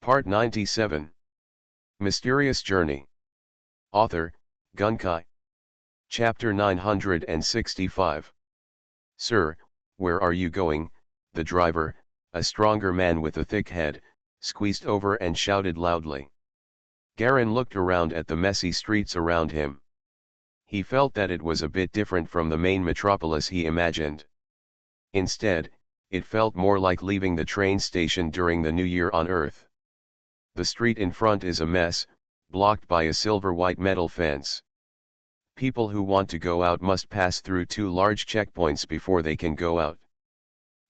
Part 97. Mysterious Journey. Author, Gunkai. Chapter 965. Sir, where are you going? The driver, a stronger man with a thick head, squeezed over and shouted loudly. Garin looked around at the messy streets around him. He felt that it was a bit different from the main metropolis he imagined. Instead, it felt more like leaving the train station during the New Year on Earth. The street in front is a mess, blocked by a silver-white metal fence. People who want to go out must pass through two large checkpoints before they can go out.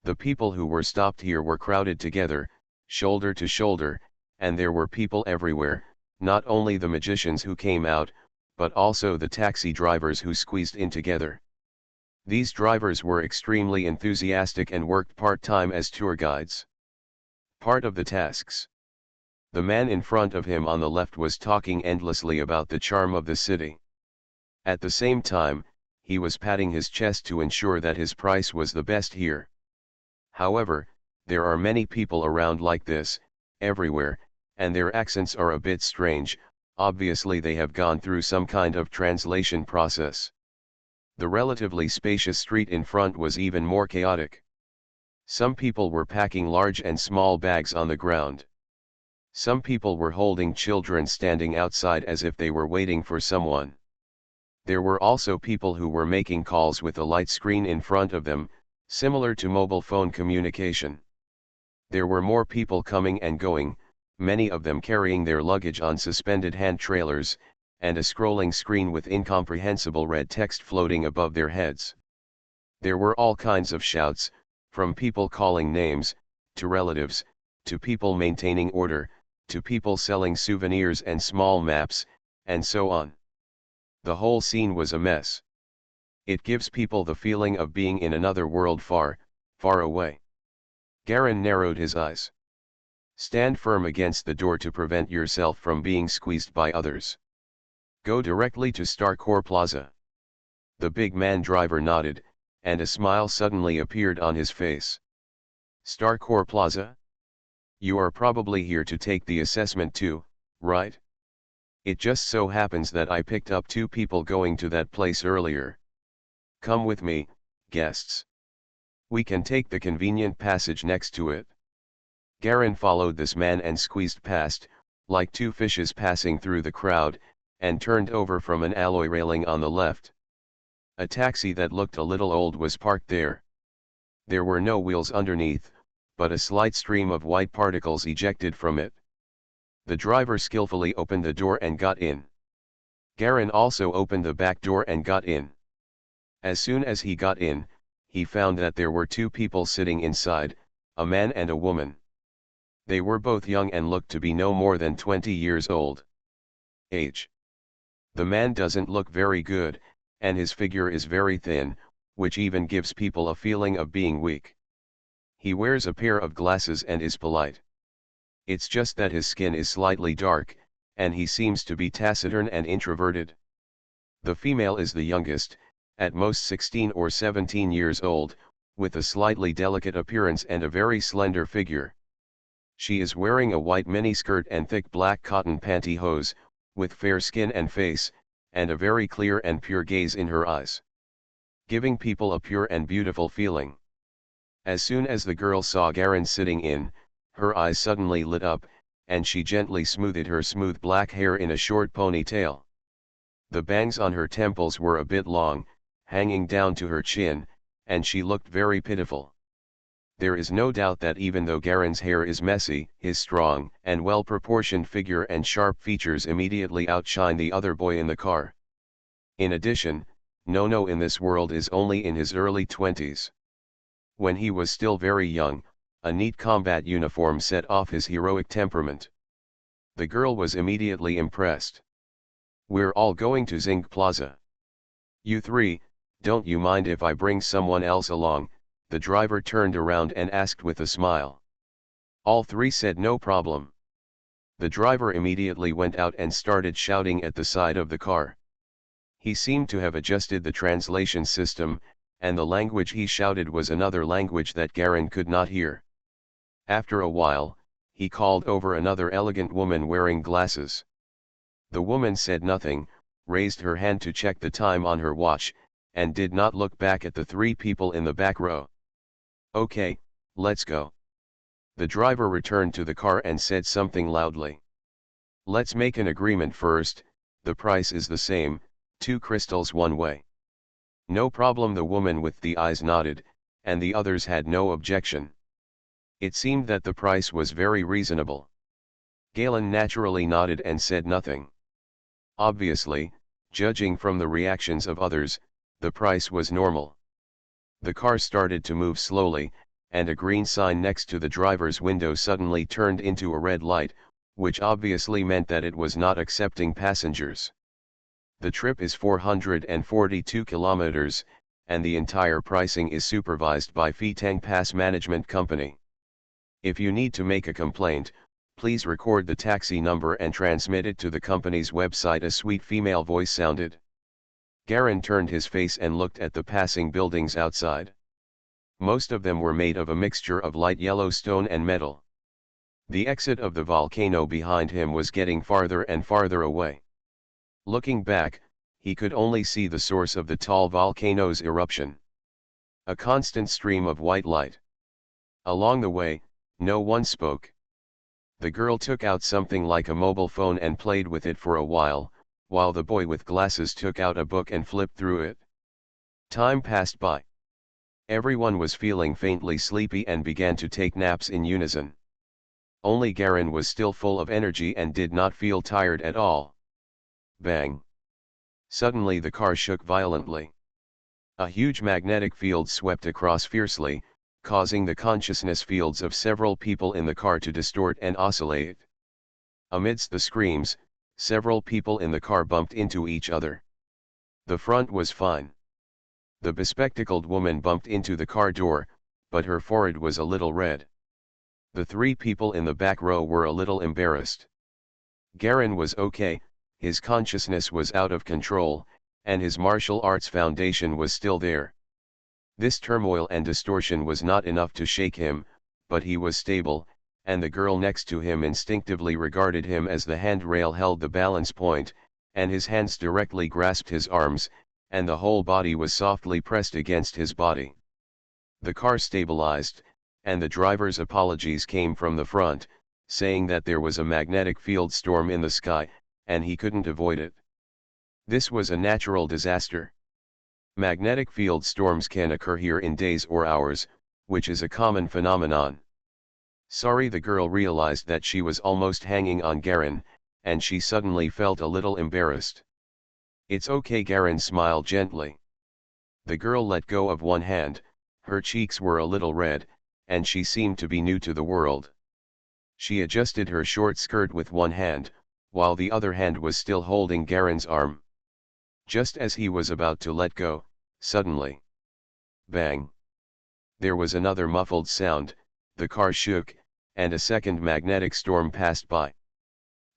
The people who were stopped here were crowded together, shoulder to shoulder, and there were people everywhere, not only the magicians who came out, but also the taxi drivers who squeezed in together. These drivers were extremely enthusiastic and worked part-time as tour guides. Part of the tasks. The man in front of him on the left was talking endlessly about the charm of the city. At the same time, he was patting his chest to ensure that his price was the best here. However, there are many people around like this, everywhere, and their accents are a bit strange. Obviously they have gone through some kind of translation process. The relatively spacious street in front was even more chaotic. Some people were packing large and small bags on the ground. Some people were holding children standing outside as if they were waiting for someone. There were also people who were making calls with a light screen in front of them, similar to mobile phone communication. There were more people coming and going, many of them carrying their luggage on suspended hand trailers, and a scrolling screen with incomprehensible red text floating above their heads. There were all kinds of shouts, from people calling names, to relatives, to people maintaining order, to people selling souvenirs and small maps, and so on. The whole scene was a mess. It gives people the feeling of being in another world far, far away. Garin narrowed his eyes. Stand firm against the door to prevent yourself from being squeezed by others. Go directly to Starcore Plaza. The big man driver nodded, and a smile suddenly appeared on his face. Starcore Plaza? You are probably here to take the assessment too, right? It just so happens that I picked up two people going to that place earlier. Come with me, guests. We can take the convenient passage next to it. Garin followed this man and squeezed past, like two fishes passing through the crowd, and turned over from an alloy railing on the left. A taxi that looked a little old was parked there. There were no wheels underneath, but a slight stream of white particles ejected from it. The driver skillfully opened the door and got in. Garin also opened the back door and got in. As soon as he got in, he found that there were two people sitting inside, a man and a woman. They were both young and looked to be no more than 20 years old. Age. The man doesn't look very good, and his figure is very thin, which even gives people a feeling of being weak. He wears a pair of glasses and is polite. It's just that his skin is slightly dark, and he seems to be taciturn and introverted. The female is the youngest, at most 16 or 17 years old, with a slightly delicate appearance and a very slender figure. She is wearing a white miniskirt and thick black cotton pantyhose, with fair skin and face, and a very clear and pure gaze in her eyes, giving people a pure and beautiful feeling. As soon as the girl saw Garin sitting in, her eyes suddenly lit up, and she gently smoothed her smooth black hair in a short ponytail. The bangs on her temples were a bit long, hanging down to her chin, and she looked very pitiful. There is no doubt that even though Garin's hair is messy, his strong and well-proportioned figure and sharp features immediately outshine the other boy in the car. In addition, Nono in this world is only in his early 20s. When he was still very young, a neat combat uniform set off his heroic temperament. The girl was immediately impressed. We're all going to Zinc Plaza. You three, don't you mind if I bring someone else along? The driver turned around and asked with a smile. All three said no problem. The driver immediately went out and started shouting at the side of the car. He seemed to have adjusted the translation system, and the language he shouted was another language that Garin could not hear. After a while, he called over another elegant woman wearing glasses. The woman said nothing, raised her hand to check the time on her watch, and did not look back at the three people in the back row. "Okay, let's go." The driver returned to the car and said something loudly. "Let's make an agreement first, the price is the same, 2 crystals one way." "No problem," the woman with the eyes nodded, and the others had no objection. It seemed that the price was very reasonable. Galen naturally nodded and said nothing. Obviously, judging from the reactions of others, the price was normal. The car started to move slowly, and a green sign next to the driver's window suddenly turned into a red light, which obviously meant that it was not accepting passengers. The trip is 442 kilometers, and the entire pricing is supervised by Fitang Pass Management Company. If you need to make a complaint, please record the taxi number and transmit it to the company's website. A sweet female voice sounded. Garen turned his face and looked at the passing buildings outside. Most of them were made of a mixture of light yellow stone and metal. The exit of the volcano behind him was getting farther and farther away. Looking back, he could only see the source of the tall volcano's eruption. A constant stream of white light. Along the way, no one spoke. The girl took out something like a mobile phone and played with it for a while the boy with glasses took out a book and flipped through it. Time passed by. Everyone was feeling faintly sleepy and began to take naps in unison. Only Garen was still full of energy and did not feel tired at all. Bang! Suddenly the car shook violently. A huge magnetic field swept across fiercely, causing the consciousness fields of several people in the car to distort and oscillate. Amidst the screams, several people in the car bumped into each other. The front was fine. The bespectacled woman bumped into the car door, but her forehead was a little red. The three people in the back row were a little embarrassed. Garen was okay, his consciousness was out of control, and his martial arts foundation was still there. This turmoil and distortion was not enough to shake him, but he was stable, and the girl next to him instinctively regarded him as the handrail held the balance point, and his hands directly grasped his arms, and the whole body was softly pressed against his body. The car stabilized, and the driver's apologies came from the front, saying that there was a magnetic field storm in the sky, and he couldn't avoid it. This was a natural disaster. Magnetic field storms can occur here in days or hours, which is a common phenomenon. Sorry, the girl realized that she was almost hanging on Garen, and she suddenly felt a little embarrassed. "It's okay," Garen smiled gently. The girl let go of one hand, her cheeks were a little red, and she seemed to be new to the world. She adjusted her short skirt with one hand, while the other hand was still holding Garen's arm. Just as he was about to let go, suddenly, bang! There was another muffled sound, the car shook, and a second magnetic storm passed by.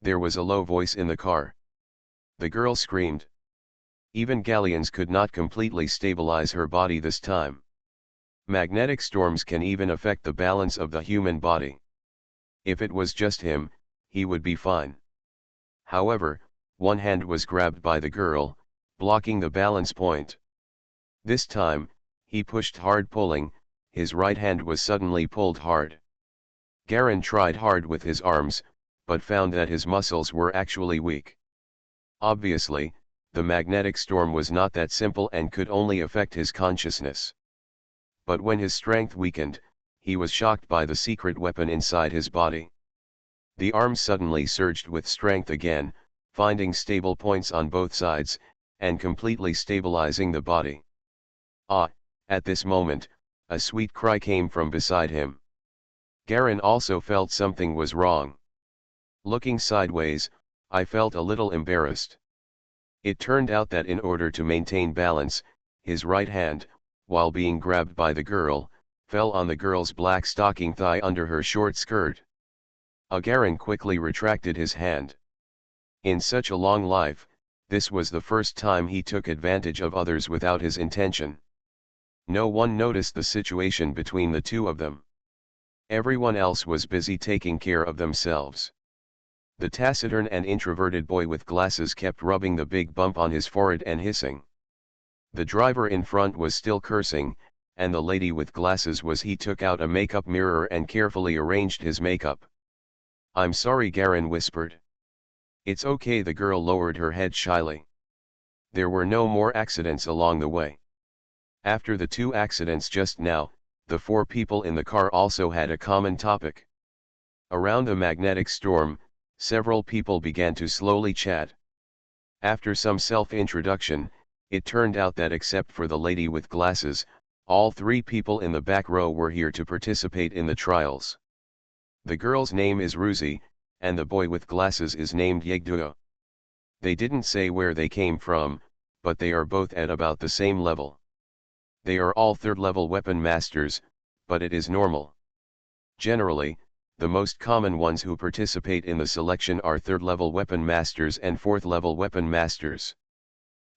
There was a low voice in the car. The girl screamed. Even galleons could not completely stabilize her body this time. Magnetic storms can even affect the balance of the human body. If it was just him, he would be fine. However, one hand was grabbed by the girl, blocking the balance point. This time, he pushed hard, pulling, his right hand was suddenly pulled hard. Garen tried hard with his arms, but found that his muscles were actually weak. Obviously, the magnetic storm was not that simple and could only affect his consciousness. But when his strength weakened, he was shocked by the secret weapon inside his body. The arms suddenly surged with strength again, finding stable points on both sides, and completely stabilizing the body. Ah, at this moment, a sweet cry came from beside him. Garen also felt something was wrong. Looking sideways, I felt a little embarrassed. It turned out that in order to maintain balance, his right hand, while being grabbed by the girl, fell on the girl's black stocking thigh under her short skirt. Garen quickly retracted his hand. In such a long life, this was the first time he took advantage of others without his intention. No one noticed the situation between the two of them. Everyone else was busy taking care of themselves. The taciturn and introverted boy with glasses kept rubbing the big bump on his forehead and hissing. The driver in front was still cursing, and the lady with glasses he took out a makeup mirror and carefully arranged his makeup. "I'm sorry," Garen whispered. "It's okay," the girl lowered her head shyly. There were no more accidents along the way. After the 2 accidents just now, the 4 people in the car also had a common topic. Around the magnetic storm, several people began to slowly chat. After some self-introduction, it turned out that except for the lady with glasses, all 3 people in the back row were here to participate in the trials. The girl's name is Ruzi, and the boy with glasses is named Yegduo. They didn't say where they came from, but they are both at about the same level. They are all 3rd-level weapon masters, but it is normal. Generally, the most common ones who participate in the selection are 3rd-level weapon masters and 4th-level weapon masters.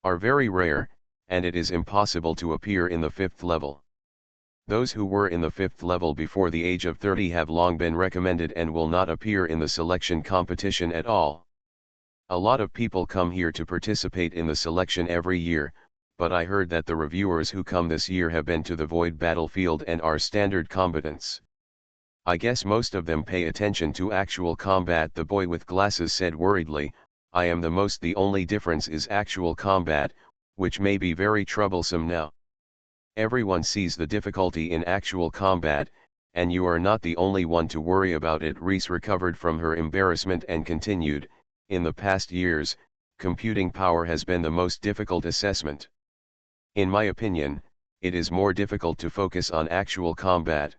Are very rare, and it is impossible to appear in the 5th level. Those who were in the 5th level before the age of 30 have long been recommended and will not appear in the selection competition at all. A lot of people come here to participate in the selection every year, but I heard that the reviewers who come this year have been to the Void battlefield and are standard combatants. I guess most of them pay attention to actual combat, the boy with glasses said worriedly. I am the only difference is actual combat, which may be very troublesome now. Everyone sees the difficulty in actual combat, and you are not the only one to worry about it. Reese recovered from her embarrassment and continued, in the past years, computing power has been the most difficult assessment. In my opinion, it is more difficult to focus on actual combat.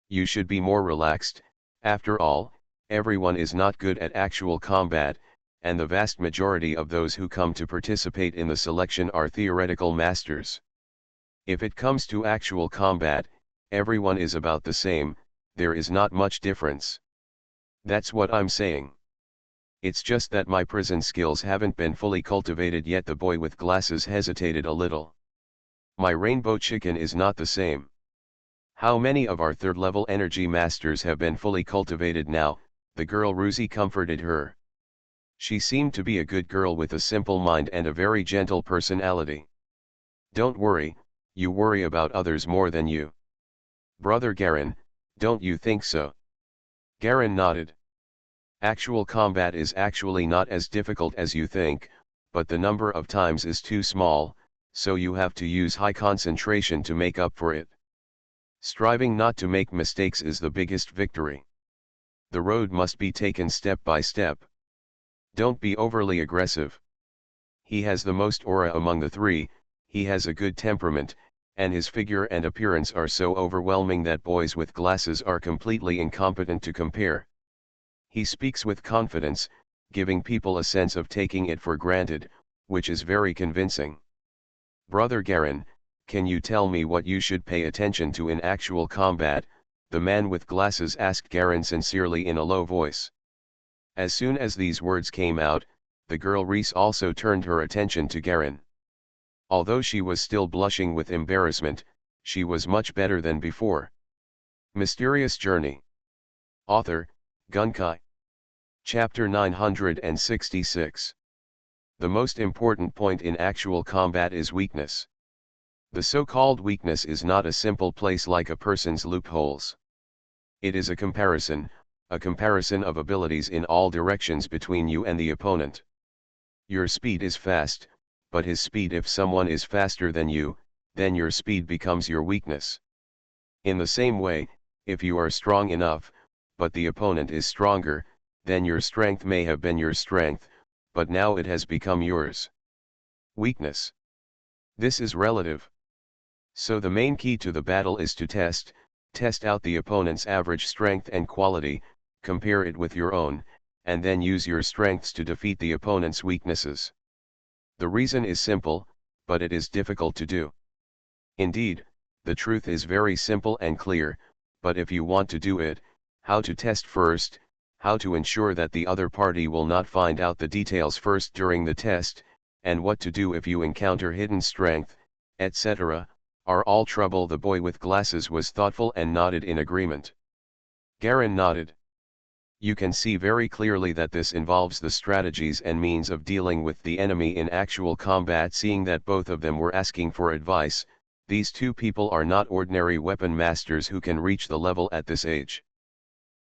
You should be more relaxed. After all, everyone is not good at actual combat, and the vast majority of those who come to participate in the selection are theoretical masters. If it comes to actual combat, everyone is about the same, there is not much difference. That's what I'm saying. It's just that my prison skills haven't been fully cultivated yet. The boy with glasses hesitated a little. My rainbow chicken is not the same. How many of our 3rd-level energy masters have been fully cultivated now? The girl Ruzi comforted her. She seemed to be a good girl with a simple mind and a very gentle personality. Don't worry, you worry about others more than you. Brother Garen, don't you think so? Garen nodded. Actual combat is actually not as difficult as you think, but the number of times is too small, so you have to use high concentration to make up for it. Striving not to make mistakes is the biggest victory. The road must be taken step by step. Don't be overly aggressive. He has the most aura among the 3, he has a good temperament, and his figure and appearance are so overwhelming that boys with glasses are completely incompetent to compare. He speaks with confidence, giving people a sense of taking it for granted, which is very convincing. Brother Garen, can you tell me what you should pay attention to in actual combat? The man with glasses asked Garen sincerely in a low voice. As soon as these words came out, the girl Reese also turned her attention to Garen. Although she was still blushing with embarrassment, she was much better than before. Mysterious Journey. Author, Gunkai. Chapter 966. The most important point in actual combat is weakness. The so-called weakness is not a simple place like a person's loopholes. It is a comparison of abilities in all directions between you and the opponent. Your speed is fast, but his speed, if someone is faster than you, then your speed becomes your weakness. In the same way, if you are strong enough, but the opponent is stronger, then your strength may have been your strength, but now it has become yours. Weakness. This is relative. So the main key to the battle is to test out the opponent's average strength and quality, compare it with your own, and then use your strengths to defeat the opponent's weaknesses. The reason is simple, but it is difficult to do. Indeed, the truth is very simple and clear, but if you want to do it, how to test first, how to ensure that the other party will not find out the details first during the test, and what to do if you encounter hidden strength, etc., are all trouble. The boy with glasses was thoughtful and nodded in agreement. Garen nodded. You can see very clearly that this involves the strategies and means of dealing with the enemy in actual combat. Seeing that both of them were asking for advice, these two people are not ordinary weapon masters who can reach the level at this age.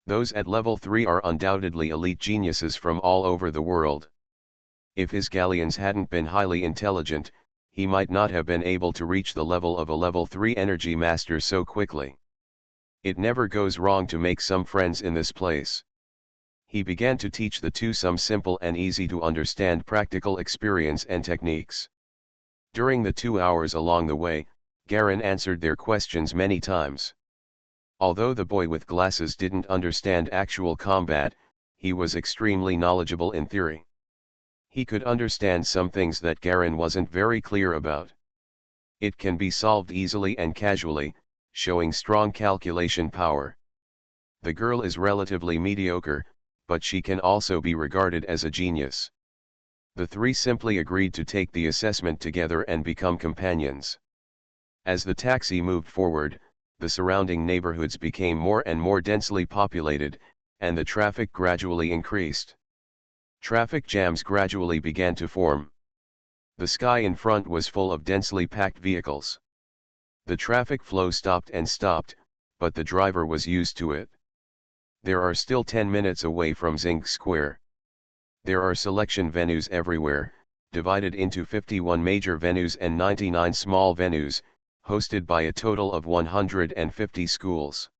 Those at level 3 are undoubtedly elite geniuses from all over the world. If his galleons hadn't been highly intelligent, he might not have been able to reach the level of a level 3 energy master so quickly. It never goes wrong to make some friends in this place. He began to teach the two some simple and easy to understand practical experience and techniques. During the 2 hours along the way, Garen answered their questions many times. Although the boy with glasses didn't understand actual combat, he was extremely knowledgeable in theory. He could understand some things that Garen wasn't very clear about. It can be solved easily and casually, showing strong calculation power. The girl is relatively mediocre, but she can also be regarded as a genius. The three simply agreed to take the assessment together and become companions. As the taxi moved forward, the surrounding neighborhoods became more and more densely populated, and the traffic gradually increased. Traffic jams gradually began to form. The sky in front was full of densely packed vehicles. The traffic flow stopped and stopped, but the driver was used to it. There are still 10 minutes away from Zinc Square. There are selection venues everywhere, divided into 51 major venues and 99 small venues, hosted by a total of 150 schools.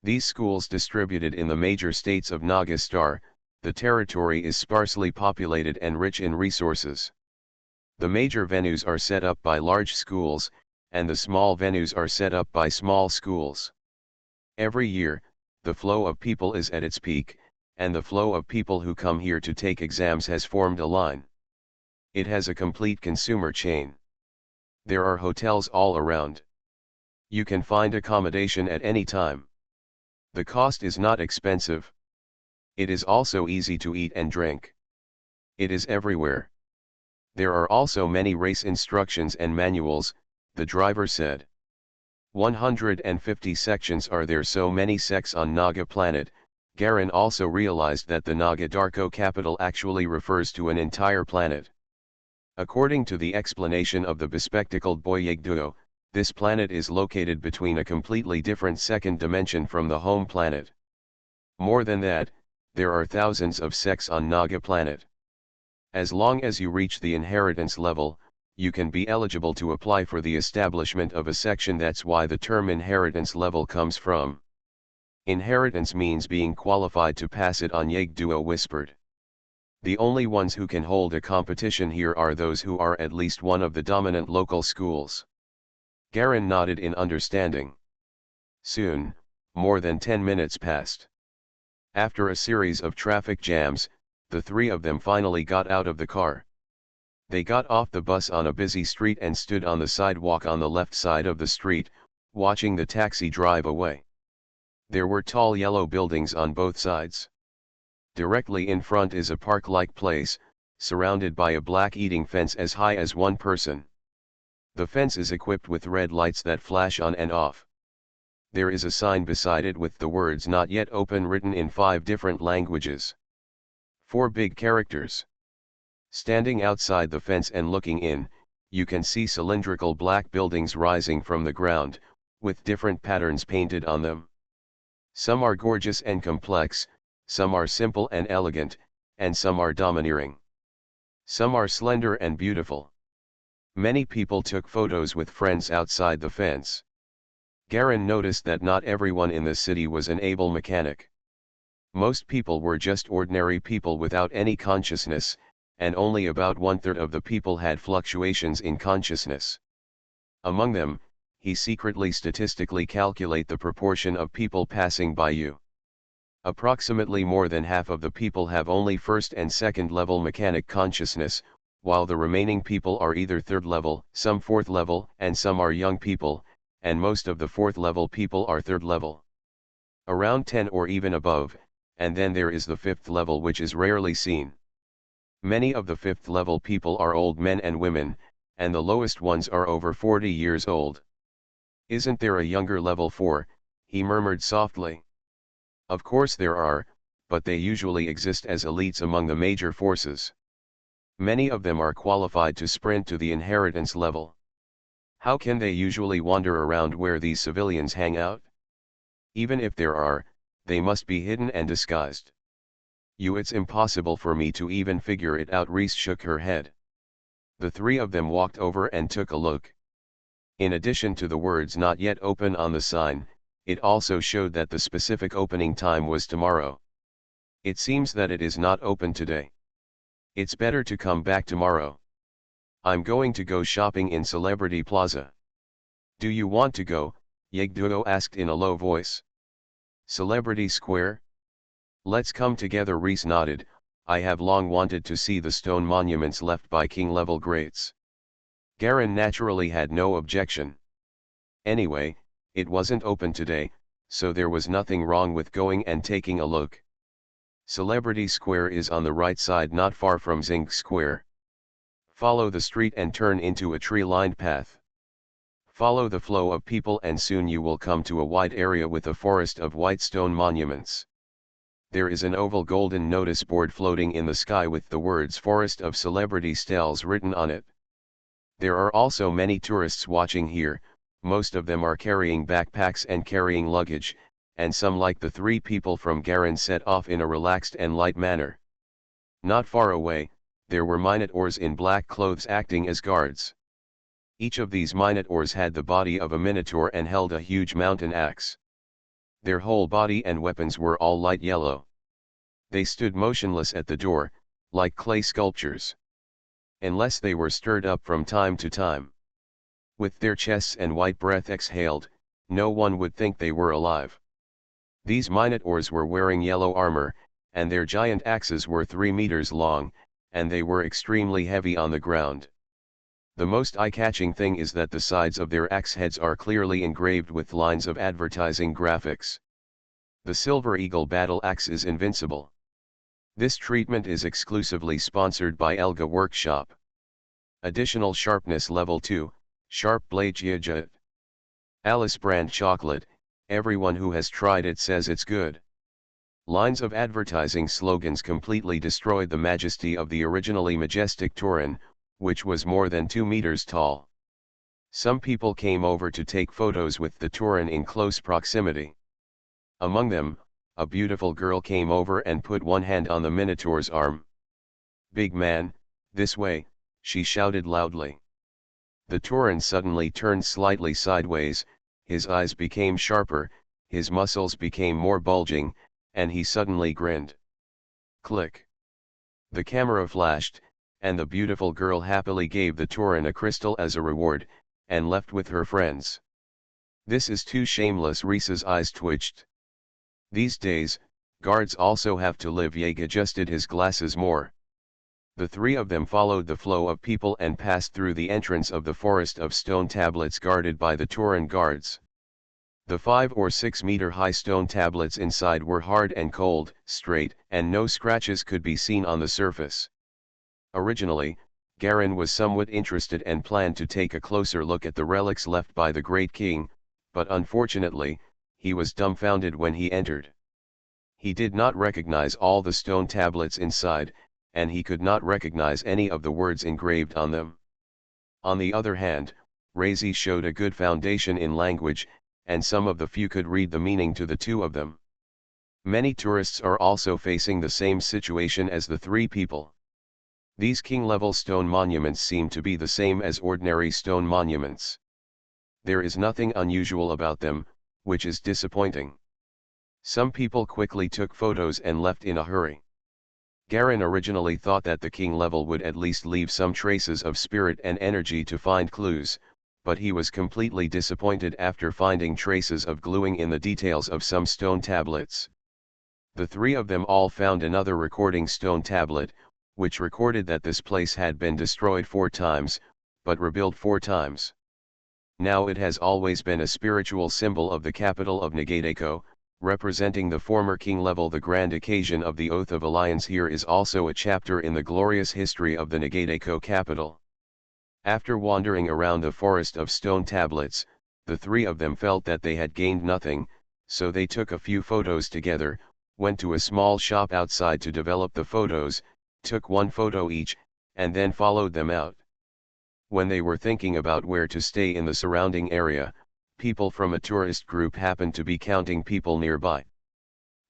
These schools distributed in the major states of Nagastar, the territory is sparsely populated and rich in resources. The major venues are set up by large schools, and the small venues are set up by small schools. Every year, the flow of people is at its peak, and the flow of people who come here to take exams has formed a line. It has a complete consumer chain. There are hotels all around. You can find accommodation at any time. The cost is not expensive. It is also easy to eat and drink. It is everywhere. There are also many race instructions and manuals, the driver said. 150 sections are there, so many sects on Naga planet. Garen also realized that the Naga Darko capital actually refers to an entire planet. According to the explanation of the bespectacled boy Yegduo, this planet is located between a completely different second dimension from the home planet. More than that, there are thousands of sects on Naga planet. As long as you reach the inheritance level, you can be eligible to apply for the establishment of a section. That's why the term inheritance level comes from. Inheritance means being qualified to pass it on, Yegduo whispered. The only ones who can hold a competition here are those who are at least one of the dominant local schools. Garen nodded in understanding. Soon, more than 10 minutes passed. After a series of traffic jams, the three of them finally got out of the car. They got off the bus on a busy street and stood on the sidewalk on the left side of the street, watching the taxi drive away. There were tall yellow buildings on both sides. Directly in front is a park-like place, surrounded by a black eating fence as high as one person. The fence is equipped with red lights that flash on and off. There is a sign beside it with the words "Not Yet Open" written in 5 different languages. 4 big characters. Standing outside the fence and looking in, you can see cylindrical black buildings rising from the ground, with different patterns painted on them. Some are gorgeous and complex, some are simple and elegant, and some are domineering. Some are slender and beautiful. Many people took photos with friends outside the fence. Garen noticed that not everyone in the city was an able mechanic. Most people were just ordinary people without any consciousness, and only about 1/3 of the people had fluctuations in consciousness. Among them, he secretly statistically calculate the proportion of people passing by you. Approximately more than half of the people have only first and second level mechanic consciousness, while the remaining people are either third level, some fourth level, and some are young people, and most of the fourth level people are third level. Around 10 or even above, and then there is the fifth level, which is rarely seen. Many of the fifth level people are old men and women, and the lowest ones are over 40 years old. Isn't there a younger level 4? He murmured softly. Of course there are, but they usually exist as elites among the major forces. Many of them are qualified to sprint to the inheritance level. How can they usually wander around where these civilians hang out? Even if there are, they must be hidden and disguised. It's impossible for me to even figure it out. Reese shook her head. The three of them walked over and took a look. In addition to the words "not yet open" on the sign, it also showed that the specific opening time was tomorrow. It seems that it is not open today. It's better to come back tomorrow. I'm going to go shopping in Celebrity Plaza. Do you want to go? Yegduo asked in a low voice. Celebrity Square? Let's come together. Reese nodded. I have long wanted to see the stone monuments left by king-level greats. Garen naturally had no objection. Anyway, it wasn't open today, so there was nothing wrong with going and taking a look. Celebrity Square is on the right side, not far from Zinc Square. Follow the street and turn into a tree-lined path. Follow the flow of people and soon you will come to a wide area with a forest of white stone monuments. There is an oval golden notice board floating in the sky with the words "Forest of Celebrity Stels" written on it. There are also many tourists watching here. Most of them are carrying backpacks and carrying luggage, and some, like the three people from Garen, set off in a relaxed and light manner. Not far away, there were minotaurs in black clothes acting as guards. Each of these minotaurs had the body of a minotaur and held a huge mountain axe. Their whole body and weapons were all light yellow. They stood motionless at the door, like clay sculptures. Unless they were stirred up from time to time. With their chests and white breath exhaled, no one would think they were alive. These minotaurs were wearing yellow armor, and their giant axes were 3 meters long, and they were extremely heavy on the ground. The most eye-catching thing is that the sides of their axe heads are clearly engraved with lines of advertising graphics. The Silver Eagle battle axe is invincible. This treatment is exclusively sponsored by Elga Workshop. Additional sharpness level 2, sharp blade Jiajit. Alice brand chocolate, everyone who has tried it says it's good. Lines of advertising slogans completely destroyed the majesty of the originally majestic Tauren, which was more than 2 meters tall. Some people came over to take photos with the Tauren in close proximity. Among them, a beautiful girl came over and put one hand on the Minotaur's arm. "Big man, this way," she shouted loudly. The Tauren suddenly turned slightly sideways, his eyes became sharper, his muscles became more bulging, and he suddenly grinned. Click. The camera flashed, and the beautiful girl happily gave the Tauren a crystal as a reward, and left with her friends. This is too shameless. Reese's eyes twitched. These days, guards also have to live. Yeg adjusted his glasses more. The three of them followed the flow of people and passed through the entrance of the forest of stone tablets guarded by the Tauren guards. The 5 or 6 meter high stone tablets inside were hard and cold, straight, and no scratches could be seen on the surface. Originally, Garen was somewhat interested and planned to take a closer look at the relics left by the Great King, but unfortunately, he was dumbfounded when he entered. He did not recognize all the stone tablets inside, and he could not recognize any of the words engraved on them. On the other hand, Razi showed a good foundation in language, and some of the few could read the meaning to the two of them. Many tourists are also facing the same situation as the three people. These king-level stone monuments seem to be the same as ordinary stone monuments. There is nothing unusual about them, which is disappointing. Some people quickly took photos and left in a hurry. Garen originally thought that the king level would at least leave some traces of spirit and energy to find clues, but he was completely disappointed after finding traces of gluing in the details of some stone tablets. The three of them all found another recording stone tablet, which recorded that this place had been destroyed 4 times, but rebuilt 4 times. Now it has always been a spiritual symbol of the capital of Nagadeco, representing the former king level. The grand occasion of the Oath of Alliance here is also a chapter in the glorious history of the Nagadeco capital. After wandering around the forest of stone tablets, the three of them felt that they had gained nothing, So they took a few photos together, went to a small shop outside to develop the photos, took one photo each, and then followed them out. When they were thinking about where to stay in the surrounding area, people from a tourist group happened to be counting people nearby.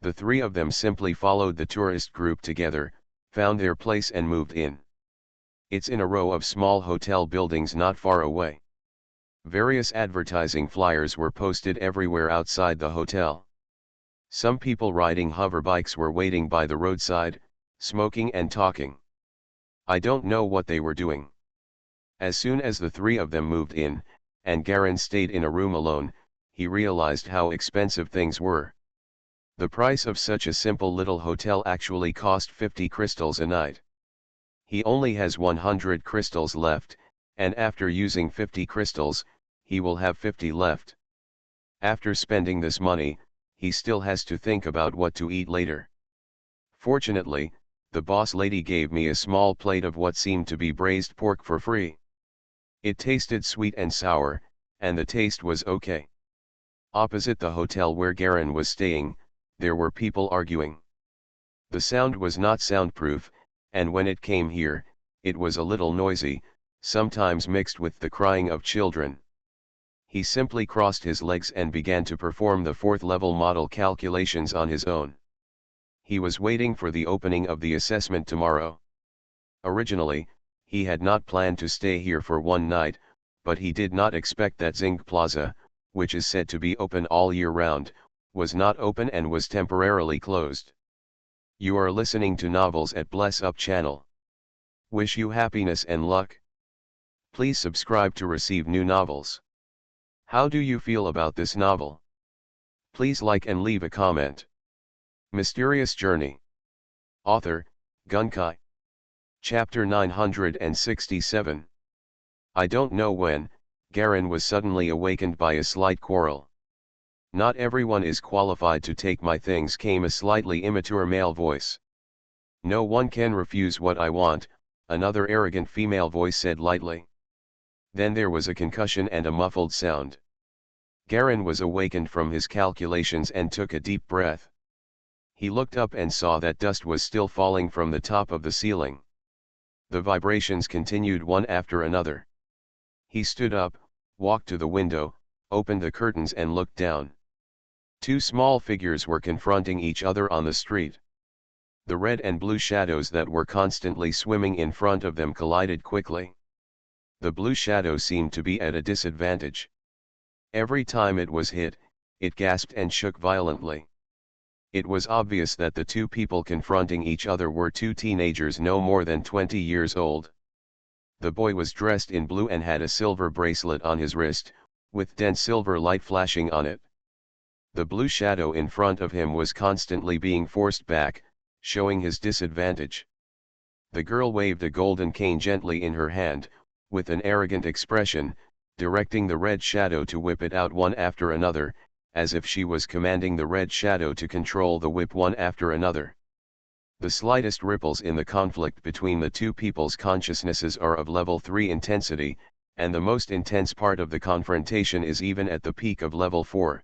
The three of them simply followed the tourist group together, found their place and moved in. It's in a row of small hotel buildings not far away. Various advertising flyers were posted everywhere outside the hotel. Some people riding hover bikes were waiting by the roadside, smoking and talking. I don't know what they were doing. As soon as the three of them moved in, and Garin stayed in a room alone, he realized how expensive things were. The price of such a simple little hotel actually cost 50 crystals a night. He only has 100 crystals left, and after using 50 crystals, he will have 50 left. After spending this money, he still has to think about what to eat later. Fortunately, the boss lady gave me a small plate of what seemed to be braised pork for free. It tasted sweet and sour, and the taste was okay. Opposite the hotel where Garin was staying, there were people arguing. The sound was not soundproof, and when it came here, it was a little noisy, sometimes mixed with the crying of children. He simply crossed his legs and began to perform the fourth-level model calculations on his own. He was waiting for the opening of the assessment tomorrow. Originally, he had not planned to stay here for one night, but he did not expect that Zinc Plaza, which is said to be open all year round, was not open and was temporarily closed. You are listening to Novels at Bless Up channel. Wish you happiness and luck. Please subscribe to receive new novels. How do you feel about this novel? Please like and leave a comment. Mysterious Journey. Author, Gunkai. Chapter 967. I don't know when, Garin was suddenly awakened by a slight quarrel. Not everyone is qualified to take my things, came a slightly immature male voice. No one can refuse what I want, another arrogant female voice said lightly. Then there was a concussion and a muffled sound. Garin was awakened from his calculations and took a deep breath. He looked up and saw that dust was still falling from the top of the ceiling. The vibrations continued one after another. He stood up, walked to the window, opened the curtains and looked down. Two small figures were confronting each other on the street. The red and blue shadows that were constantly swimming in front of them collided quickly. The blue shadow seemed to be at a disadvantage. Every time it was hit, it gasped and shook violently. It was obvious that the two people confronting each other were two teenagers no more than 20 years old. The boy was dressed in blue and had a silver bracelet on his wrist, with dense silver light flashing on it. The blue shadow in front of him was constantly being forced back, showing his disadvantage. The girl waved a golden cane gently in her hand, with an arrogant expression, directing the red shadow to whip it out one after another, as if she was commanding the red shadow to control the whip one after another. The slightest ripples in the conflict between the two people's consciousnesses are of level 3 intensity, and the most intense part of the confrontation is even at the peak of level 4.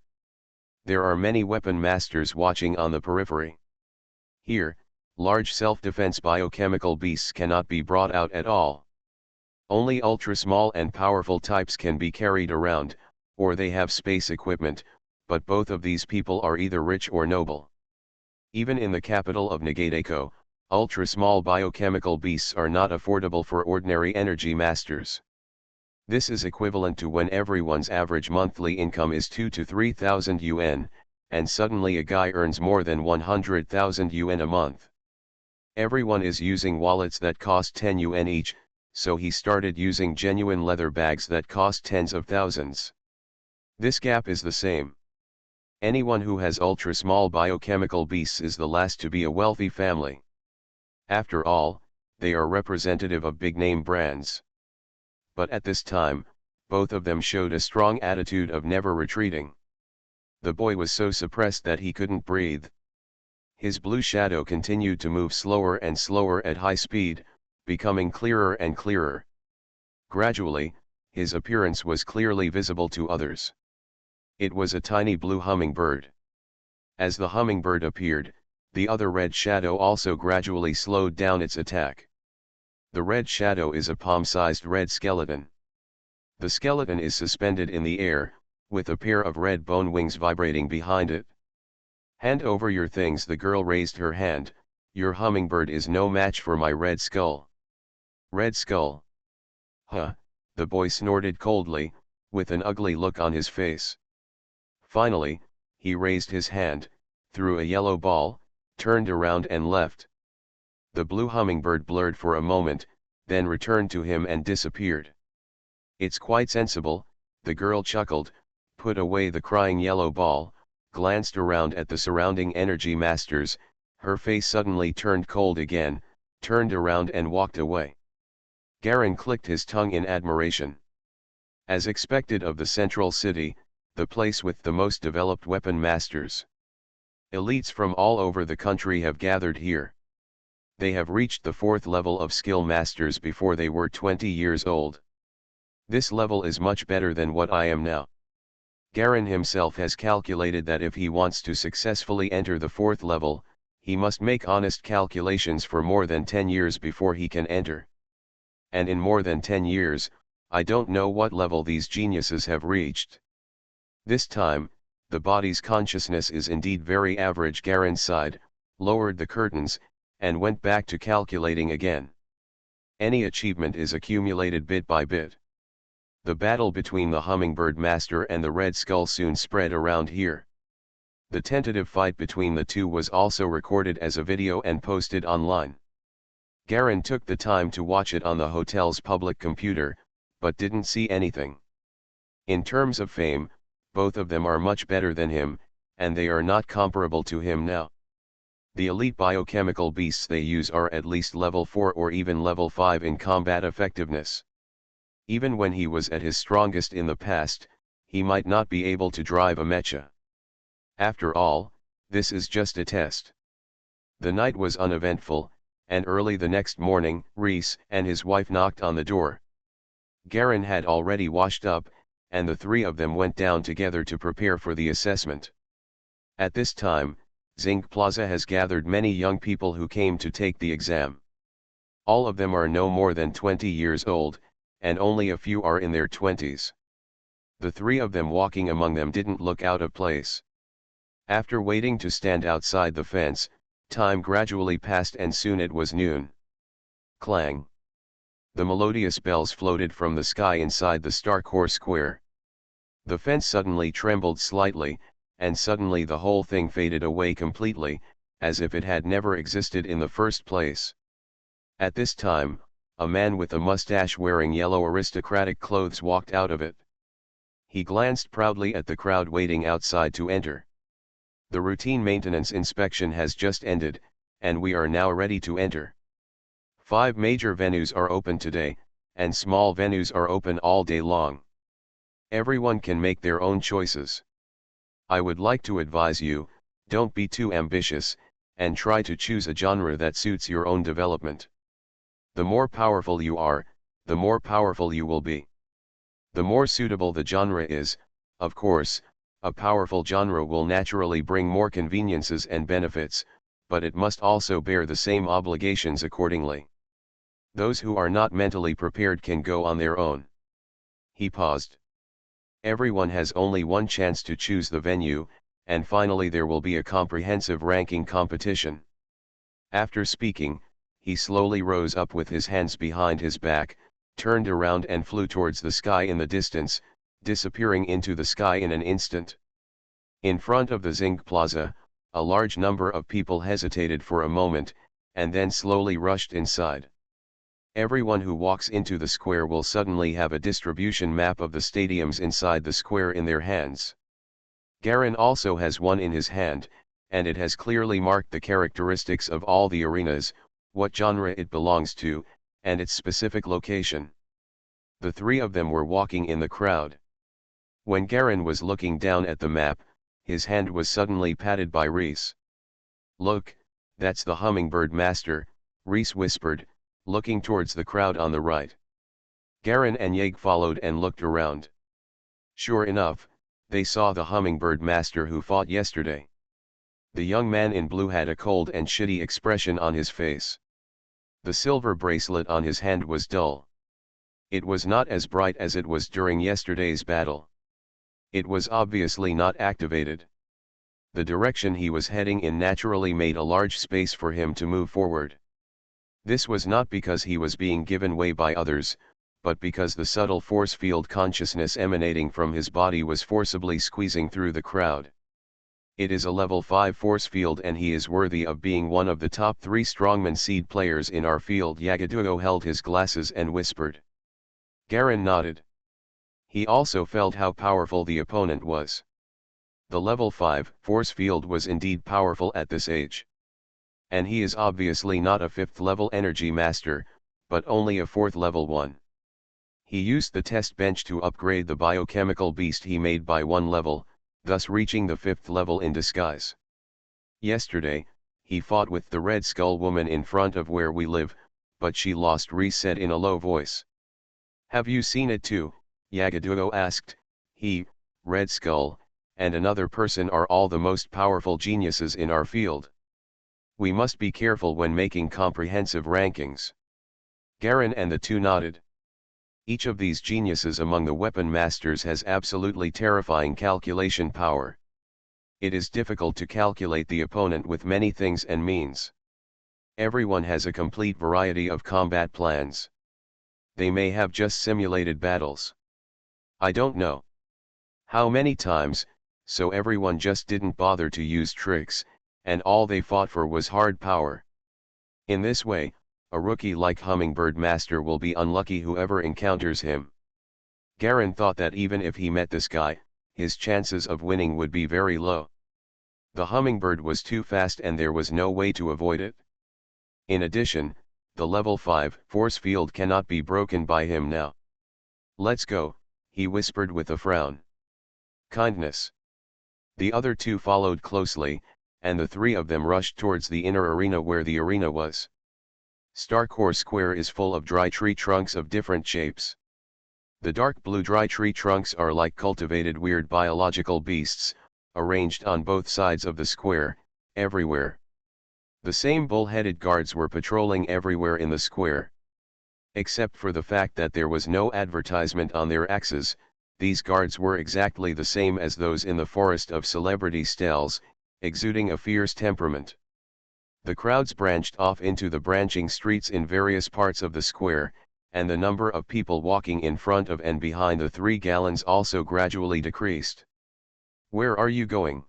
There are many weapon masters watching on the periphery. Here, large self-defense biochemical beasts cannot be brought out at all. Only ultra-small and powerful types can be carried around, or they have space equipment, but both of these people are either rich or noble. Even in the capital of Nagateko, ultra-small biochemical beasts are not affordable for ordinary energy masters. This is equivalent to when everyone's average monthly income is 2 to 3,000 yuan, and suddenly a guy earns more than 100,000 yuan a month. Everyone is using wallets that cost 10 yuan each, so he started using genuine leather bags that cost tens of thousands. This gap is the same. Anyone who has ultra-small biochemical beasts is the last to be a wealthy family. After all, they are representative of big-name brands. But at this time, both of them showed a strong attitude of never retreating. The boy was so suppressed that he couldn't breathe. His blue shadow continued to move slower and slower at high speed, becoming clearer and clearer. Gradually, his appearance was clearly visible to others. It was a tiny blue hummingbird. As the hummingbird appeared, the other red shadow also gradually slowed down its attack. The red shadow is a palm-sized red skeleton. The skeleton is suspended in the air, with a pair of red bone wings vibrating behind it. "Hand over your things," the girl raised her hand. "Your hummingbird is no match for my red skull." "Red skull? Huh," the boy snorted coldly, with an ugly look on his face. Finally, he raised his hand, threw a yellow ball, turned around and left. The blue hummingbird blurred for a moment, then returned to him and disappeared. "It's quite sensible," the girl chuckled, put away the crying yellow ball, glanced around at the surrounding energy masters, her face suddenly turned cold again, turned around and walked away. Garen clicked his tongue in admiration. As expected of the central city, the place with the most developed weapon masters. Elites from all over the country have gathered here. They have reached the 4th level of skill masters before they were 20 years old. This level is much better than what I am now. Garen himself has calculated that if he wants to successfully enter the 4th level, he must make honest calculations for more than 10 years before he can enter. And in more than 10 years, I don't know what level these geniuses have reached. This time, the body's consciousness is indeed very average. Garen sighed, lowered the curtains, and went back to calculating again. Any achievement is accumulated bit by bit. The battle between the hummingbird master and the red skull soon spread around here. The tentative fight between the two was also recorded as a video and posted online. Garen took the time to watch it on the hotel's public computer, but didn't see anything. In terms of fame, both of them are much better than him, and they are not comparable to him now. The elite biochemical beasts they use are at least level 4 or even level 5 in combat effectiveness. Even when he was at his strongest in the past, he might not be able to drive a mecha. After all, this is just a test. The night was uneventful, and early the next morning, Reese and his wife knocked on the door. Garen had already washed up, and the three of them went down together to prepare for the assessment. At this time, Zinc Plaza has gathered many young people who came to take the exam. All of them are no more than 20 years old, and only a few are in their 20s. The three of them walking among them didn't look out of place. After waiting to stand outside the fence, time gradually passed and soon it was noon. Clang! The melodious bells floated from the sky inside the Starcore Square. The fence suddenly trembled slightly, and suddenly the whole thing faded away completely, as if it had never existed in the first place. At this time, a man with a mustache wearing yellow aristocratic clothes walked out of it. He glanced proudly at the crowd waiting outside to enter. "The routine maintenance inspection has just ended, and we are now ready to enter. 5 major venues are open today, and small venues are open all day long. Everyone can make their own choices. I would like to advise you, don't be too ambitious, and try to choose a genre that suits your own development. The more powerful you are, the more powerful you will be. The more suitable the genre is, of course, a powerful genre will naturally bring more conveniences and benefits, but it must also bear the same obligations accordingly. Those who are not mentally prepared can go on their own." He paused. "Everyone has only one chance to choose the venue, and finally there will be a comprehensive ranking competition." After speaking, he slowly rose up with his hands behind his back, turned around and flew towards the sky in the distance, disappearing into the sky in an instant. In front of the Zinc Plaza, a large number of people hesitated for a moment, and then slowly rushed inside. Everyone who walks into the square will suddenly have a distribution map of the stadiums inside the square in their hands. Garen also has one in his hand, and it has clearly marked the characteristics of all the arenas, what genre it belongs to, and its specific location. The three of them were walking in the crowd. When Garen was looking down at the map, his hand was suddenly patted by Reese. "Look, that's the Hummingbird Master," Reese whispered, looking towards the crowd on the right. Garen and Yeg followed and looked around. Sure enough, they saw the Hummingbird Master who fought yesterday. The young man in blue had a cold and shitty expression on his face. The silver bracelet on his hand was dull. It was not as bright as it was during yesterday's battle. It was obviously not activated. The direction he was heading in naturally made a large space for him to move forward. This was not because he was being given way by others, but because the subtle force field consciousness emanating from his body was forcibly squeezing through the crowd. It is a level 5 force field and he is worthy of being one of the top 3 strongman seed players in our field. Yagadugo held his glasses and whispered. Garen nodded. He also felt how powerful the opponent was. The level 5 force field was indeed powerful at this age. And he is obviously not a 5th level energy master, but only a 4th level one. He used the test bench to upgrade the biochemical beast he made by 1 level, thus reaching the 5th level in disguise. Yesterday, he fought with the Red Skull woman in front of where we live, but she lost. Reese said in a low voice. Have you seen it too? Yagadugo asked. He, Red Skull, and another person are all the most powerful geniuses in our field. We must be careful when making comprehensive rankings. Garen and the two nodded. Each of these geniuses among the weapon masters has absolutely terrifying calculation power. It is difficult to calculate the opponent with many things and means. Everyone has a complete variety of combat plans. They may have just simulated battles. I don't know how many times, so everyone just didn't bother to use tricks, and all they fought for was hard power. In this way, a rookie like Hummingbird Master will be unlucky whoever encounters him. Garen thought that even if he met this guy, his chances of winning would be very low. The Hummingbird was too fast and there was no way to avoid it. In addition, the level 5 force field cannot be broken by him now. Let's go, he whispered with a frown. Kindness. The other two followed closely, and the 3 of them rushed towards the inner arena where the arena was. Starcore Square is full of dry tree trunks of different shapes. The dark blue dry tree trunks are like cultivated weird biological beasts, arranged on both sides of the square, everywhere. The same bull-headed guards were patrolling everywhere in the square. Except for the fact that there was no advertisement on their axes, these guards were exactly the same as those in the forest of celebrity stalls, exuding a fierce temperament. The crowds branched off into the branching streets in various parts of the square, and the number of people walking in front of and behind the 3 gallons also gradually decreased. Where are you going?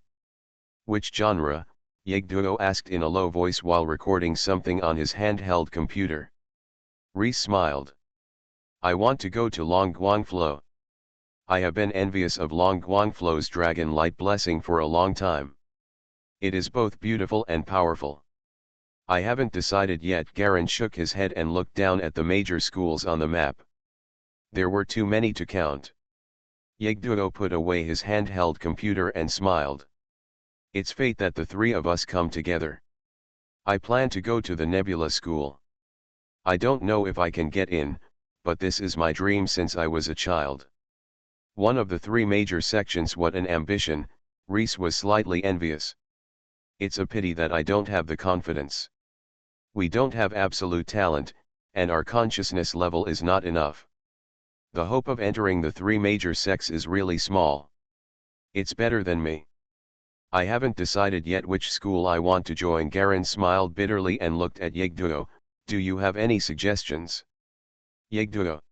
Which genre? Yagduo asked in a low voice while recording something on his handheld computer. Reese smiled. I want to go to Long Guangflo. I have been envious of Long Guangflo's dragon light blessing for a long time. It is both beautiful and powerful. I haven't decided yet. Garen shook his head and looked down at the major schools on the map. There were too many to count. Yagduo put away his handheld computer and smiled. It's fate that the 3 of us come together. I plan to go to the Nebula School. I don't know if I can get in, but this is my dream since I was a child. One of the 3 major sections. What an ambition, Reese was slightly envious. It's a pity that I don't have the confidence. We don't have absolute talent, and our consciousness level is not enough. The hope of entering the 3 major sects is really small. It's better than me. I haven't decided yet which school I want to join. Garen smiled bitterly and looked at Yagduo. Do you have any suggestions? Yagduo.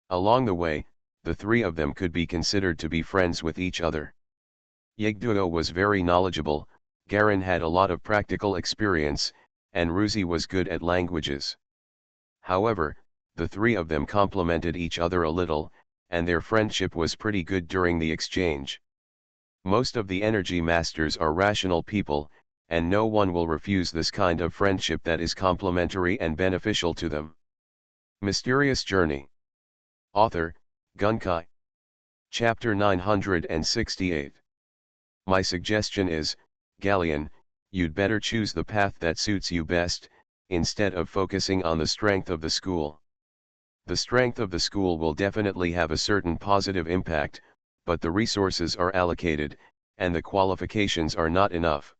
Along the way, the 3 of them could be considered to be friends with each other. Yagduo was very knowledgeable, Garen had a lot of practical experience, and Ruzi was good at languages. However, the 3 of them complemented each other a little, and their friendship was pretty good during the exchange. Most of the energy masters are rational people, and no one will refuse this kind of friendship that is complementary and beneficial to them. Mysterious Journey. Author, Gunkai. Chapter 968. My suggestion is, Galleon, you'd better choose the path that suits you best, instead of focusing on the strength of the school. The strength of the school will definitely have a certain positive impact, but the resources are allocated, and the qualifications are not enough.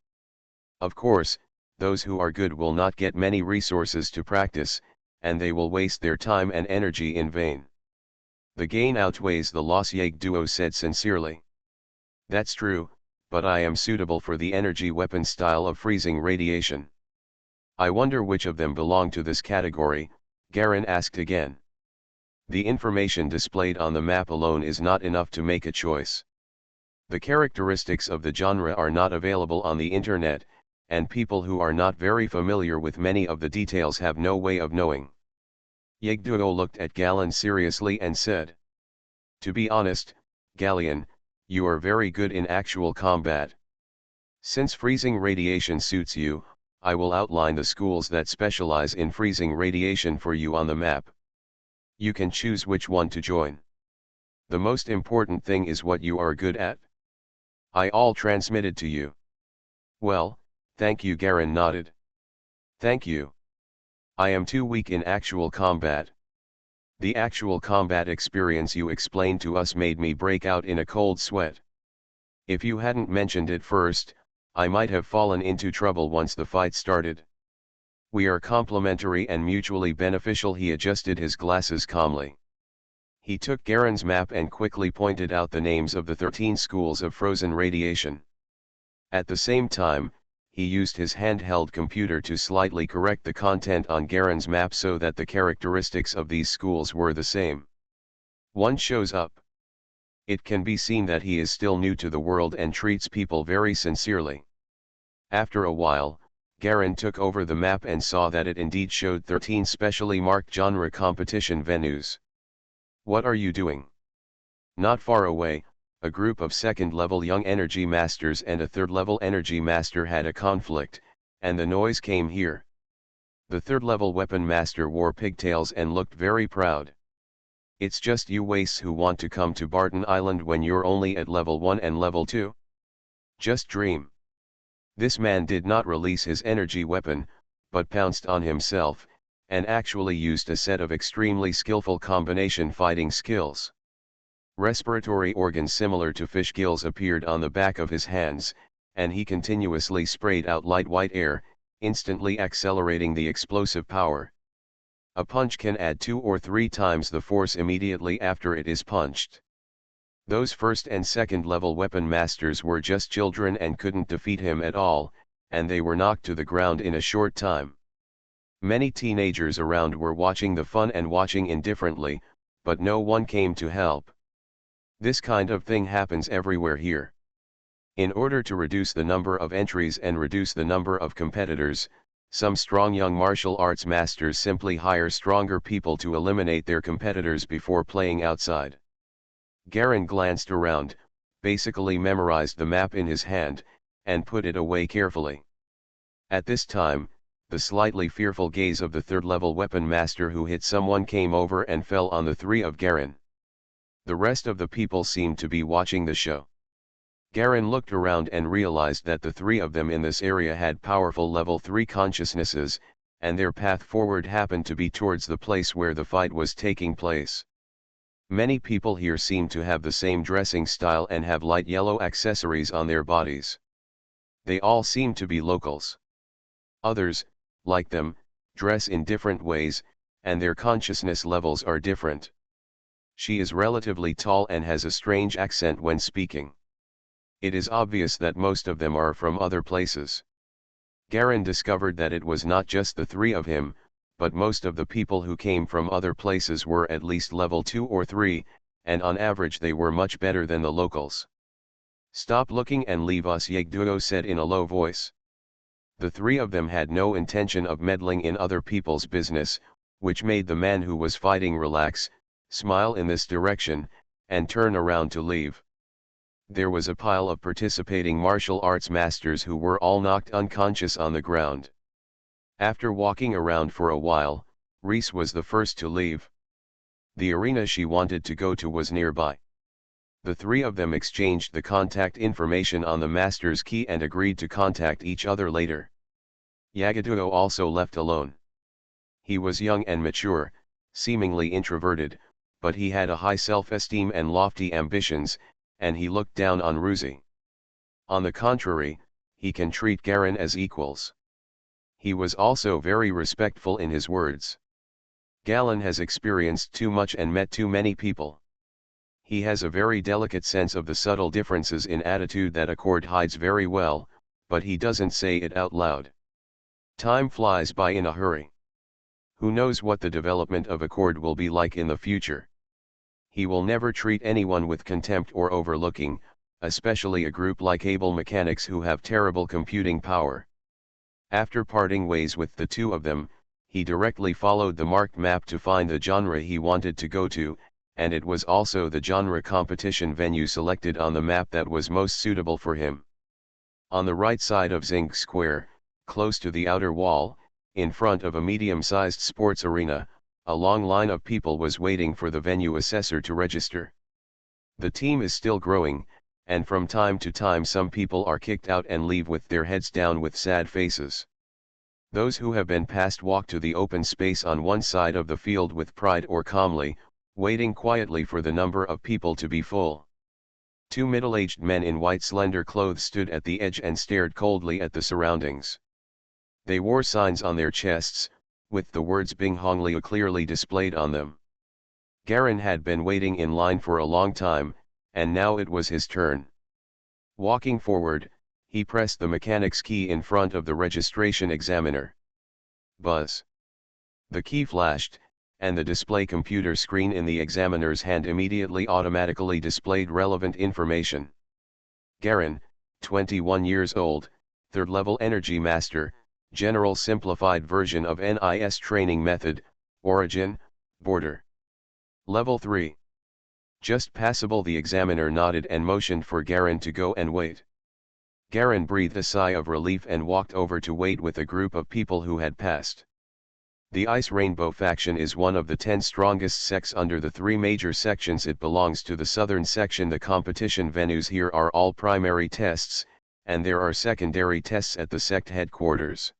Of course, those who are good will not get many resources to practice, and they will waste their time and energy in vain. The gain outweighs the loss, Yagduo said sincerely. That's true, but I am suitable for the energy weapon style of freezing radiation. I wonder which of them belong to this category, Garen asked again. The information displayed on the map alone is not enough to make a choice. The characteristics of the genre are not available on the internet, and people who are not very familiar with many of the details have no way of knowing. Yagduo looked at Galen seriously and said, "To be honest, Galleon, you are very good in actual combat. Since freezing radiation suits you, I will outline the schools that specialize in freezing radiation for you on the map. You can choose which one to join. The most important thing is what you are good at. I all transmitted to you." "Well, thank you," Garen nodded. "Thank you. I am too weak in actual combat. The actual combat experience you explained to us made me break out in a cold sweat. If you hadn't mentioned it first, I might have fallen into trouble once the fight started. We are complementary and mutually beneficial." He adjusted his glasses calmly. He took Garen's map and quickly pointed out the names of the 13 schools of frozen radiation. At the same time, he used his handheld computer to slightly correct the content on Garen's map so that the characteristics of these schools were the same. One shows up. It can be seen that he is still new to the world and treats people very sincerely. After a while, Garen took over the map and saw that it indeed showed 13 specially marked genre competition venues. "What are you doing?" Not far away, a group of second-level young energy masters and a third-level energy master had a conflict, and the noise came here. The third-level weapon master wore pigtails and looked very proud. "It's just you wastes who want to come to Barton Island when you're only at level 1 and level 2? Just dream." This man did not release his energy weapon, but pounced on himself, and actually used a set of extremely skillful combination fighting skills. Respiratory organs similar to fish gills appeared on the back of his hands, and he continuously sprayed out light white air, instantly accelerating the explosive power. A punch can add 2 or 3 times the force immediately after it is punched. Those first and second level weapon masters were just children and couldn't defeat him at all, and they were knocked to the ground in a short time. Many teenagers around were watching the fun and watching indifferently, but no one came to help. This kind of thing happens everywhere here. In order to reduce the number of entries and reduce the number of competitors, some strong young martial arts masters simply hire stronger people to eliminate their competitors before playing outside. Garen glanced around, basically memorized the map in his hand, and put it away carefully. At this time, the slightly fearful gaze of the third-level weapon master who hit someone came over and fell on the 3 of Garen. The rest of the people seemed to be watching the show. Garen looked around and realized that the 3 of them in this area had powerful level 3 consciousnesses, and their path forward happened to be towards the place where the fight was taking place. Many people here seem to have the same dressing style and have light yellow accessories on their bodies. They all seem to be locals. Others, like them, dress in different ways, and their consciousness levels are different. She is relatively tall and has a strange accent when speaking. It is obvious that most of them are from other places. Garen discovered that it was not just the 3 of him, but most of the people who came from other places were at least level 2 or 3, and on average they were much better than the locals. "Stop looking and leave us," Yagduo said in a low voice. The 3 of them had no intention of meddling in other people's business, which made the man who was fighting relax, smile in this direction, and turn around to leave. There was a pile of participating martial arts masters who were all knocked unconscious on the ground. After walking around for a while, Reese was the first to leave. The arena she wanted to go to was nearby. The 3 of them exchanged the contact information on the master's key and agreed to contact each other later. Yagaduo also left alone. He was young and mature, seemingly introverted, but he had a high self-esteem and lofty ambitions, and he looked down on Ruzi. On the contrary, he can treat Garen as equals. He was also very respectful in his words. Galen has experienced too much and met too many people. He has a very delicate sense of the subtle differences in attitude that Accord hides very well, but he doesn't say it out loud. Time flies by in a hurry. Who knows what the development of Accord will be like in the future? He will never treat anyone with contempt or overlooking, especially a group like Able Mechanics who have terrible computing power. After parting ways with the two of them, he directly followed the marked map to find the genre he wanted to go to, and it was also the genre competition venue selected on the map that was most suitable for him. On the right side of Zinc Square, close to the outer wall, in front of a medium-sized sports arena, a long line of people was waiting for the venue assessor to register. The team is still growing, and from time to time some people are kicked out and leave with their heads down with sad faces. Those who have been passed walk to the open space on one side of the field with pride or calmly, waiting quietly for the number of people to be full. Two middle-aged men in white slender clothes stood at the edge and stared coldly at the surroundings. They wore signs on their chests, with the words Bing Hong Liu clearly displayed on them. Garen had been waiting in line for a long time, and now it was his turn. Walking forward, he pressed the mechanic's key in front of the registration examiner. Buzz. The key flashed, and the display computer screen in the examiner's hand immediately automatically displayed relevant information. Garen, 21 years old, third-level Energy Master, General Simplified version of NIS Training Method, Origin, Border. Level 3. Just passable. The examiner nodded and motioned for Garen to go and wait. Garen breathed a sigh of relief and walked over to wait with a group of people who had passed. The Ice Rainbow faction is one of the 10 strongest sects under the 3 major sections. It belongs to the southern section. The competition venues here are all primary tests, and there are secondary tests at the sect headquarters.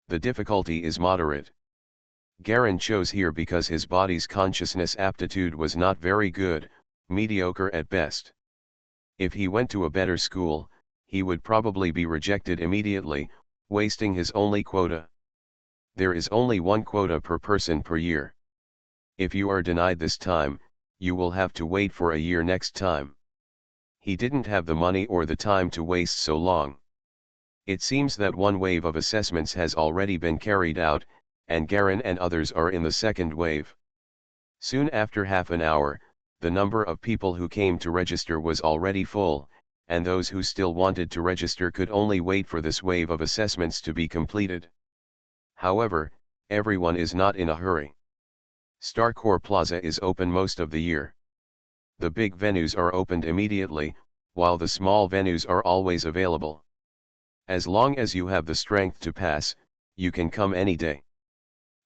The difficulty is moderate. Garen chose here because his body's consciousness aptitude was not very good, mediocre at best. If he went to a better school, he would probably be rejected immediately, wasting his only quota. There is only one quota per person per year. If you are denied this time, you will have to wait for a year next time. He didn't have the money or the time to waste so long. It seems that one wave of assessments has already been carried out, and Garen and others are in the second wave. Soon after half an hour, the number of people who came to register was already full, and those who still wanted to register could only wait for this wave of assessments to be completed. However, everyone is not in a hurry. Starcore Plaza is open most of the year. The big venues are opened immediately, while the small venues are always available. As long as you have the strength to pass, you can come any day.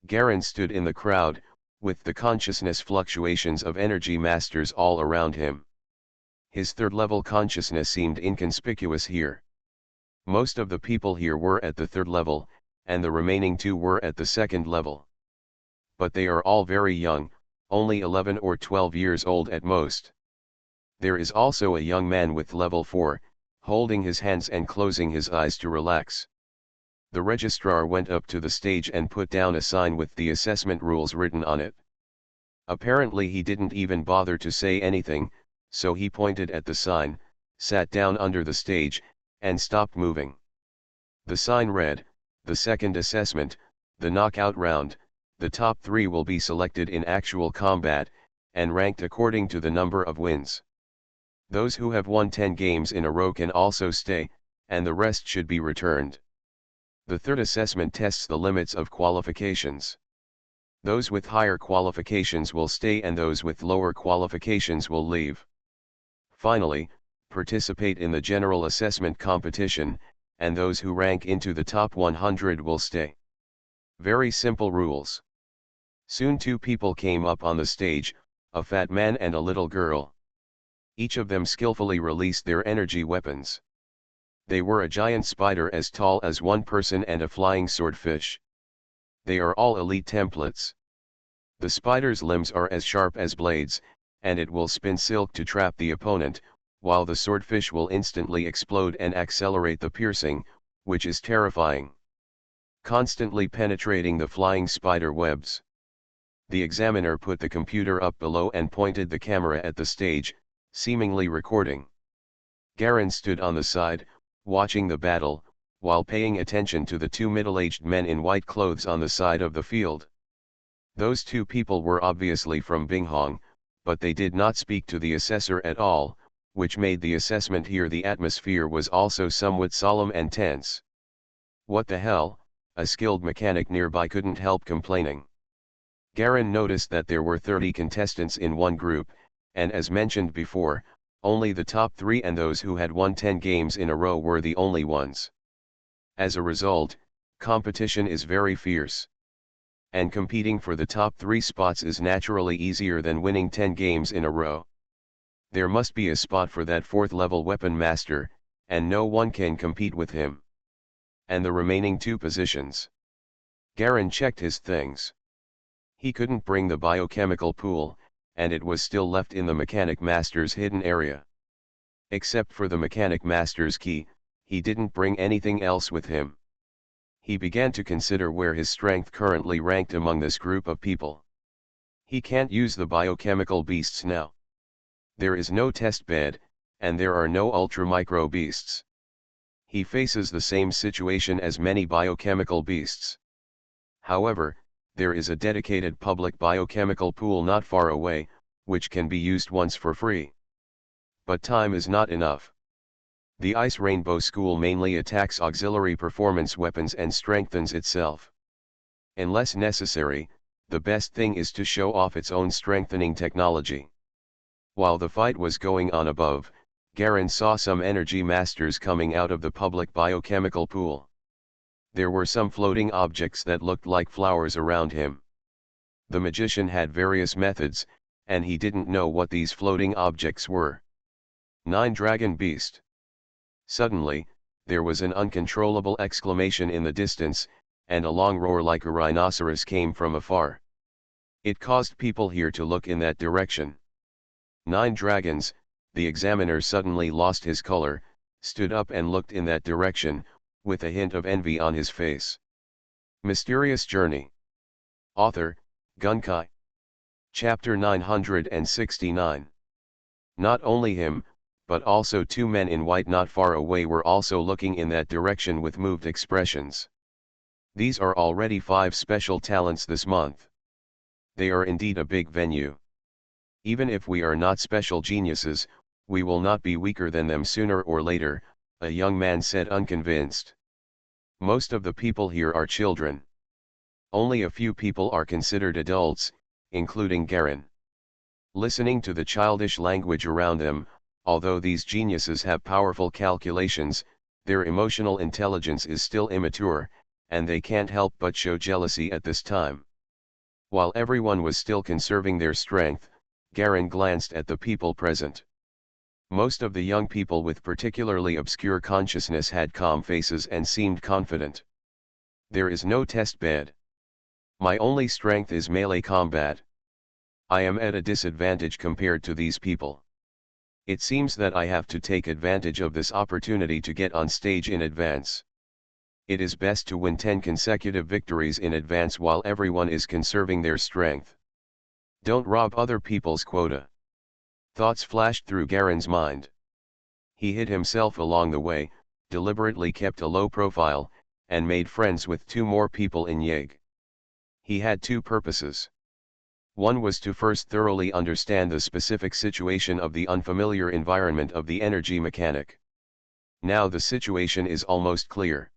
Garen stood in the crowd, with the consciousness fluctuations of Energy Masters all around him. His third-level consciousness seemed inconspicuous here. Most of the people here were at the third level, and the remaining 2 were at the second level. But they are all very young, only 11 or 12 years old at most. There is also a young man with level 4, holding his hands and closing his eyes to relax. The registrar went up to the stage and put down a sign with the assessment rules written on it. Apparently he didn't even bother to say anything, so he pointed at the sign, sat down under the stage, and stopped moving. The sign read, "The second assessment, the knockout round, the top 3 will be selected in actual combat, and ranked according to the number of wins. Those who have won 10 games in a row can also stay, and the rest should be returned. The third assessment tests the limits of qualifications. Those with higher qualifications will stay and those with lower qualifications will leave. Finally, participate in the general assessment competition, and those who rank into the top 100 will stay." Very simple rules. Soon 2 people came up on the stage, a fat man and a little girl. Each of them skillfully released their energy weapons. They were a giant spider as tall as one person and a flying swordfish. They are all elite templates. The spider's limbs are as sharp as blades, and it will spin silk to trap the opponent, while the swordfish will instantly explode and accelerate the piercing, which is terrifying. Constantly penetrating the flying spider webs. The examiner put the computer up below and pointed the camera at the stage, seemingly recording. Garin stood on the side, watching the battle, while paying attention to the two middle-aged men in white clothes on the side of the field. Those two people were obviously from Binghong, but they did not speak to the assessor at all, which made the assessment here. The atmosphere was also somewhat solemn and tense. What the hell, a skilled mechanic nearby couldn't help complaining. Garin noticed that there were 30 contestants in one group, and as mentioned before, only the top 3 and those who had won 10 games in a row were the only ones. As a result, competition is very fierce. And competing for the top 3 spots is naturally easier than winning 10 games in a row. There must be a spot for that 4th level weapon master, and no one can compete with him. And the remaining 2 positions. Garin checked his things. He couldn't bring the biochemical pool, and it was still left in the mechanic master's hidden area. Except for the mechanic master's key, he didn't bring anything else with him. He began to consider where his strength currently ranked among this group of people. He can't use the biochemical beasts now. There is no test bed, and there are no ultra-micro beasts. He faces the same situation as many biochemical beasts. However, there is a dedicated public biochemical pool not far away, which can be used once for free. But time is not enough. The Ice Rainbow School mainly attacks auxiliary performance weapons and strengthens itself. Unless necessary, the best thing is to show off its own strengthening technology. While the fight was going on above, Garin saw some energy masters coming out of the public biochemical pool. There were some floating objects that looked like flowers around him. The magician had various methods, and he didn't know what these floating objects were. 9 Dragon Beast. Suddenly, there was an uncontrollable exclamation in the distance, and a long roar like a rhinoceros came from afar. It caused people here to look in that direction. 9 dragons, the examiner suddenly lost his color, stood up and looked in that direction, with a hint of envy on his face. Mysterious Journey. Author, Gunkai. Chapter 969. Not only him, but also 2 men in white not far away were also looking in that direction with moved expressions. These are already 5 special talents this month. They are indeed a big venue. Even if we are not special geniuses, we will not be weaker than them sooner or later, a young man said unconvinced. Most of the people here are children. Only a few people are considered adults, including Garin. Listening to the childish language around them, although these geniuses have powerful calculations, their emotional intelligence is still immature, and they can't help but show jealousy at this time. While everyone was still conserving their strength, Garin glanced at the people present. Most of the young people with particularly obscure consciousness had calm faces and seemed confident. There is no test bed. My only strength is melee combat. I am at a disadvantage compared to these people. It seems that I have to take advantage of this opportunity to get on stage in advance. It is best to win 10 consecutive victories in advance while everyone is conserving their strength. Don't rob other people's quota. Thoughts flashed through Garin's mind. He hid himself along the way, deliberately kept a low profile, and made friends with 2 more people in Yeg. He had 2 purposes. One was to first thoroughly understand the specific situation of the unfamiliar environment of the energy mechanic. Now the situation is almost clear.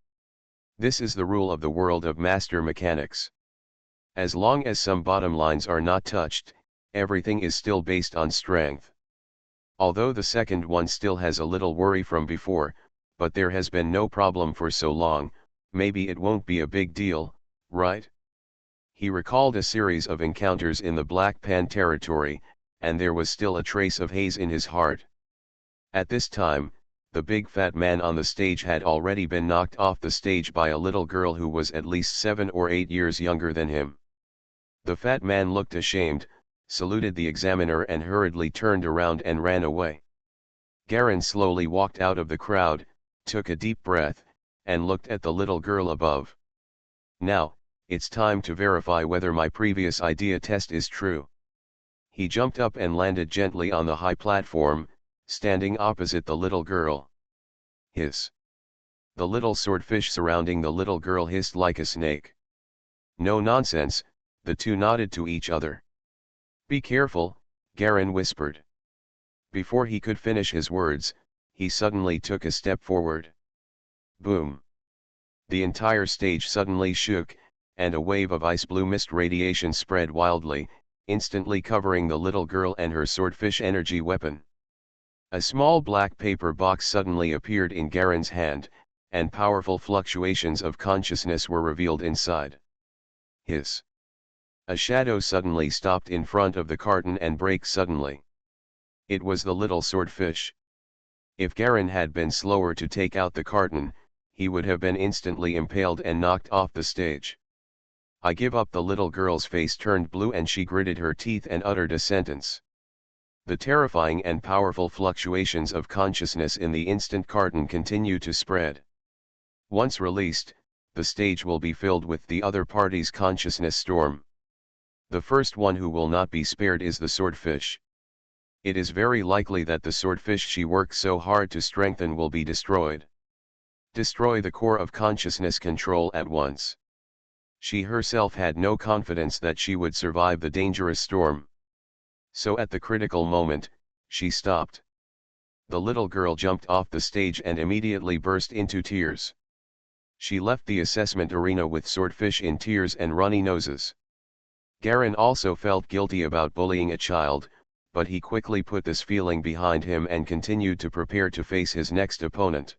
This is the rule of the world of master mechanics. As long as some bottom lines are not touched, everything is still based on strength. Although the second one still has a little worry from before, but there has been no problem for so long, maybe it won't be a big deal, right? He recalled a series of encounters in the Black Pan territory, and there was still a trace of haze in his heart. At this time, the big fat man on the stage had already been knocked off the stage by a little girl who was at least 7 or 8 years younger than him. The fat man looked ashamed, saluted the examiner and hurriedly turned around and ran away. Garen slowly walked out of the crowd, took a deep breath, and looked at the little girl above. Now, it's time to verify whether my previous idea test is true. He jumped up and landed gently on the high platform, standing opposite the little girl. Hiss. The little swordfish surrounding the little girl hissed like a snake. No nonsense, the two nodded to each other. Be careful, Garen whispered. Before he could finish his words, he suddenly took a step forward. Boom. The entire stage suddenly shook, and a wave of ice blue mist radiation spread wildly, instantly covering the little girl and her swordfish energy weapon. A small black paper box suddenly appeared in Garen's hand, and powerful fluctuations of consciousness were revealed inside. Hiss. A shadow suddenly stopped in front of the carton and broke suddenly. It was the little swordfish. If Garen had been slower to take out the carton, he would have been instantly impaled and knocked off the stage. I give up. The little girl's face turned blue and she gritted her teeth and uttered a sentence. The terrifying and powerful fluctuations of consciousness in the instant carton continue to spread. Once released, the stage will be filled with the other party's consciousness storm. The first one who will not be spared is the swordfish. It is very likely that the swordfish she worked so hard to strengthen will be destroyed. Destroy the core of consciousness control at once. She herself had no confidence that she would survive the dangerous storm. So at the critical moment, she stopped. The little girl jumped off the stage and immediately burst into tears. She left the assessment arena with swordfish in tears and runny noses. Garen also felt guilty about bullying a child, but he quickly put this feeling behind him and continued to prepare to face his next opponent.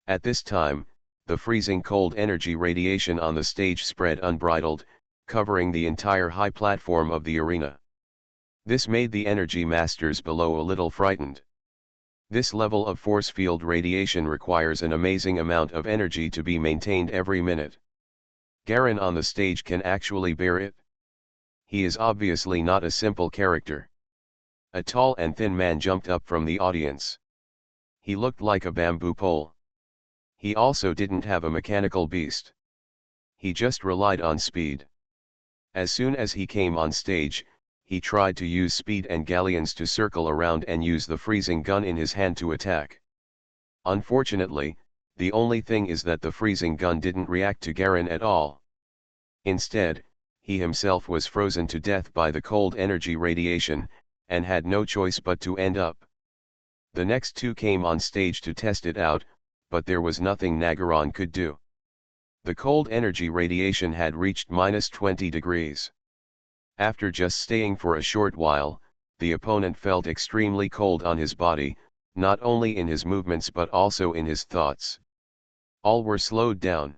At this time, the freezing cold energy radiation on the stage spread unbridled, covering the entire high platform of the arena. This made the energy masters below a little frightened. This level of force field radiation requires an amazing amount of energy to be maintained every minute. Garen on the stage can actually bear it. He is obviously not a simple character. A tall and thin man jumped up from the audience. He looked like a bamboo pole. He also didn't have a mechanical beast. He just relied on speed. As soon as he came on stage, he tried to use speed and galleons to circle around and use the freezing gun in his hand to attack. Unfortunately, the only thing is that the freezing gun didn't react to Garen at all. Instead, he himself was frozen to death by the cold energy radiation, and had no choice but to end up. The next two came on stage to test it out, but there was nothing Nagaron could do. The cold energy radiation had reached -20 degrees. After just staying for a short while, the opponent felt extremely cold on his body, not only in his movements but also in his thoughts. All were slowed down.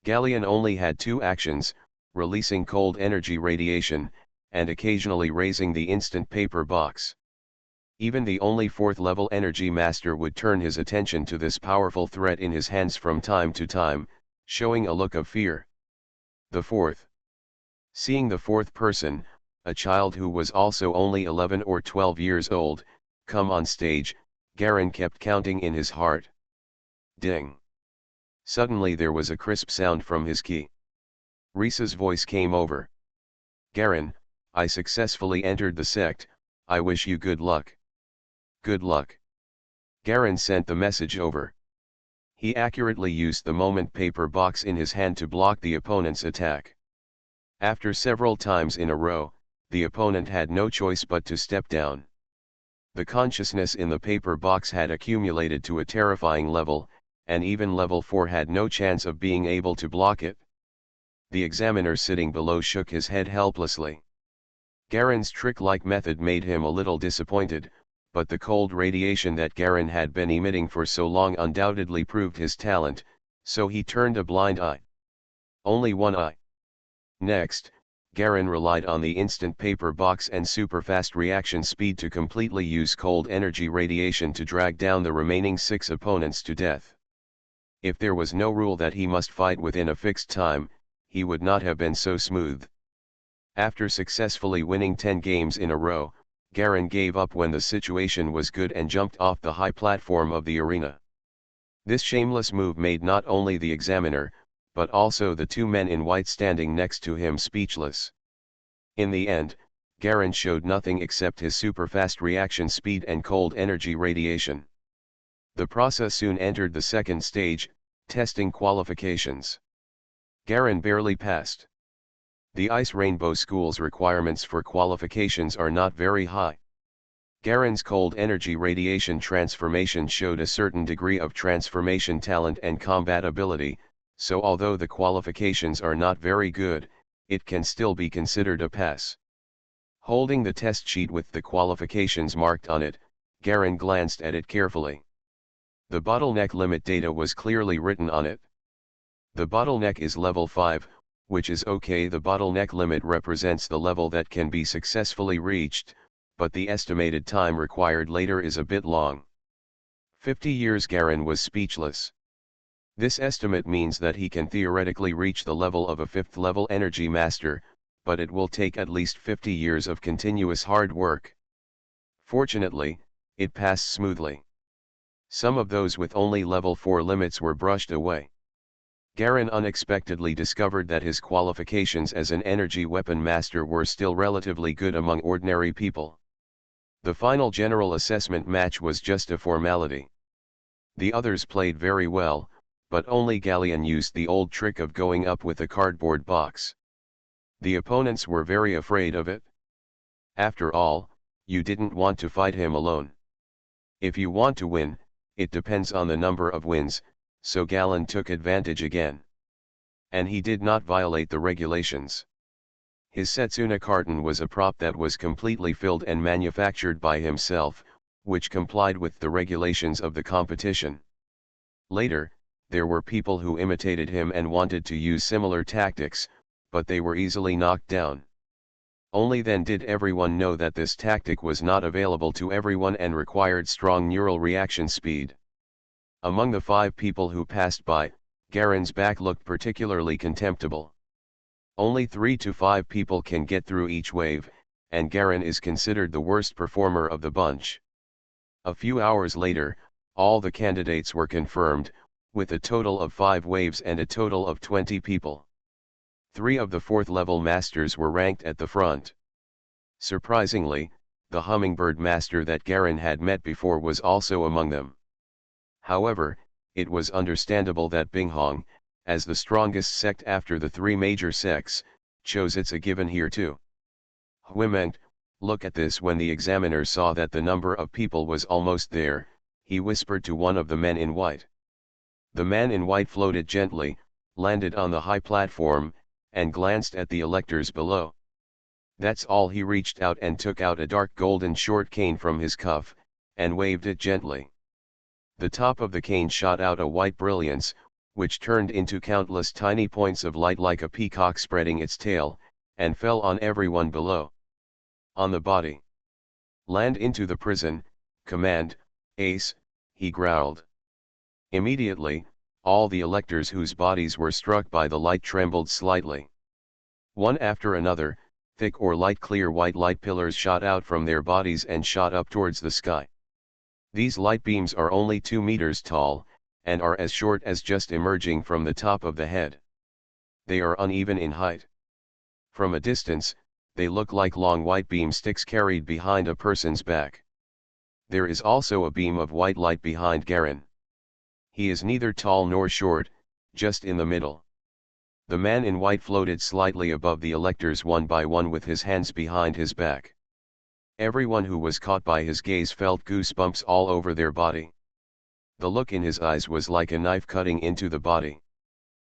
Galleon only had two actions, releasing cold energy radiation, and occasionally raising the instant paper box. Even the only fourth-level energy master would turn his attention to this powerful threat in his hands from time to time, showing a look of fear. The fourth. Seeing the fourth person, a child who was also only 11 or 12 years old, come on stage, Garen kept counting in his heart. Ding. Suddenly there was a crisp sound from his key. Risa's voice came over. Garen, I successfully entered the sect, I wish you good luck. Good luck. Garen sent the message over. He accurately used the moment paper box in his hand to block the opponent's attack. After several times in a row, the opponent had no choice but to step down. The consciousness in the paper box had accumulated to a terrifying level, and even level 4 had no chance of being able to block it. The examiner sitting below shook his head helplessly. Garen's trick-like method made him a little disappointed, but the cold radiation that Garen had been emitting for so long undoubtedly proved his talent, so he turned a blind eye. Only one eye. Next, Garen relied on the instant paper box and super-fast reaction speed to completely use cold energy radiation to drag down the remaining 6 opponents to death. If there was no rule that he must fight within a fixed time, he would not have been so smooth. After successfully winning 10 games in a row, Garen gave up when the situation was good and jumped off the high platform of the arena. This shameless move made not only the examiner, but also the two men in white standing next to him speechless. In the end, Garen showed nothing except his super-fast reaction speed and cold energy radiation. The process soon entered the second stage, testing qualifications. Garen barely passed. The Ice Rainbow School's requirements for qualifications are not very high. Garen's cold energy radiation transformation showed a certain degree of transformation talent and combat ability, so although the qualifications are not very good, it can still be considered a pass. Holding the test sheet with the qualifications marked on it, Garen glanced at it carefully. The bottleneck limit data was clearly written on it. The bottleneck is level 5, which is okay. The bottleneck limit represents the level that can be successfully reached, but the estimated time required later is a bit long. 50 years. Garen was speechless. This estimate means that he can theoretically reach the level of a 5th level energy master, but it will take at least 50 years of continuous hard work. Fortunately, it passed smoothly. Some of those with only level 4 limits were brushed away. Garen unexpectedly discovered that his qualifications as an energy weapon master were still relatively good among ordinary people. The final general assessment match was just a formality. The others played very well, but only Galleon used the old trick of going up with a cardboard box. The opponents were very afraid of it. After all, you didn't want to fight him alone. If you want to win, it depends on the number of wins, so Galleon took advantage again. And he did not violate the regulations. His Setsuna carton was a prop that was completely filled and manufactured by himself, which complied with the regulations of the competition. Later, there were people who imitated him and wanted to use similar tactics, but they were easily knocked down. Only then did everyone know that this tactic was not available to everyone and required strong neural reaction speed. Among the 5 people who passed by, Garen's back looked particularly contemptible. Only 3 to 5 people can get through each wave, and Garen is considered the worst performer of the bunch. A few hours later, all the candidates were confirmed, with a total of 5 waves and a total of 20 people. 3 of the 4th level masters were ranked at the front. Surprisingly, the Hummingbird master that Garen had met before was also among them. However, it was understandable that Binghong, as the strongest sect after the 3 major sects, chose it's a given here too. Huimeng, look at this. When the examiner saw that the number of people was almost there, he whispered to one of the men in white. The man in white floated gently, landed on the high platform, and glanced at the electors below. That's all. He reached out and took out a dark golden short cane from his cuff, and waved it gently. The top of the cane shot out a white brilliance, which turned into countless tiny points of light like a peacock spreading its tail, and fell on everyone below. On the body. Land into the prison, command, ace, he growled. Immediately, all the electors whose bodies were struck by the light trembled slightly. One after another, thick or light clear white light pillars shot out from their bodies and shot up towards the sky. These light beams are only 2 meters tall, and are as short as just emerging from the top of the head. They are uneven in height. From a distance, they look like long white beam sticks carried behind a person's back. There is also a beam of white light behind Garen. He is neither tall nor short, just in the middle. The man in white floated slightly above the electors one by one with his hands behind his back. Everyone who was caught by his gaze felt goosebumps all over their body. The look in his eyes was like a knife cutting into the body.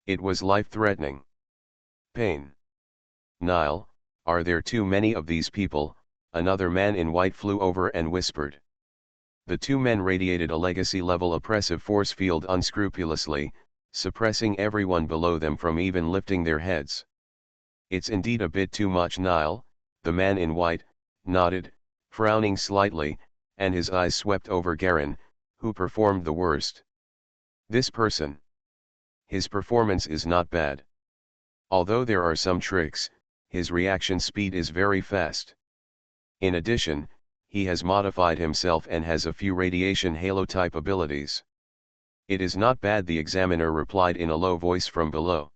It was life-threatening. Pain. Nile, are there too many of these people? Another man in white flew over and whispered. The 2 men radiated a legacy-level oppressive force field unscrupulously, suppressing everyone below them from even lifting their heads. It's indeed a bit too much, Nile, the man in white nodded, frowning slightly, and his eyes swept over Garen, who performed the worst. This person. His performance is not bad. Although there are some tricks, his reaction speed is very fast. In addition, He has modified himself and has a few radiation halo-type abilities. It is not bad, the examiner replied in a low voice from below.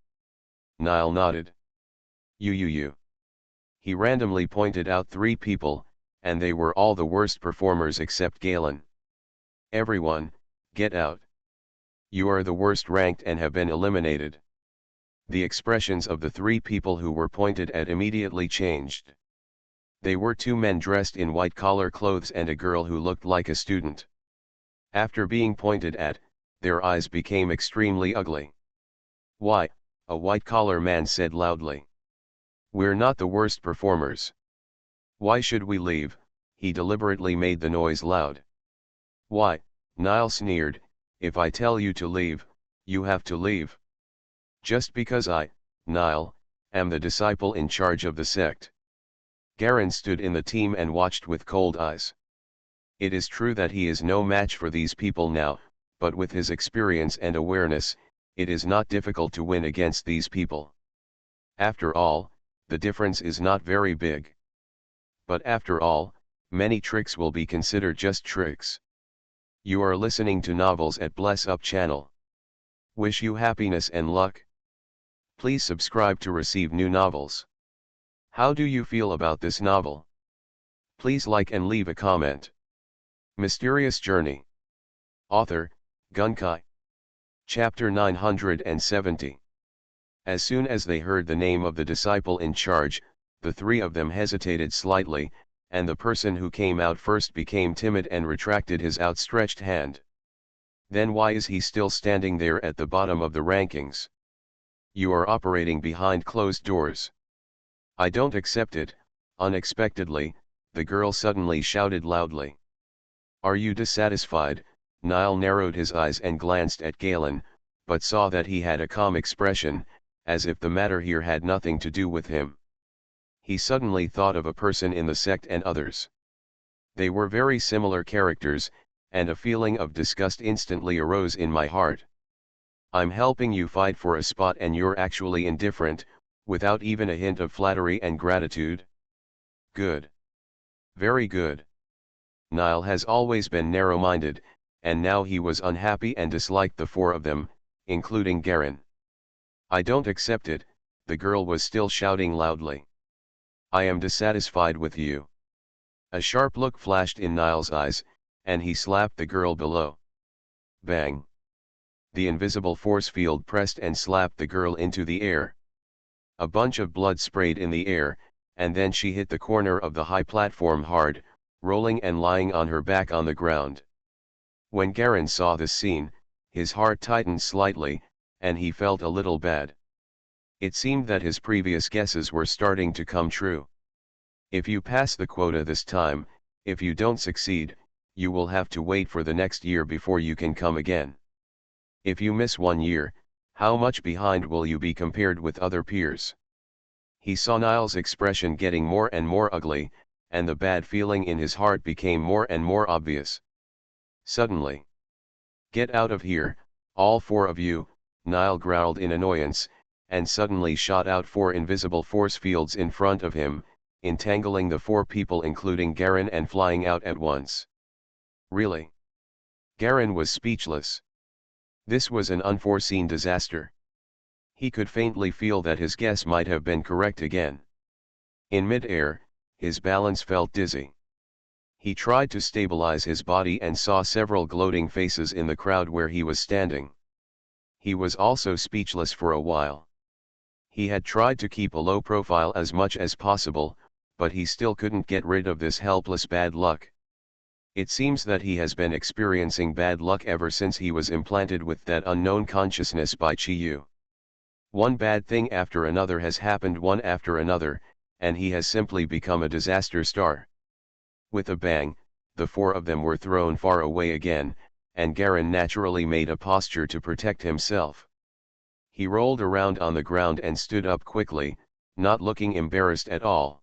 Niall nodded. You. He randomly pointed out 3 people, and they were all the worst performers except Galen. Everyone, get out. You are the worst ranked and have been eliminated. The expressions of the 3 people who were pointed at immediately changed. They were 2 men dressed in white-collar clothes and a girl who looked like a student. After being pointed at, their eyes became extremely ugly. Why, a white-collar man said loudly. We're not the worst performers. Why should we leave? He deliberately made the noise loud. Why, Niall sneered, if I tell you to leave, you have to leave. Just because I, Niall, am the disciple in charge of the sect. Garen stood in the team and watched with cold eyes. It is true that he is no match for these people now, but with his experience and awareness, it is not difficult to win against these people. After all, the difference is not very big. But after all, many tricks will be considered just tricks. You are listening to Novels at Bless Up channel. Wish you happiness and luck. Please subscribe to receive new novels. How do you feel about this novel? Please like and leave a comment. Mysterious Journey. Author, Gunkai. Chapter 970. As soon as they heard the name of the disciple in charge, the 3 of them hesitated slightly, and the person who came out first became timid and retracted his outstretched hand. Then why is he still standing there at the bottom of the rankings? You are operating behind closed doors. I don't accept it. Unexpectedly, the girl suddenly shouted loudly. Are you dissatisfied? Niall narrowed his eyes and glanced at Galen, but saw that he had a calm expression, as if the matter here had nothing to do with him. He suddenly thought of a person in the sect and others. They were very similar characters, and a feeling of disgust instantly arose in my heart. I'm helping you fight for a spot and you're actually indifferent, without even a hint of flattery and gratitude? Good. Very good. Niall has always been narrow-minded, and now he was unhappy and disliked the 4 of them, including Garen. I don't accept it, the girl was still shouting loudly. I am dissatisfied with you. A sharp look flashed in Niall's eyes, and he slapped the girl below. Bang. The invisible force field pressed and slapped the girl into the air. A bunch of blood sprayed in the air, and then she hit the corner of the high platform hard, rolling and lying on her back on the ground. When Garen saw this scene, his heart tightened slightly, and he felt a little bad. It seemed that his previous guesses were starting to come true. If you pass the quota this time, if you don't succeed, you will have to wait for the next year before you can come again. If you miss 1 year, how much behind will you be compared with other peers? He saw Niall's expression getting more and more ugly, and the bad feeling in his heart became more and more obvious. Suddenly. Get out of here, all 4 of you, Niall growled in annoyance, and suddenly shot out 4 invisible force fields in front of him, entangling the 4 people including Garen and flying out at once. Really? Garen was speechless. This was an unforeseen disaster. He could faintly feel that his guess might have been correct again. In mid-air, his balance felt dizzy. He tried to stabilize his body and saw several gloating faces in the crowd where he was standing. He was also speechless for a while. He had tried to keep a low profile as much as possible, but he still couldn't get rid of this helpless bad luck. It seems that he has been experiencing bad luck ever since he was implanted with that unknown consciousness by Chi-Yu. One bad thing after another has happened one after another, and he has simply become a disaster star. With a bang, the 4 of them were thrown far away again, and Garen naturally made a posture to protect himself. He rolled around on the ground and stood up quickly, not looking embarrassed at all.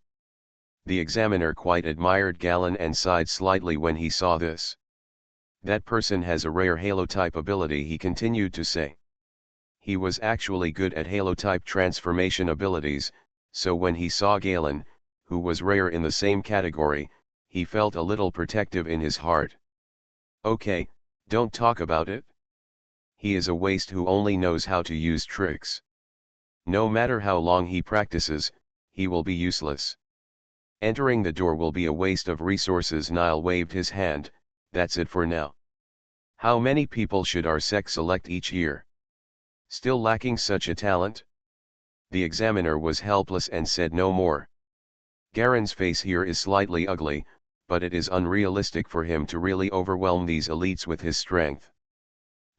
The examiner quite admired Galen and sighed slightly when he saw this. That person has a rare halo-type ability, he continued to say. He was actually good at halo-type transformation abilities, so when he saw Galen, who was rare in the same category, he felt a little protective in his heart. Okay, don't talk about it. He is a waste who only knows how to use tricks. No matter how long he practices, he will be useless. Entering the door will be a waste of resources. Nile waved his hand. That's it for now. How many people should our sect select each year? Still lacking such a talent? The examiner was helpless and said no more. Garen's face here is slightly ugly, but it is unrealistic for him to really overwhelm these elites with his strength.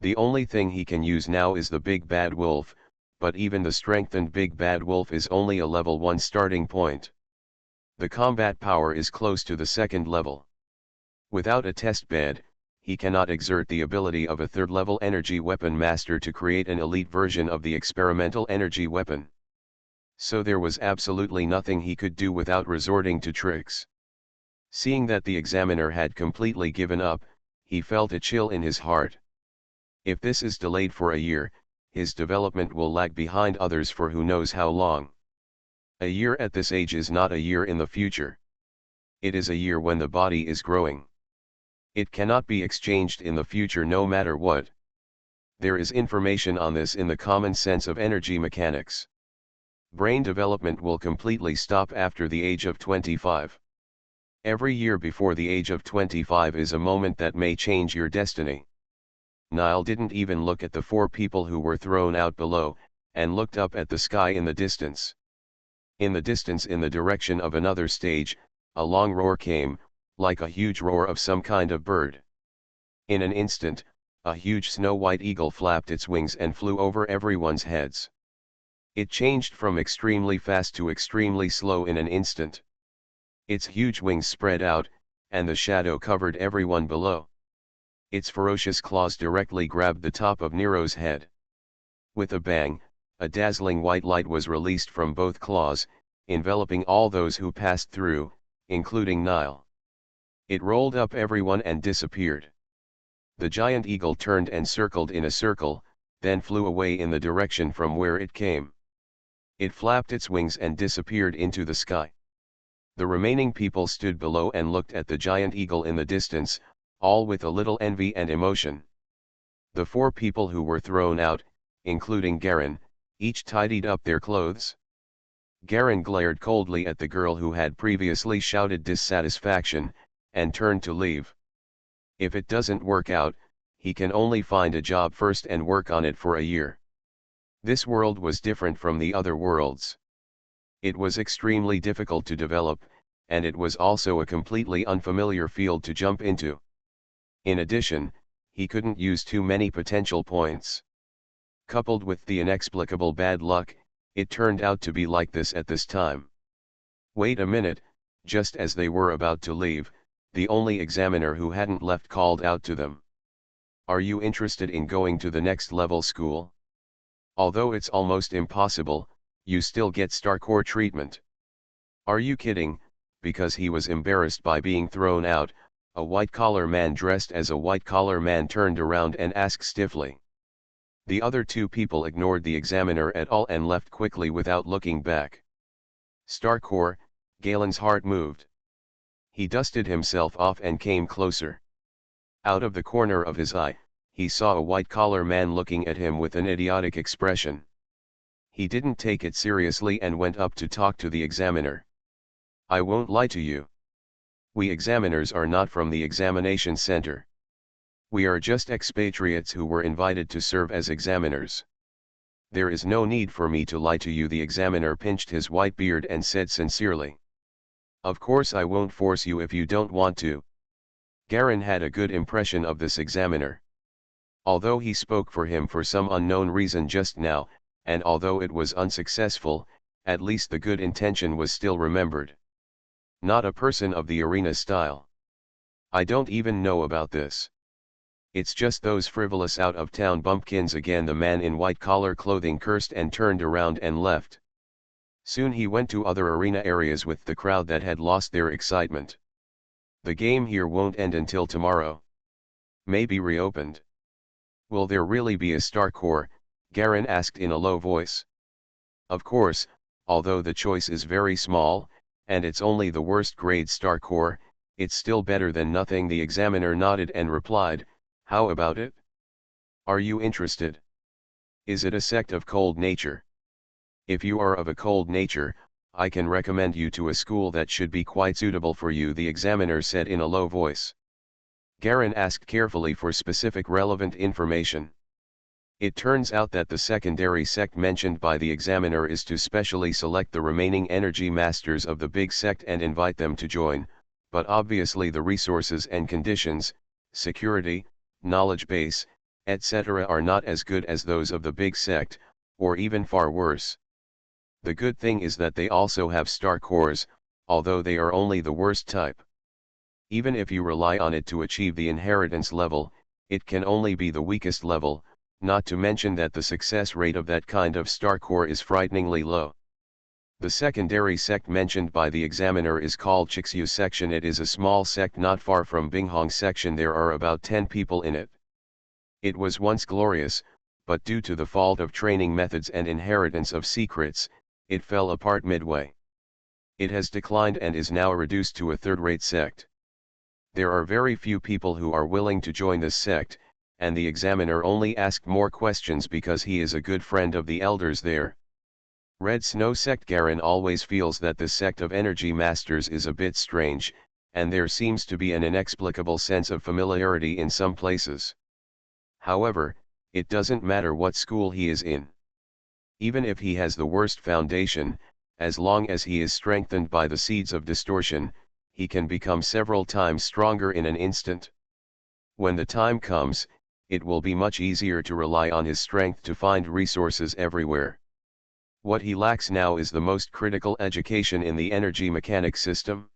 The only thing he can use now is the Big Bad Wolf, but even the strengthened Big Bad Wolf is only a level 1 starting point. The combat power is close to the 2nd level. Without a test bed, he cannot exert the ability of a 3rd level energy weapon master to create an elite version of the experimental energy weapon. So there was absolutely nothing he could do without resorting to tricks. Seeing that the examiner had completely given up, he felt a chill in his heart. If this is delayed for a year, his development will lag behind others for who knows how long. A year at this age is not a year in the future. It is a year when the body is growing. It cannot be exchanged in the future no matter what. There is information on this in the common sense of energy mechanics. Brain development will completely stop after the age of 25. Every year before the age of 25 is a moment that may change your destiny. Nile didn't even look at the 4 people who were thrown out below, and looked up at the sky in the distance. In the distance, in the direction of another stage, a long roar came, like a huge roar of some kind of bird. In an instant, a huge snow-white eagle flapped its wings and flew over everyone's heads. It changed from extremely fast to extremely slow in an instant. Its huge wings spread out, and the shadow covered everyone below. Its ferocious claws directly grabbed the top of Nero's head. With a bang, a dazzling white light was released from both claws, enveloping all those who passed through, including Nile. It rolled up everyone and disappeared. The giant eagle turned and circled in a circle, then flew away in the direction from where it came. It flapped its wings and disappeared into the sky. The remaining people stood below and looked at the giant eagle in the distance, all with a little envy and emotion. The 4 people who were thrown out, including Garen, each tidied up their clothes. Garen glared coldly at the girl who had previously shouted dissatisfaction, and turned to leave. If it doesn't work out, he can only find a job first and work on it for a year. This world was different from the other worlds. It was extremely difficult to develop, and it was also a completely unfamiliar field to jump into. In addition, he couldn't use too many potential points. Coupled with the inexplicable bad luck, it turned out to be like this at this time. Wait a minute, just as they were about to leave, the only examiner who hadn't left called out to them. Are you interested in going to the next level school? Although it's almost impossible, you still get star core treatment. Are you kidding? Because he was embarrassed by being thrown out, a white-collar man dressed as a white-collar man turned around and asked stiffly. The other 2 people ignored the examiner at all and left quickly without looking back. Star core, Galen's heart moved. He dusted himself off and came closer. Out of the corner of his eye, he saw a white-collar man looking at him with an idiotic expression. He didn't take it seriously and went up to talk to the examiner. I won't lie to you. We examiners are not from the examination center. We are just expatriates who were invited to serve as examiners. There is no need for me to lie to you. The examiner pinched his white beard and said sincerely. Of course I won't force you if you don't want to. Garen had a good impression of this examiner. Although he spoke for him for some unknown reason just now, and although it was unsuccessful, at least the good intention was still remembered. Not a person of the arena style. I don't even know about this. It's just those frivolous out-of-town bumpkins again. The man in white-collar clothing cursed and turned around and left. Soon he went to other arena areas with the crowd that had lost their excitement. The game here won't end until tomorrow. Maybe reopened. Will there really be a star core? Garen asked in a low voice. Of course, although the choice is very small, and it's only the worst grade star core, It's still better than nothing. The examiner nodded and replied, how about it? Are you interested? Is it a sect of cold nature? If you are of a cold nature, I can recommend you to a school that should be quite suitable for you, the examiner said in a low voice. Garen asked carefully for specific relevant information. It turns out that the secondary sect mentioned by the examiner is to specially select the remaining energy masters of the big sect and invite them to join, but obviously the resources and conditions, security, knowledge base, etc. are not as good as those of the big sect, or even far worse. The good thing is that they also have star cores, although they are only the worst type. Even if you rely on it to achieve the inheritance level, it can only be the weakest level, not to mention that the success rate of that kind of star core is frighteningly low. The secondary sect mentioned by the examiner is called Chixu section. It is a small sect not far from Binghong section. There are about 10 people in it. It was once glorious, but due to the fault of training methods and inheritance of secrets, it fell apart midway. It has declined and is now reduced to a third-rate sect. There are very few people who are willing to join this sect, and the examiner only asked more questions because he is a good friend of the elders there. Red Snow sect. Garen always feels that this sect of energy masters is a bit strange, and there seems to be an inexplicable sense of familiarity in some places. However, it doesn't matter what school he is in. Even if he has the worst foundation, as long as he is strengthened by the seeds of distortion, he can become several times stronger in an instant. When the time comes, it will be much easier to rely on his strength to find resources everywhere. What he lacks now is the most critical education in the energy mechanics system.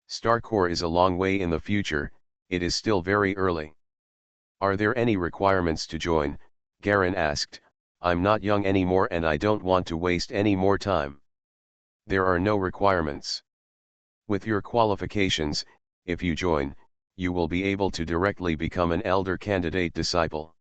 Star Core is a long way in the future, it is still very early. Are there any requirements to join? Garen asked. I'm not young anymore and I don't want to waste any more time. There are no requirements. With your qualifications, if you join, you will be able to directly become an elder candidate disciple.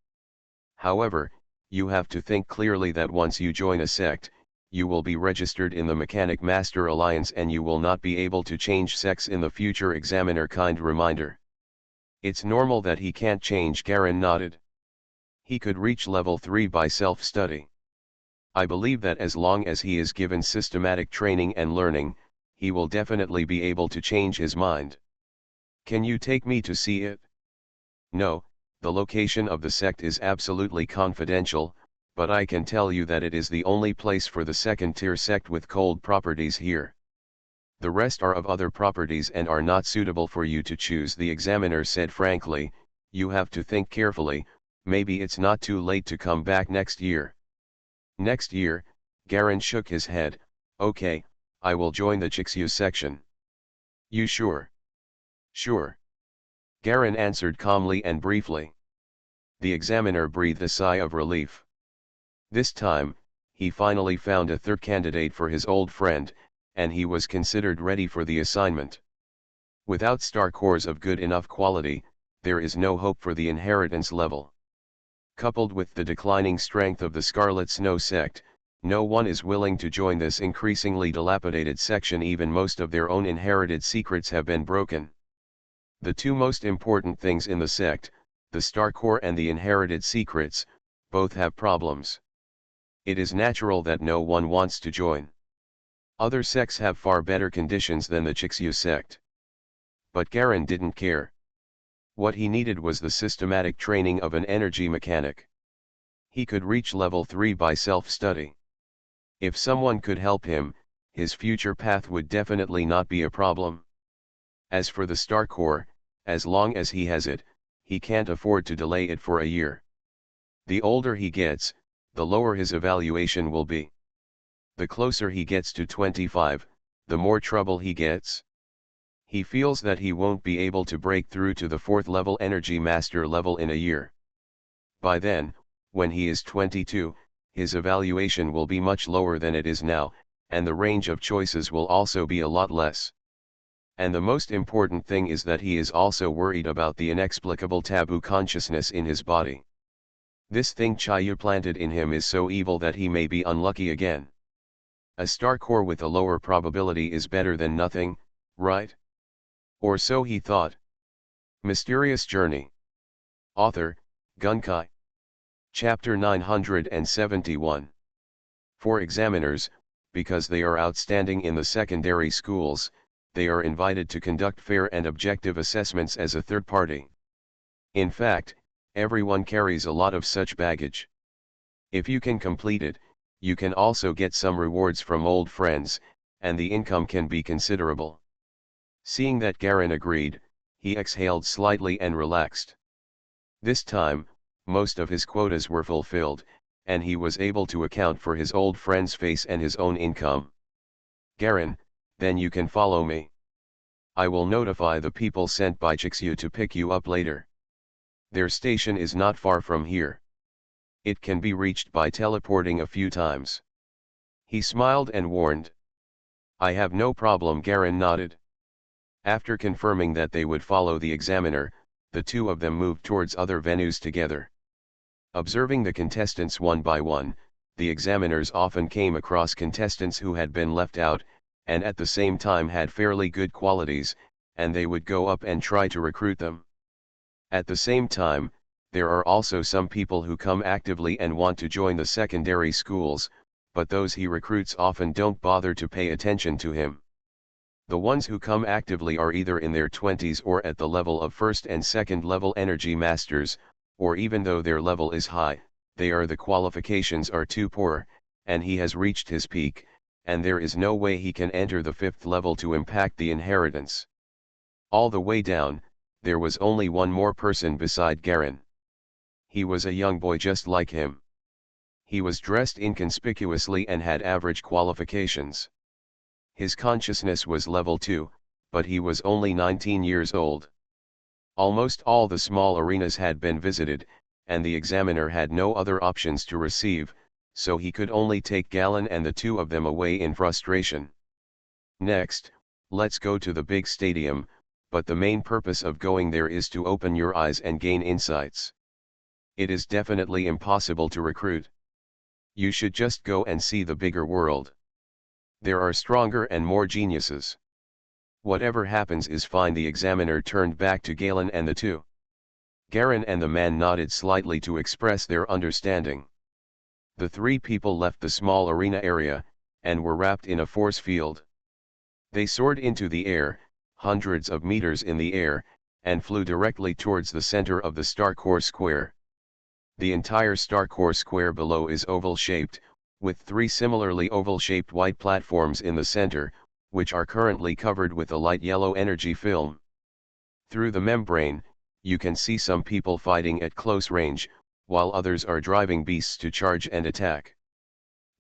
However, you have to think clearly that once you join a sect, you will be registered in the Mechanic Master Alliance and you will not be able to change sects in the future. Examiner kind reminder. It's normal that he can't change. Garen nodded. He could reach level 3 by self-study. I believe that as long as he is given systematic training and learning, he will definitely be able to change his mind. Can you take me to see it? No, the location of the sect is absolutely confidential, but I can tell you that it is the only place for the second-tier sect with cold properties here. The rest are of other properties and are not suitable for you to choose, the examiner said frankly. You have to think carefully, maybe it's not too late to come back next year. Next year? Garen shook his head. Okay, I will join the Chixu section. You sure? Sure. Garen answered calmly and briefly. The examiner breathed a sigh of relief. This time, he finally found a third candidate for his old friend, and he was considered ready for the assignment. Without star cores of good enough quality, there is no hope for the inheritance level. Coupled with the declining strength of the Scarlet Snow sect, no one is willing to join this increasingly dilapidated section. Even most of their own inherited secrets have been broken. The two most important things in the sect, the Star Core and the inherited secrets, both have problems. It is natural that no one wants to join. Other sects have far better conditions than the Chixu sect. But Garen didn't care. What he needed was the systematic training of an energy mechanic. He could reach level 3 by self-study. If someone could help him, his future path would definitely not be a problem. As for the Star Core, as long as he has it, he can't afford to delay it for a year. The older he gets, the lower his evaluation will be. The closer he gets to 25, the more trouble he gets. He feels that he won't be able to break through to the 4th level Energy Master level in a year. By then, when he is 22, his evaluation will be much lower than it is now, and the range of choices will also be a lot less. And the most important thing is that he is also worried about the inexplicable taboo consciousness in his body. This thing Chayu planted in him is so evil that he may be unlucky again. A star core with a lower probability is better than nothing, right? Or so he thought. Mysterious Journey. Author, Gunkai. Chapter 971. For examiners, because they are outstanding in the secondary schools, they are invited to conduct fair and objective assessments as a third party. In fact, everyone carries a lot of such baggage. If you can complete it, you can also get some rewards from old friends, and the income can be considerable. Seeing that Garin agreed, he exhaled slightly and relaxed. This time, most of his quotas were fulfilled, and he was able to account for his old friend's face and his own income. Garin, then you can follow me. I will notify the people sent by Chixu to pick you up later. Their station is not far from here. It can be reached by teleporting a few times. He smiled and warned. I have no problem, Garin nodded. After confirming that they would follow the examiner, the two of them moved towards other venues together. Observing the contestants one by one, the examiners often came across contestants who had been left out, and at the same time had fairly good qualities, and they would go up and try to recruit them. At the same time, there are also some people who come actively and want to join the secondary schools, but those he recruits often don't bother to pay attention to him. The ones who come actively are either in their 20s or at the level of first and second level energy masters, or even though their level is high, the qualifications are too poor, and he has reached his peak, and there is no way he can enter the 5th level to impact the inheritance. All the way down, there was only one more person beside Garin. He was a young boy just like him. He was dressed inconspicuously and had average qualifications. His consciousness was level 2, but he was only 19 years old. Almost all the small arenas had been visited, and the examiner had no other options to receive, so he could only take Galen and the two of them away in frustration. Next, let's go to the big stadium, but the main purpose of going there is to open your eyes and gain insights. It is definitely impossible to recruit. You should just go and see the bigger world. There are stronger and more geniuses. Whatever happens is fine. The examiner turned back to Galen and the two. Garin and the man nodded slightly to express their understanding. The three people left the small arena area, and were wrapped in a force field. They soared into the air, hundreds of meters in the air, and flew directly towards the center of the Starcore Square. The entire Starcore Square below is oval-shaped, with three similarly oval-shaped white platforms in the center, which are currently covered with a light yellow energy film. Through the membrane, you can see some people fighting at close range, while others are driving beasts to charge and attack.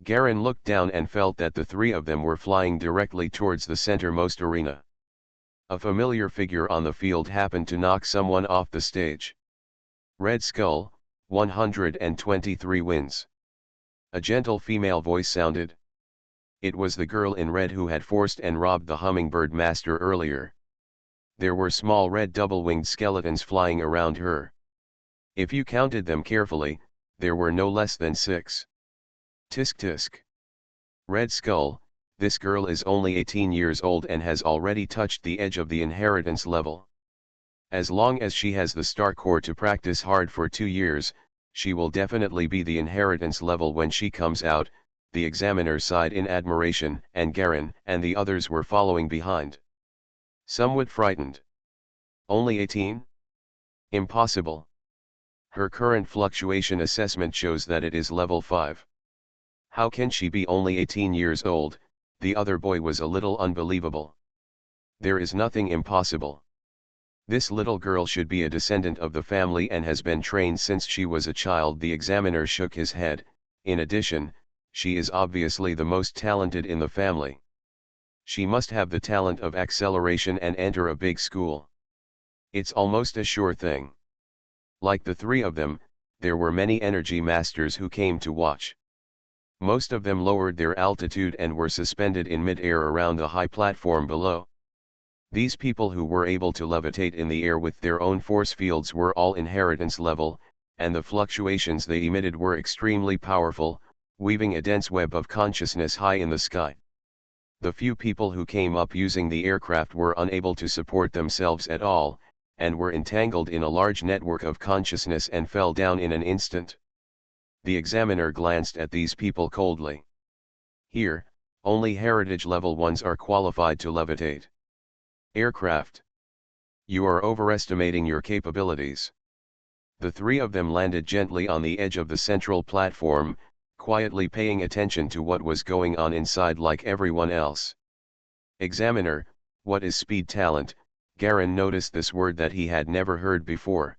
Garin looked down and felt that the three of them were flying directly towards the centermost arena. A familiar figure on the field happened to knock someone off the stage. Red Skull, 123 wins. A gentle female voice sounded. It was the girl in red who had forced and robbed the hummingbird master earlier. There were small red double-winged skeletons flying around her. If you counted them carefully, there were no less than 6. Tisk tisk. Red Skull, this girl is only 18 years old and has already touched the edge of the inheritance level. As long as she has the star core to practice hard for 2 years, she will definitely be the inheritance level when she comes out. The examiner sighed in admiration, and Garin and the others were following behind. Somewhat frightened. Only 18? Impossible. Her current fluctuation assessment shows that it is level 5. How can she be only 18 years old? The other boy was a little unbelievable. There is nothing impossible. This little girl should be a descendant of the family and has been trained since she was a child. The examiner shook his head. In addition, she is obviously the most talented in the family. She must have the talent of acceleration and enter a big school. It's almost a sure thing. Like the three of them, there were many energy masters who came to watch. Most of them lowered their altitude and were suspended in mid-air around the high platform below. These people who were able to levitate in the air with their own force fields were all inheritance level, and the fluctuations they emitted were extremely powerful, weaving a dense web of consciousness high in the sky. The few people who came up using the aircraft were unable to support themselves at all, and were entangled in a large network of consciousness and fell down in an instant. The examiner glanced at these people coldly. Here, only heritage level ones are qualified to levitate. Aircraft. You are overestimating your capabilities. The three of them landed gently on the edge of the central platform, quietly paying attention to what was going on inside like everyone else. Examiner, what is speed talent? Garen noticed this word that he had never heard before.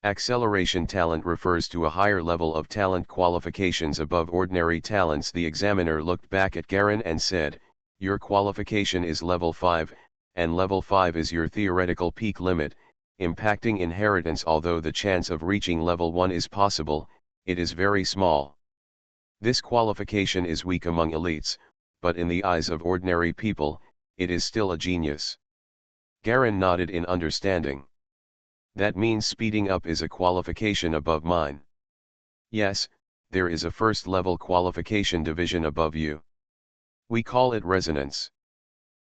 Acceleration talent refers to a higher level of talent qualifications above ordinary talents. The examiner looked back at Garen and said, your qualification is level 5, and level 5 is your theoretical peak limit, impacting inheritance. Although the chance of reaching level 1 is possible, it is very small. This qualification is weak among elites, but in the eyes of ordinary people, it is still a genius. Garen nodded in understanding. That means speeding up is a qualification above mine. Yes, there is a first level qualification division above you. We call it resonance.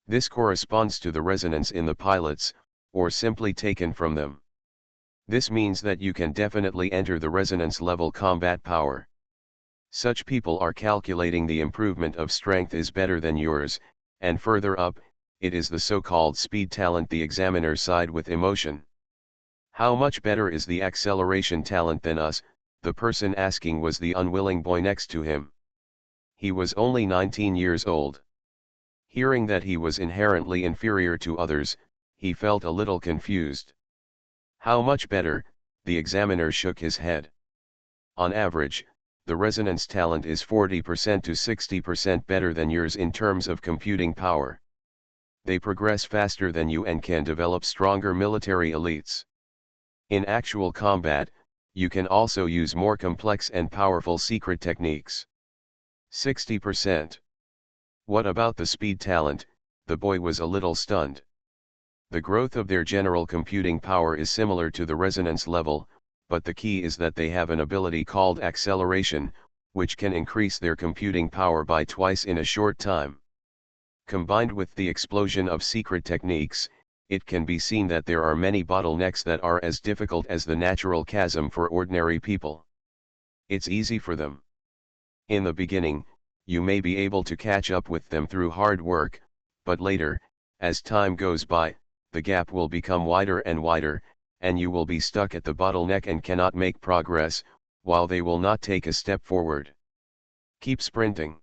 This corresponds to the resonance in the pilots, or simply taken from them. This means that you can definitely enter the resonance level combat power. Such people are calculating the improvement of strength is better than yours, and further up, it is the so-called speed talent. The examiner sighed with emotion. How much better is the acceleration talent than us? The person asking was the unwilling boy next to him. He was only 19 years old. Hearing that he was inherently inferior to others, he felt a little confused. How much better? The examiner shook his head. On average, the resonance talent is 40% to 60% better than yours in terms of computing power. They progress faster than you and can develop stronger military elites. In actual combat, you can also use more complex and powerful secret techniques. 60%. What about the speed talent? The boy was a little stunned. The growth of their general computing power is similar to the resonance level, but the key is that they have an ability called acceleration, which can increase their computing power by twice in a short time. Combined with the explosion of secret techniques, it can be seen that there are many bottlenecks that are as difficult as the natural chasm for ordinary people. It's easy for them. In the beginning, you may be able to catch up with them through hard work, but later, as time goes by, the gap will become wider and wider, and you will be stuck at the bottleneck and cannot make progress, while they will not take a step forward. Keep sprinting.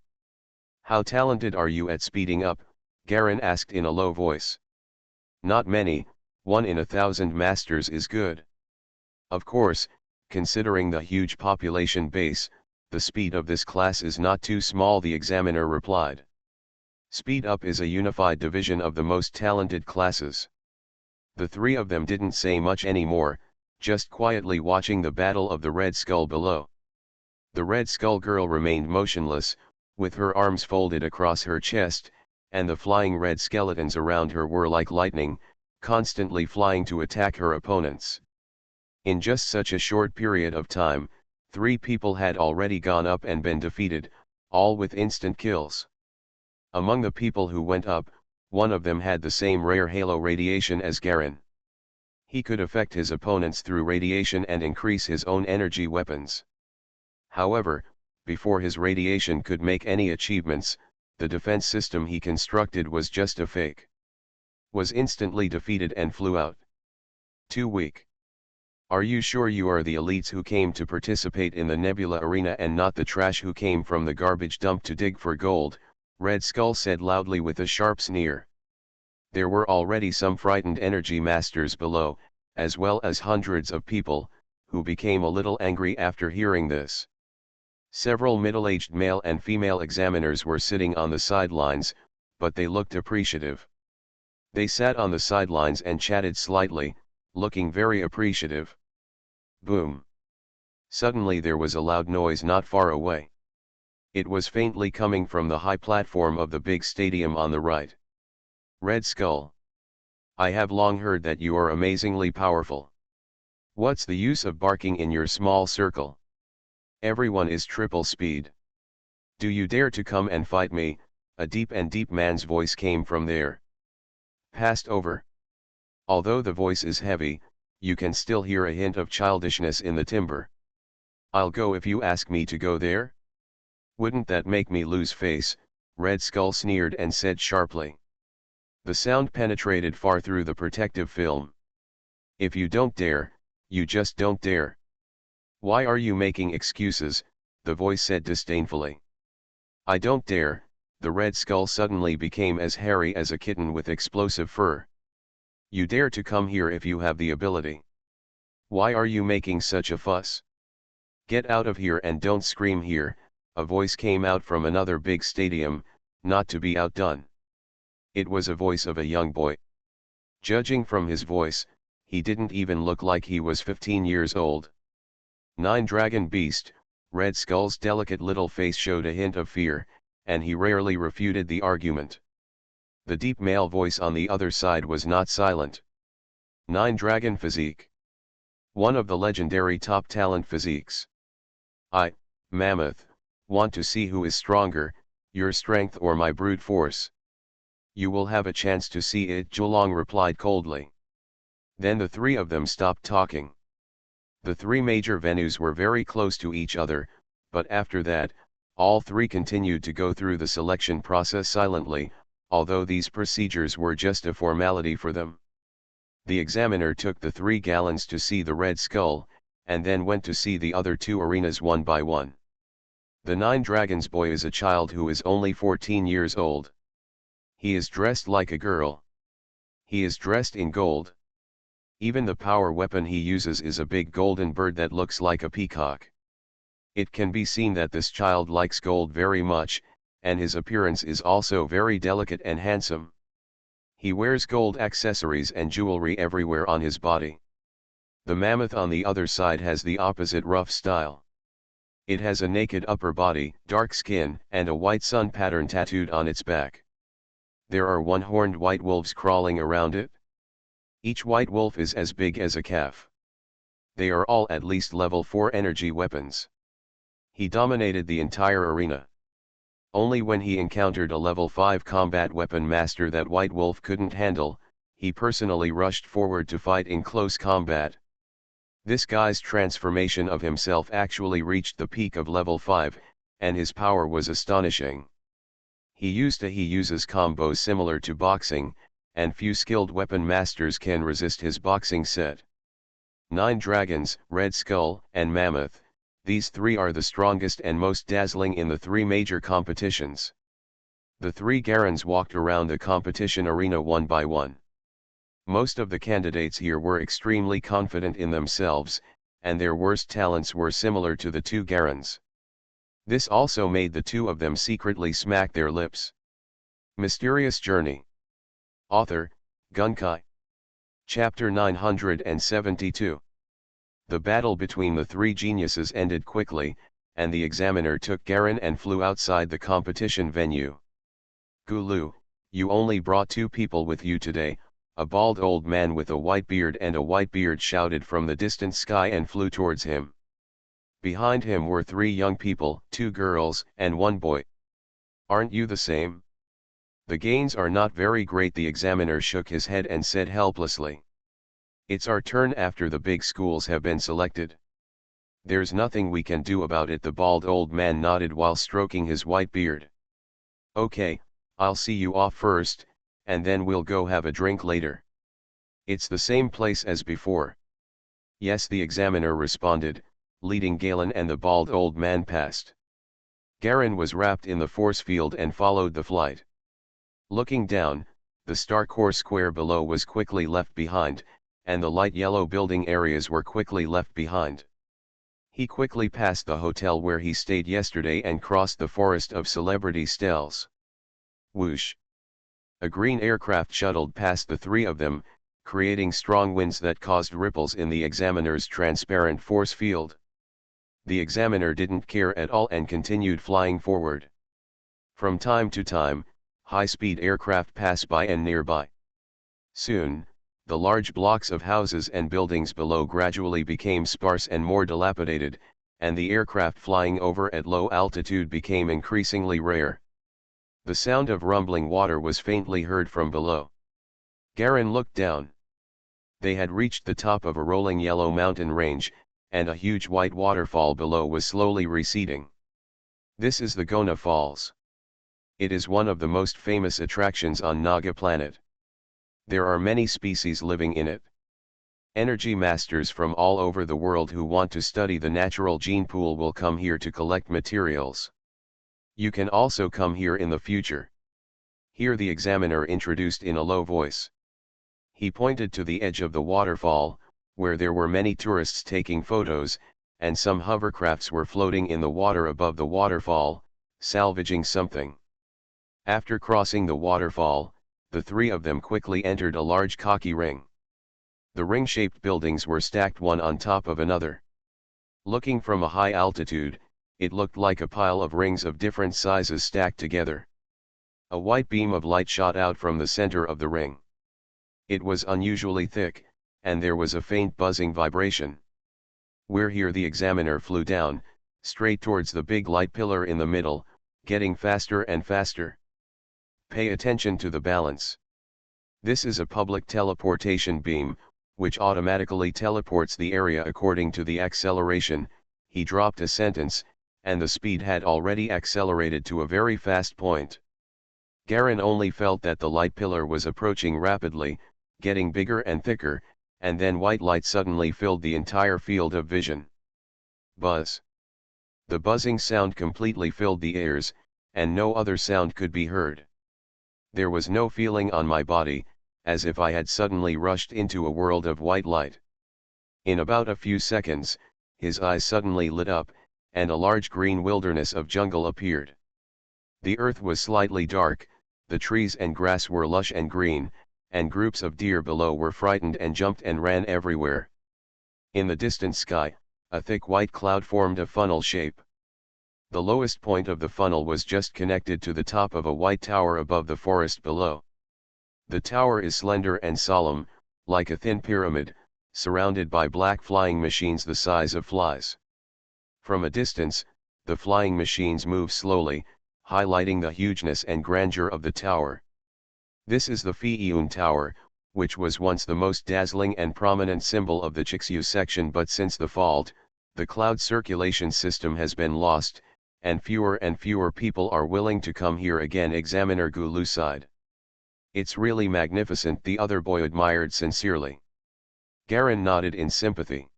How talented are you at speeding up? Garen asked in a low voice. Not many, 1 in 1,000 masters is good. Of course, considering the huge population base, the speed of this class is not too small, the examiner replied. Speed up is a unified division of the most talented classes. The three of them didn't say much anymore, just quietly watching the battle of the Red Skull below. The Red Skull girl remained motionless, with her arms folded across her chest, and the flying red skeletons around her were like lightning, constantly flying to attack her opponents. In just such a short period of time, 3 people had already gone up and been defeated, all with instant kills. Among the people who went up, one of them had the same rare halo radiation as Garen. He could affect his opponents through radiation and increase his own energy weapons. However, before his radiation could make any achievements, the defense system he constructed was just a fake. Was instantly defeated and flew out. Too weak. Are you sure you are the elites who came to participate in the Nebula Arena and not the trash who came from the garbage dump to dig for gold? Red Skull said loudly with a sharp sneer. There were already some frightened energy masters below, as well as hundreds of people, who became a little angry after hearing this. Several middle-aged male and female examiners were sitting on the sidelines, but they looked appreciative. They sat on the sidelines and chatted slightly, looking very appreciative. Boom! Suddenly there was a loud noise not far away. It was faintly coming from the high platform of the big stadium on the right. Red Skull. I have long heard that you are amazingly powerful. What's the use of barking in your small circle? Everyone is triple speed. Do you dare to come and fight me? A deep man's voice came from there. Passed over. Although the voice is heavy, you can still hear a hint of childishness in the timbre. I'll go if you ask me to go there? Wouldn't that make me lose face? Red Skull sneered and said sharply. The sound penetrated far through the protective film. If you don't dare, you just don't dare. Why are you making excuses? The voice said disdainfully. I don't dare. The Red Skull suddenly became as hairy as a kitten with explosive fur. You dare to come here if you have the ability. Why are you making such a fuss? Get out of here and don't scream here, a voice came out from another big stadium, not to be outdone. It was a voice of a young boy. Judging from his voice, he didn't even look like he was 15 years old. Nine Dragon Beast, Red Skull's delicate little face showed a hint of fear, and he rarely refuted the argument. The deep male voice on the other side was not silent. Nine Dragon Physique. One of the legendary top talent physiques. I, Mammoth, want to see who is stronger, your strength or my brute force. You will have a chance to see it, Zhulong replied coldly. Then the three of them stopped talking. The three major venues were very close to each other, but after that, all three continued to go through the selection process silently, although these procedures were just a formality for them. The examiner took the 3 gallons to see the Red Skull, and then went to see the other 2 arenas one by one. The Nine Dragons boy is a child who is only 14 years old. He is dressed like a girl. He is dressed in gold. Even the power weapon he uses is a big golden bird that looks like a peacock. It can be seen that this child likes gold very much, and his appearance is also very delicate and handsome. He wears gold accessories and jewelry everywhere on his body. The mammoth on the other side has the opposite rough style. It has a naked upper body, dark skin, and a white sun pattern tattooed on its back. There are one-horned white wolves crawling around it. Each white wolf is as big as a calf. They are all at least level 4 energy weapons. He dominated the entire arena. Only when he encountered a level 5 combat weapon master that White Wolf couldn't handle, he personally rushed forward to fight in close combat. This guy's transformation of himself actually reached the peak of level 5, and his power was astonishing. He uses combos similar to boxing, and few skilled weapon masters can resist his boxing set. 9 Dragons, Red Skull, and Mammoth. These 3 are the strongest and most dazzling in the 3 major competitions. The 3 Garans walked around the competition arena one by one. Most of the candidates here were extremely confident in themselves, and their worst talents were similar to the 2 Garans. This also made the 2 of them secretly smack their lips. Mysterious Journey. Author, Gunkai. Chapter 972. The battle between the 3 geniuses ended quickly, and the examiner took Garan and flew outside the competition venue. Gulu, you only brought 2 people with you today, a bald old man with a white beard and a white beard shouted from the distant sky and flew towards him. Behind him were 3 young people, 2 girls, and 1 boy. Aren't you the same? The gains are not very great. The examiner shook his head and said helplessly. It's our turn after the big schools have been selected. There's nothing we can do about it. The bald old man nodded while stroking his white beard. Okay, I'll see you off first, and then we'll go have a drink later. It's the same place as before. Yes, the examiner responded, leading Galen and the bald old man past. Garan was wrapped in the force field and followed the flight. Looking down, the star core square below was quickly left behind, and the light yellow building areas were quickly left behind. He quickly passed the hotel where he stayed yesterday and crossed the forest of celebrity stels. Whoosh! A green aircraft shuttled past the 3 of them, creating strong winds that caused ripples in the examiner's transparent force field. The examiner didn't care at all and continued flying forward. From time to time, high-speed aircraft pass by and nearby. Soon, the large blocks of houses and buildings below gradually became sparse and more dilapidated, and the aircraft flying over at low altitude became increasingly rare. The sound of rumbling water was faintly heard from below. Garen looked down. They had reached the top of a rolling yellow mountain range, and a huge white waterfall below was slowly receding. This is the Gona Falls. It is one of the most famous attractions on Naga planet. There are many species living in it. Energy masters from all over the world who want to study the natural gene pool will come here to collect materials. You can also come here in the future. Here the examiner introduced in a low voice. He pointed to the edge of the waterfall, where there were many tourists taking photos, and some hovercrafts were floating in the water above the waterfall, salvaging something. After crossing the waterfall, the three of them quickly entered a large Kaki ring. The ring-shaped buildings were stacked one on top of another. Looking from a high altitude, it looked like a pile of rings of different sizes stacked together. A white beam of light shot out from the center of the ring. It was unusually thick, and there was a faint buzzing vibration. We're here. The examiner flew down, straight towards the big light pillar in the middle, getting faster and faster. Pay attention to the balance. This is a public teleportation beam, which automatically teleports the area according to the acceleration. He dropped a sentence, and the speed had already accelerated to a very fast point. Garen only felt that the light pillar was approaching rapidly, getting bigger and thicker, and then white light suddenly filled the entire field of vision. Buzz. The buzzing sound completely filled the ears, and no other sound could be heard. There was no feeling on my body, as if I had suddenly rushed into a world of white light. In about a few seconds, his eyes suddenly lit up, and a large green wilderness of jungle appeared. The earth was slightly dark, the trees and grass were lush and green, and groups of deer below were frightened and jumped and ran everywhere. In the distant sky, a thick white cloud formed a funnel shape. The lowest point of the funnel was just connected to the top of a white tower above the forest below. The tower is slender and solemn, like a thin pyramid, surrounded by black flying machines the size of flies. From a distance, the flying machines move slowly, highlighting the hugeness and grandeur of the tower. This is the Fi'un Tower, which was once the most dazzling and prominent symbol of the Chixu section, but since the fault, the cloud circulation system has been lost, and fewer people are willing to come here again. Examiner Gulu sighed. It's really magnificent, the other boy admired sincerely. Garen nodded in sympathy.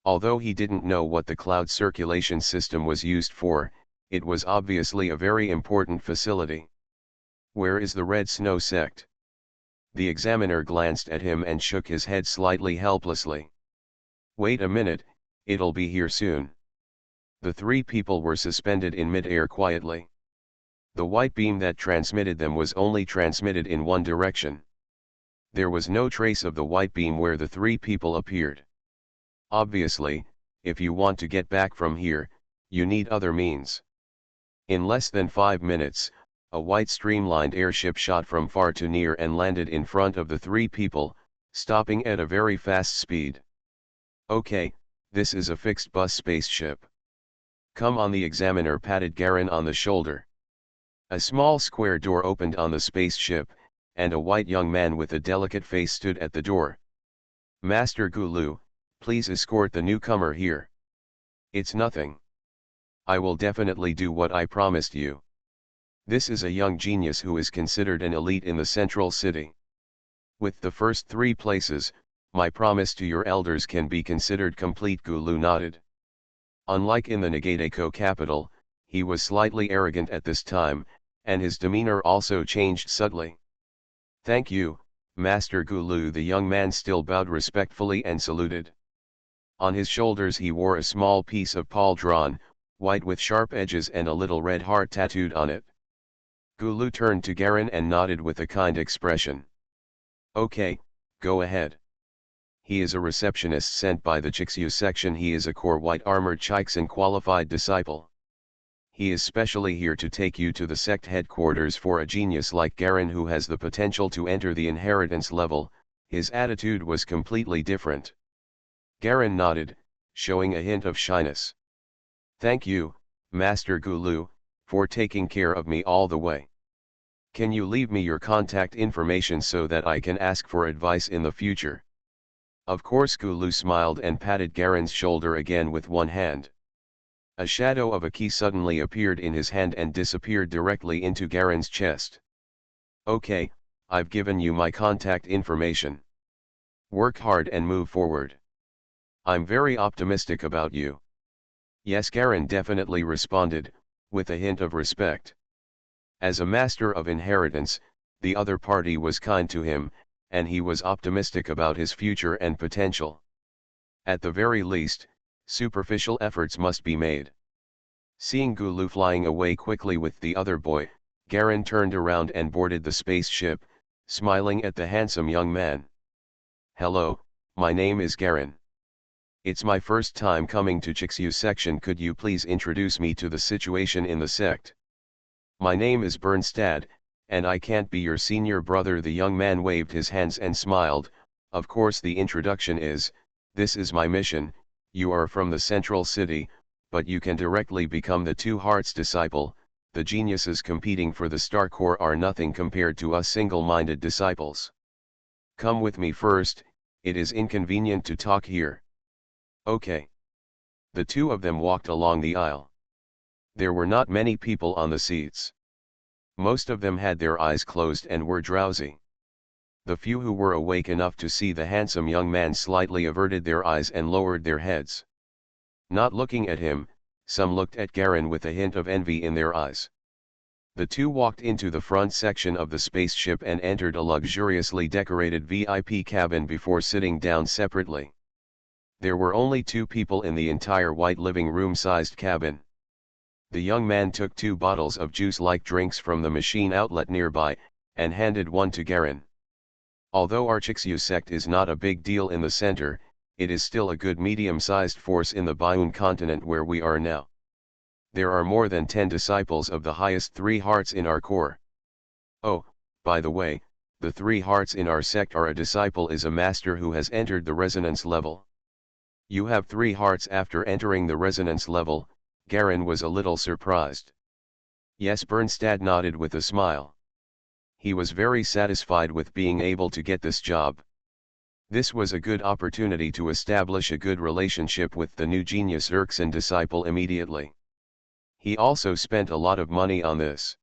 Although he didn't know what the cloud circulation system was used for, it was obviously a very important facility. Where is the Red Snow sect? The examiner glanced at him and shook his head slightly helplessly. Wait a minute, it'll be here soon. The three people were suspended in mid-air quietly. The white beam that transmitted them was only transmitted in one direction. There was no trace of the white beam where the three people appeared. Obviously, if you want to get back from here, you need other means. In less than 5 minutes, a white streamlined airship shot from far to near and landed in front of the three people, stopping at a very fast speed. Okay, this is a fixed bus spaceship. Come on. The examiner patted Garen on the shoulder. A small square door opened on the spaceship, and a white young man with a delicate face stood at the door. Master Gulu, please escort the newcomer here. It's nothing. I will definitely do what I promised you. This is a young genius who is considered an elite in the central city. With the first 3 places, my promise to your elders can be considered complete. Gulu nodded. Unlike in the Nagadeko capital, he was slightly arrogant at this time, and his demeanor also changed subtly. Thank you, Master Gulu. The young man still bowed respectfully and saluted. On his shoulders he wore a small piece of pauldron, white with sharp edges and a little red heart tattooed on it. Gulu turned to Garen and nodded with a kind expression. Okay, go ahead. He is a receptionist sent by the Chixu section. He is a core white armored Chixan qualified disciple. He is specially here to take you to the sect headquarters. For a genius like Garen who has the potential to enter the inheritance level, his attitude was completely different. Garen nodded, showing a hint of shyness. Thank you, Master Gulu, for taking care of me all the way. Can you leave me your contact information so that I can ask for advice in the future? Of course. Gulu smiled and patted Garen's shoulder again with one hand. A shadow of a key suddenly appeared in his hand and disappeared directly into Garen's chest. Okay, I've given you my contact information. Work hard and move forward. I'm very optimistic about you. Yes, Garen definitely responded, with a hint of respect. As a master of inheritance, the other party was kind to him, and he was optimistic about his future and potential. At the very least, superficial efforts must be made. Seeing Gulu flying away quickly with the other boy, Garen turned around and boarded the spaceship, smiling at the handsome young man. Hello, my name is Garen. It's my first time coming to Chixu section. Could you please introduce me to the situation in the sect? My name is Bernstad, and I can't be your senior brother. The young man waved his hands and smiled. Of course, the introduction is, this is my mission. You are from the central city, but you can directly become the Two Hearts disciple. The geniuses competing for the Star Core are nothing compared to us single-minded disciples. Come with me first, it is inconvenient to talk here. Okay. The two of them walked along the aisle. There were not many people on the seats. Most of them had their eyes closed and were drowsy. The few who were awake enough to see the handsome young man slightly averted their eyes and lowered their heads. Not looking at him, some looked at Garen with a hint of envy in their eyes. The two walked into the front section of the spaceship and entered a luxuriously decorated VIP cabin before sitting down separately. There were only two people in the entire white living room-sized cabin. The young man took 2 bottles of juice-like drinks from the machine outlet nearby, and handed one to Garen. Although our Chixu sect is not a big deal in the center, it is still a good medium-sized force in the Biun continent where we are now. There are more than 10 disciples of the highest 3 hearts in our core. Oh, by the way, the 3 hearts in our sect are: a disciple is a master who has entered the resonance level. You have 3 hearts after entering the resonance level. Garen was a little surprised. Yes, Bernstad nodded with a smile. He was very satisfied with being able to get this job. This was a good opportunity to establish a good relationship with the new genius Erkson disciple immediately. He also spent a lot of money on this.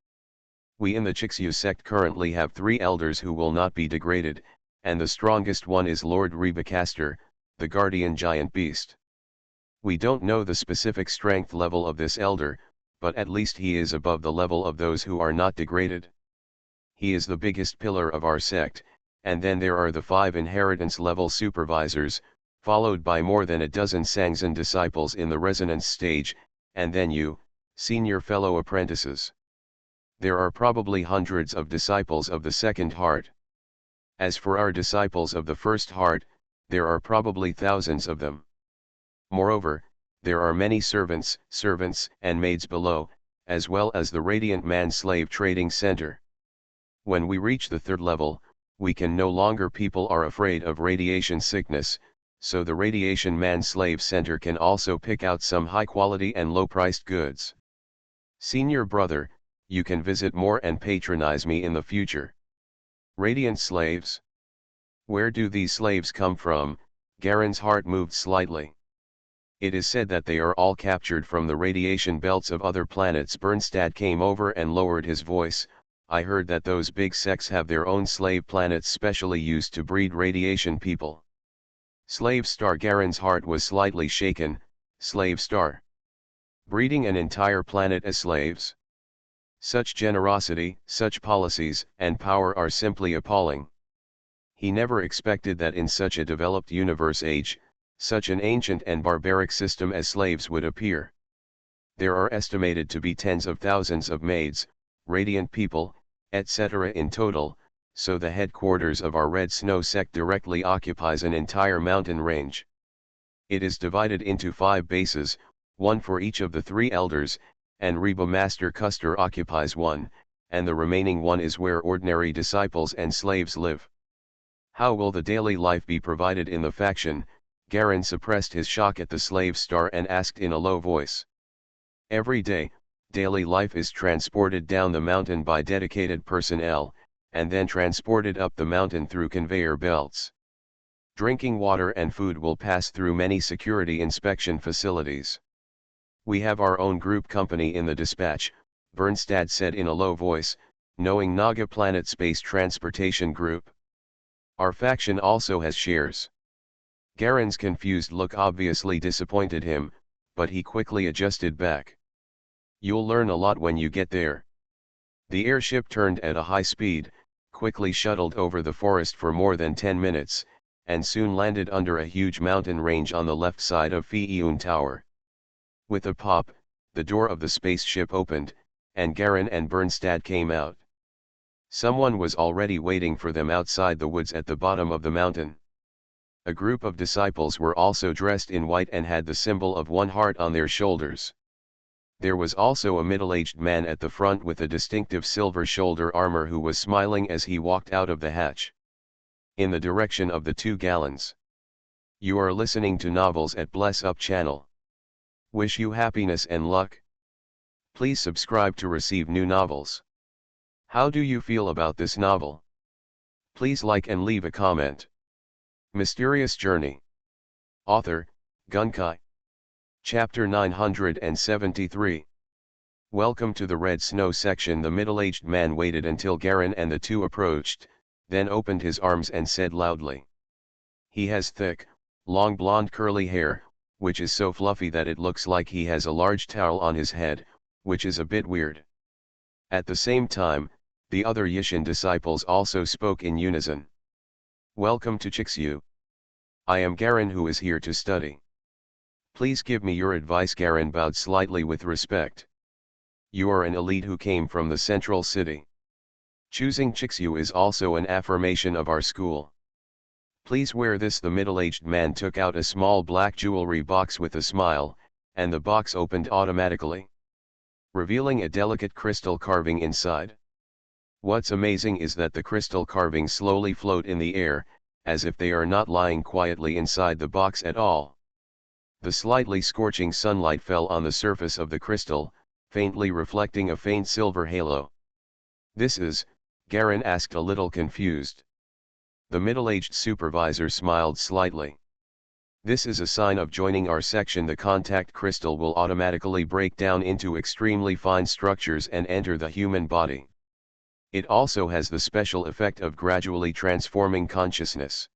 We in the Chixu sect currently have 3 elders who will not be degraded, and the strongest one is Lord Rebacaster, the guardian giant beast. We don't know the specific strength level of this elder, but at least he is above the level of those who are not degraded. He is the biggest pillar of our sect, and then there are the 5 inheritance level supervisors, followed by more than a dozen Sangzan disciples in the resonance stage, and then you, senior fellow apprentices. There are probably hundreds of disciples of the second heart. As for our disciples of the first heart, there are probably thousands of them. Moreover, there are many servants and maids below, as well as the Radiant Man-Slave Trading Center. When we reach the 3rd level, we can no longer. People are afraid of radiation sickness, so the Radiation Man-Slave Center can also pick out some high-quality and low-priced goods. Senior brother, you can visit more and patronize me in the future. Radiant slaves? Where do these slaves come from? Garen's heart moved slightly. It is said that they are all captured from the radiation belts of other planets. Bernstad came over and lowered his voice. I heard that those big sects have their own slave planets specially used to breed radiation people. Slave star. Garen's heart was slightly shaken. Slave star. Breeding an entire planet as slaves? Such generosity, such policies, and power are simply appalling. He never expected that in such a developed universe age, such an ancient and barbaric system as slaves would appear. There are estimated to be tens of thousands of maids, radiant people, etc. in total, so the headquarters of our Red Snow sect directly occupies an entire mountain range. It is divided into 5 bases, one for each of the 3 elders, and Reba Master Custer occupies one, and the remaining one is where ordinary disciples and slaves live. How will the daily life be provided in the faction? Garen suppressed his shock at the slave star and asked in a low voice. Every day, daily life is transported down the mountain by dedicated personnel, and then transported up the mountain through conveyor belts. Drinking water and food will pass through many security inspection facilities. We have our own group company in the dispatch, Bernstad said in a low voice, knowing Naga Planet Space Transportation Group. Our faction also has shares. Garen's confused look obviously disappointed him, but he quickly adjusted back. You'll learn a lot when you get there. The airship turned at a high speed, quickly shuttled over the forest for more than 10 minutes, and soon landed under a huge mountain range on the left side of Fi'un Tower. With a pop, the door of the spaceship opened, and Garen and Bernstad came out. Someone was already waiting for them outside the woods at the bottom of the mountain. A group of disciples were also dressed in white and had the symbol of one heart on their shoulders. There was also a middle-aged man at the front with a distinctive silver shoulder armor who was smiling as he walked out of the hatch. In the direction of the 2 gallons. You are listening to Novels at Bless Up channel. Wish you happiness and luck. Please subscribe to receive new novels. How do you feel about this novel? Please like and leave a comment. Mysterious Journey. Author, Gunkai. Chapter 973. Welcome to the Red Snow section. The middle-aged man waited until Garen and the 2 approached, then opened his arms and said loudly. He has thick, long blonde curly hair, which is so fluffy that it looks like he has a large towel on his head, which is a bit weird. At the same time, the other Yishin disciples also spoke in unison. Welcome to Chixu. I am Garen who is here to study. Please give me your advice. Garen bowed slightly with respect. You are an elite who came from the central city. Choosing Chixu is also an affirmation of our school. Please wear this. The middle-aged man took out a small black jewelry box with a smile, and the box opened automatically, revealing a delicate crystal carving inside. What's amazing is that the crystal carvings slowly float in the air, as if they are not lying quietly inside the box at all. The slightly scorching sunlight fell on the surface of the crystal, faintly reflecting a faint silver halo. This is, Garen asked, a little confused. The middle-aged supervisor smiled slightly. This is a sign of joining our section. The contact crystal will automatically break down into extremely fine structures and enter the human body. It also has the special effect of gradually transforming consciousness.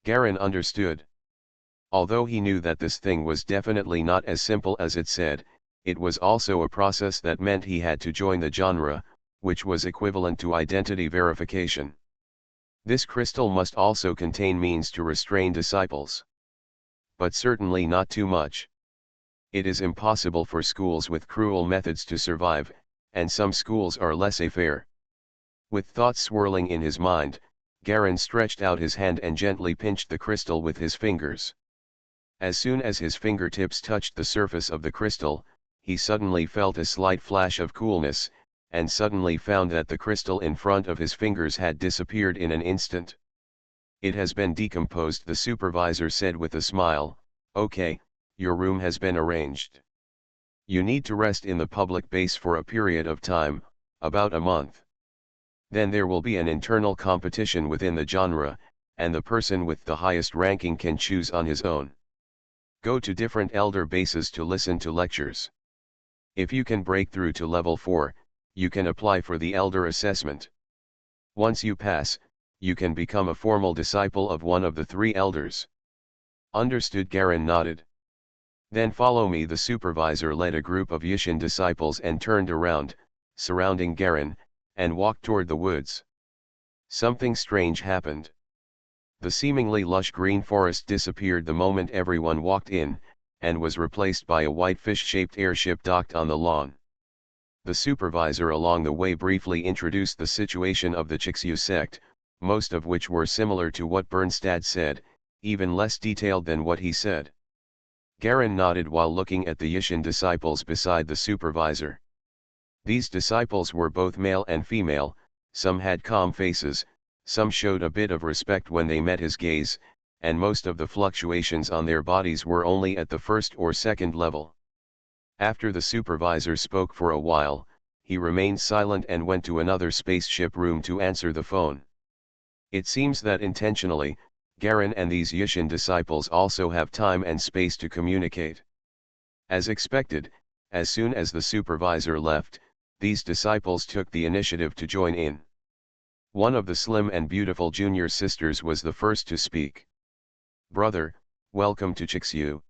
Garen understood. Although he knew that this thing was definitely not as simple as it said, it was also a process that meant he had to join the genre, which was equivalent to identity verification. This crystal must also contain means to restrain disciples. But certainly not too much. It is impossible for schools with cruel methods to survive, and some schools are laissez-faire. With thoughts swirling in his mind, Garen stretched out his hand and gently pinched the crystal with his fingers. As soon as his fingertips touched the surface of the crystal, he suddenly felt a slight flash of coolness, and suddenly found that the crystal in front of his fingers had disappeared in an instant. It has been decomposed, the supervisor said with a smile. Okay, your room has been arranged. You need to rest in the public base for a period of time, about a month. Then there will be an internal competition within the genre, and the person with the highest ranking can choose on his own. Go to different elder bases to listen to lectures. If you can break through to level 4, you can apply for the elder assessment. Once you pass, you can become a formal disciple of one of the 3 elders. Understood. Garen nodded. Then follow me. The supervisor led a group of Yishin disciples and turned around, surrounding Garen, and walked toward the woods. Something strange happened. The seemingly lush green forest disappeared the moment everyone walked in, and was replaced by a white fish-shaped airship docked on the lawn. The supervisor along the way briefly introduced the situation of the Chixu sect, most of which were similar to what Bernstad said, even less detailed than what he said. Garen nodded while looking at the Yishin disciples beside the supervisor. These disciples were both male and female, some had calm faces, some showed a bit of respect when they met his gaze, and most of the fluctuations on their bodies were only at the first or second level. After the supervisor spoke for a while, he remained silent and went to another spaceship room to answer the phone. It seems that intentionally, Garen and these Yishin disciples also have time and space to communicate. As expected, as soon as the supervisor left, these disciples took the initiative to join in. One of the slim and beautiful junior sisters was the first to speak. "Brother, welcome to Chixu.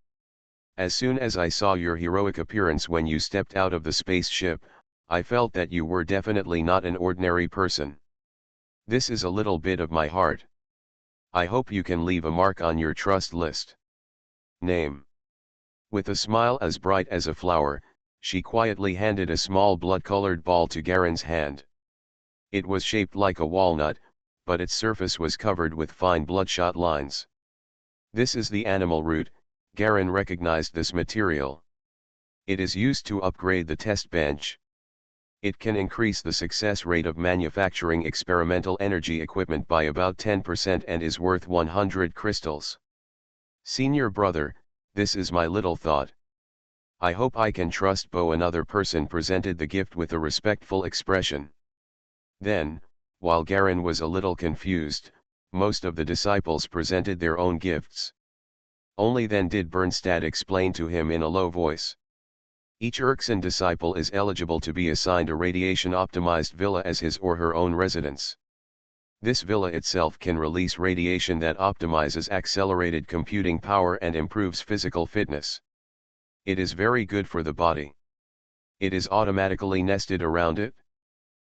As soon as I saw your heroic appearance when you stepped out of the spaceship, I felt that you were definitely not an ordinary person. This is a little bit of my heart. I hope you can leave a mark on your trust list. Name." With a smile as bright as a flower, she quietly handed a small blood-colored ball to Garen's hand. It was shaped like a walnut, but its surface was covered with fine bloodshot lines. This is the animal root. Garen recognized this material. It is used to upgrade the test bench. It can increase the success rate of manufacturing experimental energy equipment by about 10% and is worth 100 crystals. Senior brother, this is my little thought. I hope I can trust Bo. Another person presented the gift with a respectful expression. Then, while Garen was a little confused, most of the disciples presented their own gifts. Only then did Bernstadt explain to him in a low voice. Each Erkson disciple is eligible to be assigned a radiation-optimized villa as his or her own residence. This villa itself can release radiation that optimizes accelerated computing power and improves physical fitness. It is very good for the body. It is automatically nested around it.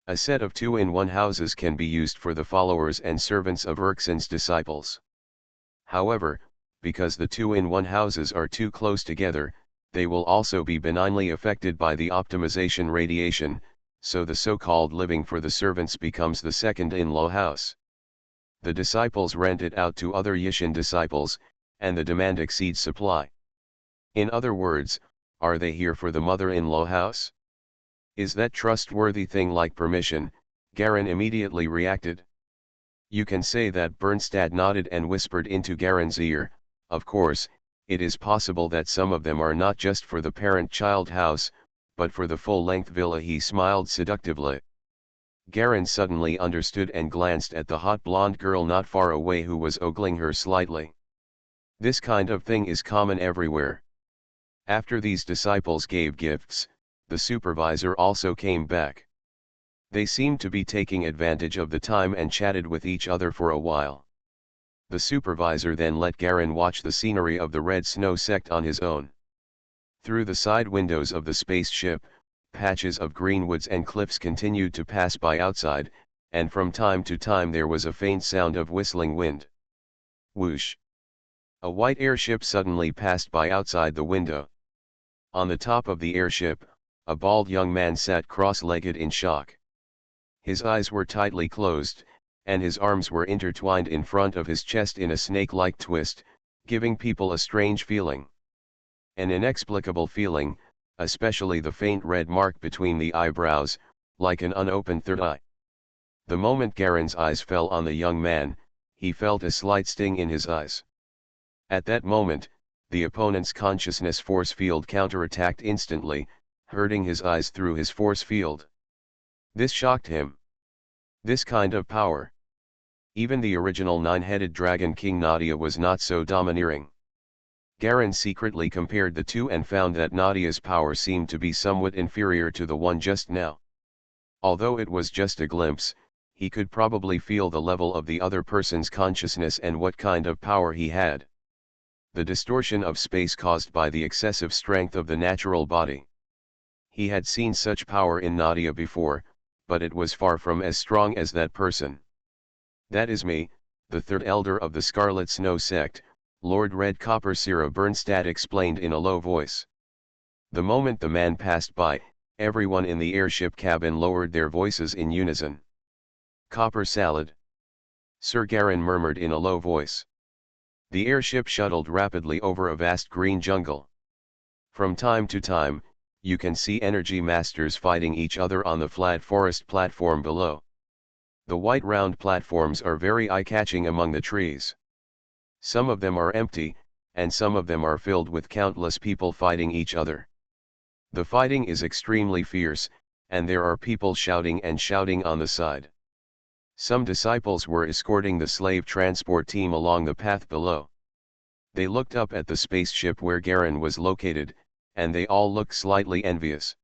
A set of 2-in-1 houses can be used for the followers and servants of Erkson's disciples. However, because the 2-in-1 houses are too close together, they will also be benignly affected by the optimization radiation, so the so-called living for the servants becomes the second in-law house. The disciples rent it out to other Yishin disciples, and the demand exceeds supply. In other words, are they here for the mother-in-law house? Is that trustworthy thing like permission? Garen immediately reacted. You can say that. Bernstadt nodded and whispered into Garen's ear, of course, it is possible that some of them are not just for the parent-child house, but for the full-length villa. He smiled seductively. Garen suddenly understood and glanced at the hot blonde girl not far away who was ogling her slightly. This kind of thing is common everywhere. After these disciples gave gifts, the supervisor also came back. They seemed to be taking advantage of the time and chatted with each other for a while. The supervisor then let Garen watch the scenery of the red snow sect on his own. Through the side windows of the spaceship, patches of green woods and cliffs continued to pass by outside, and from time to time there was a faint sound of whistling wind. Whoosh! A white airship suddenly passed by outside the window. On the top of the airship, a bald young man sat cross-legged in shock. His eyes were tightly closed, and his arms were intertwined in front of his chest in a snake-like twist, giving people a strange feeling. An inexplicable feeling, especially the faint red mark between the eyebrows, like an unopened third eye. The moment Garen's eyes fell on the young man, he felt a slight sting in his eyes. At that moment, the opponent's consciousness force field counterattacked instantly, hurting his eyes through his force field. This shocked him. This kind of power. Even the original nine-headed dragon King Nadia was not so domineering. Garen secretly compared the two and found that Nadia's power seemed to be somewhat inferior to the one just now. Although it was just a glimpse, he could probably feel the level of the other person's consciousness and what kind of power he had. The distortion of space caused by the excessive strength of the natural body. He had seen such power in Nadia before, but it was far from as strong as that person. That is me, the third elder of the Scarlet Snow sect, Lord Red Copper Sira. Bernstadt explained in a low voice. The moment the man passed by, everyone in the airship cabin lowered their voices in unison. Copper salad. Sir Garen murmured in a low voice. The airship shuttled rapidly over a vast green jungle. From time to time, you can see energy masters fighting each other on the flat forest platform below. The white round platforms are very eye-catching among the trees. Some of them are empty, and some of them are filled with countless people fighting each other. The fighting is extremely fierce, and there are people shouting and shouting on the side. Some disciples were escorting the slave transport team along the path below. They looked up at the spaceship where Garen was located, and they all looked slightly envious.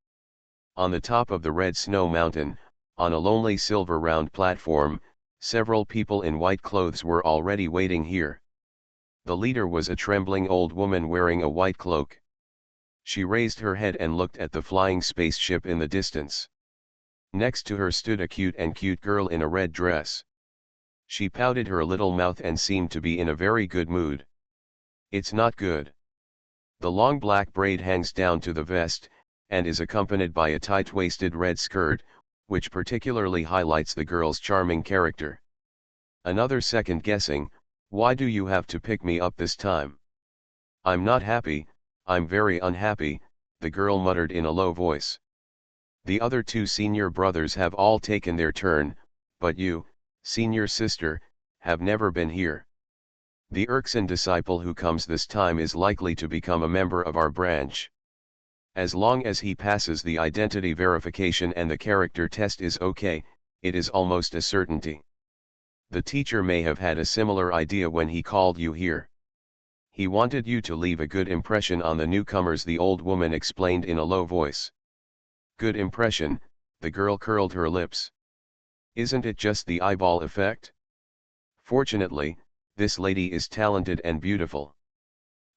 On the top of the red snow mountain, on a lonely silver round platform, several people in white clothes were already waiting here. The leader was a trembling old woman wearing a white cloak. She raised her head and looked at the flying spaceship in the distance. Next to her stood a cute girl in a red dress. She pouted her little mouth and seemed to be in a very good mood. It's not good. The long black braid hangs down to the vest, and is accompanied by a tight-waisted red skirt, which particularly highlights the girl's charming character. Another second guessing, why do you have to pick me up this time? I'm not happy, I'm very unhappy, the girl muttered in a low voice. The other two senior brothers have all taken their turn, but you, senior sister, have never been here. The Erkson disciple who comes this time is likely to become a member of our branch. As long as he passes the identity verification and the character test is okay, it is almost a certainty. The teacher may have had a similar idea when he called you here. He wanted you to leave a good impression on the newcomers, the old woman explained in a low voice. Good impression, the girl curled her lips. Isn't it just the eyeball effect? Fortunately, this lady is talented and beautiful.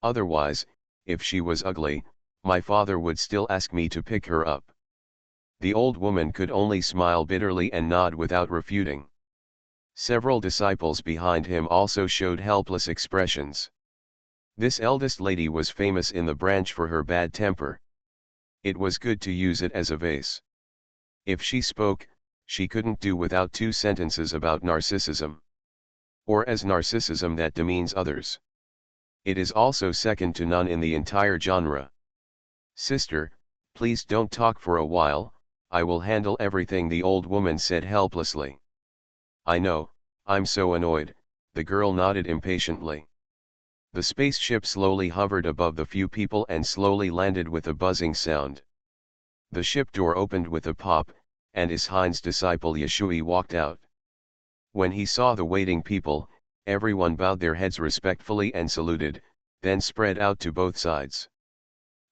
Otherwise, if she was ugly, my father would still ask me to pick her up. The old woman could only smile bitterly and nod without refuting. Several disciples behind him also showed helpless expressions. This eldest lady was famous in the branch for her bad temper. It was good to use it as a vase. If she spoke, she couldn't do without 2 sentences about narcissism. Or as narcissism that demeans others. It is also second to none in the entire genre. Sister, please don't talk for a while, I will handle everything, the old woman said helplessly. I know, I'm so annoyed, the girl nodded impatiently. The spaceship slowly hovered above the few people and slowly landed with a buzzing sound. The ship door opened with a pop, and Ishein's disciple Yeshui walked out. When he saw the waiting people, everyone bowed their heads respectfully and saluted, then spread out to both sides.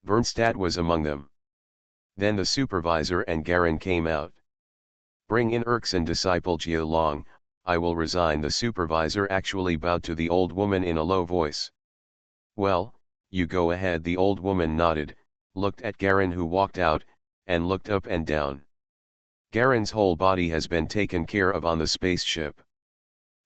Bernstadt was among them. Then the supervisor and Garen came out. Bring in Erkson disciple Jia Long, I will resign. The supervisor actually bowed to the old woman in a low voice. Well, you go ahead. The old woman nodded, looked at Garen who walked out, and looked up and down. Garen's whole body has been taken care of on the spaceship.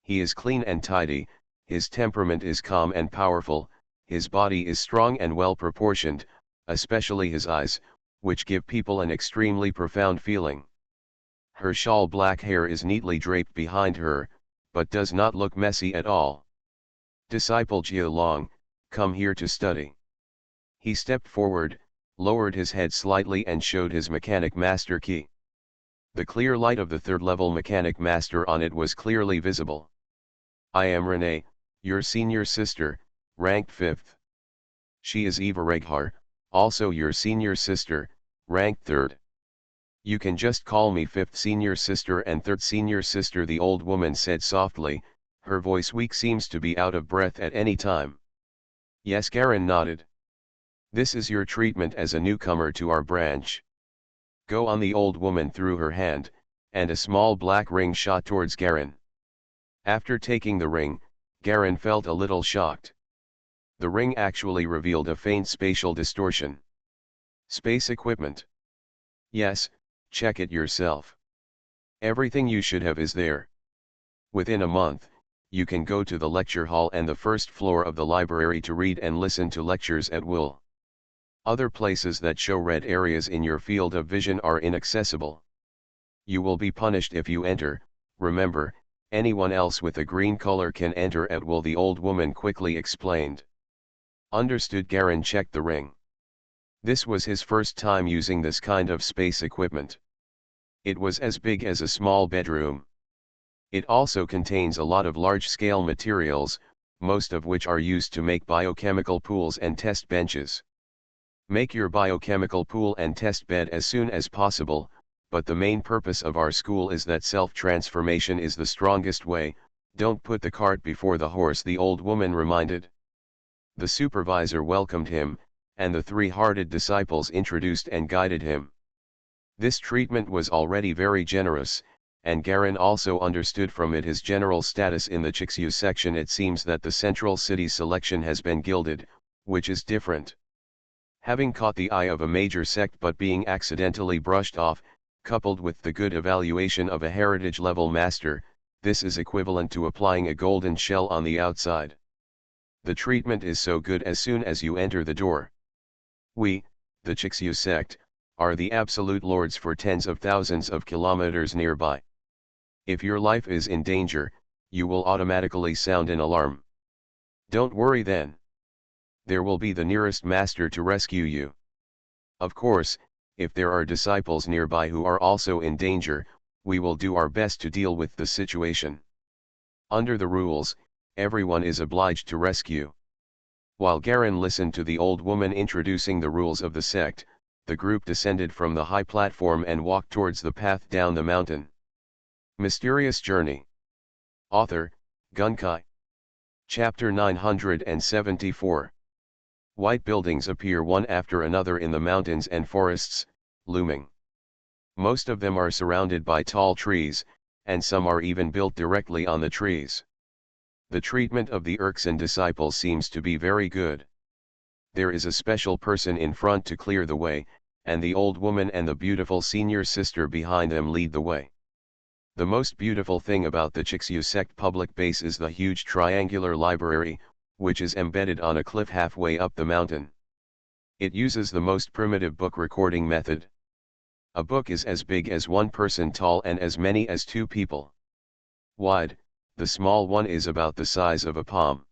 He is clean and tidy, his temperament is calm and powerful, his body is strong and well proportioned, especially his eyes, which give people an extremely profound feeling. Her shawl black hair is neatly draped behind her, but does not look messy at all. Disciple Jia Long, come here to study. He stepped forward, lowered his head slightly and showed his mechanic master key. The clear light of the third-level mechanic master on it was clearly visible. I am Renee, your senior sister, ranked 5th. She is Eva Reghar, also your senior sister, ranked 3rd. You can just call me 5th senior sister and 3rd senior sister, the old woman said softly, her voice weak, seems to be out of breath at any time. Yes, Garen nodded. This is your treatment as a newcomer to our branch. Go on. The old woman threw her hand, and a small black ring shot towards Garen. After taking the ring, Garen felt a little shocked. The ring actually revealed a faint spatial distortion. Space equipment. Yes, check it yourself. Everything you should have is there. Within a month, you can go to the lecture hall and the first floor of the library to read and listen to lectures at will. Other places that show red areas in your field of vision are inaccessible. You will be punished if you enter. Remember, anyone else with a green color can enter at will, the old woman quickly explained. Understood. Garen checked the ring. This was his first time using this kind of space equipment. It was as big as a small bedroom. It also contains a lot of large-scale materials, most of which are used to make biochemical pools and test benches. Make your biochemical pool and test bed as soon as possible, but the main purpose of our school is that self-transformation is the strongest way. Don't put the cart before the horse, the old woman reminded. The supervisor welcomed him, and the three-hearted disciples introduced and guided him. This treatment was already very generous, and Garin also understood from it his general status in the Chixu section. It seems that the central city's selection has been gilded, which is different. Having caught the eye of a major sect but being accidentally brushed off, coupled with the good evaluation of a heritage-level master, this is equivalent to applying a golden shell on the outside. The treatment is so good as soon as you enter the door. We, the Chixu sect, are the absolute lords for tens of thousands of kilometers nearby. If your life is in danger, you will automatically sound an alarm. Don't worry then. There will be the nearest master to rescue you. Of course, if there are disciples nearby who are also in danger, we will do our best to deal with the situation. Under the rules, everyone is obliged to rescue. While Garin listened to the old woman introducing the rules of the sect, the group descended from the high platform and walked towards the path down the mountain. Mysterious Journey. Author, Gunkai. Chapter 974. White buildings appear one after another in the mountains and forests, looming. Most of them are surrounded by tall trees, and some are even built directly on the trees. The treatment of the Erksan disciples seems to be very good. There is a special person in front to clear the way, and the old woman and the beautiful senior sister behind them lead the way. The most beautiful thing about the Chixu sect public base is the huge triangular library, which is embedded on a cliff halfway up the mountain. It uses the most primitive book recording method. A book is as big as one person tall and as many as two people wide. The small one is about the size of a palm.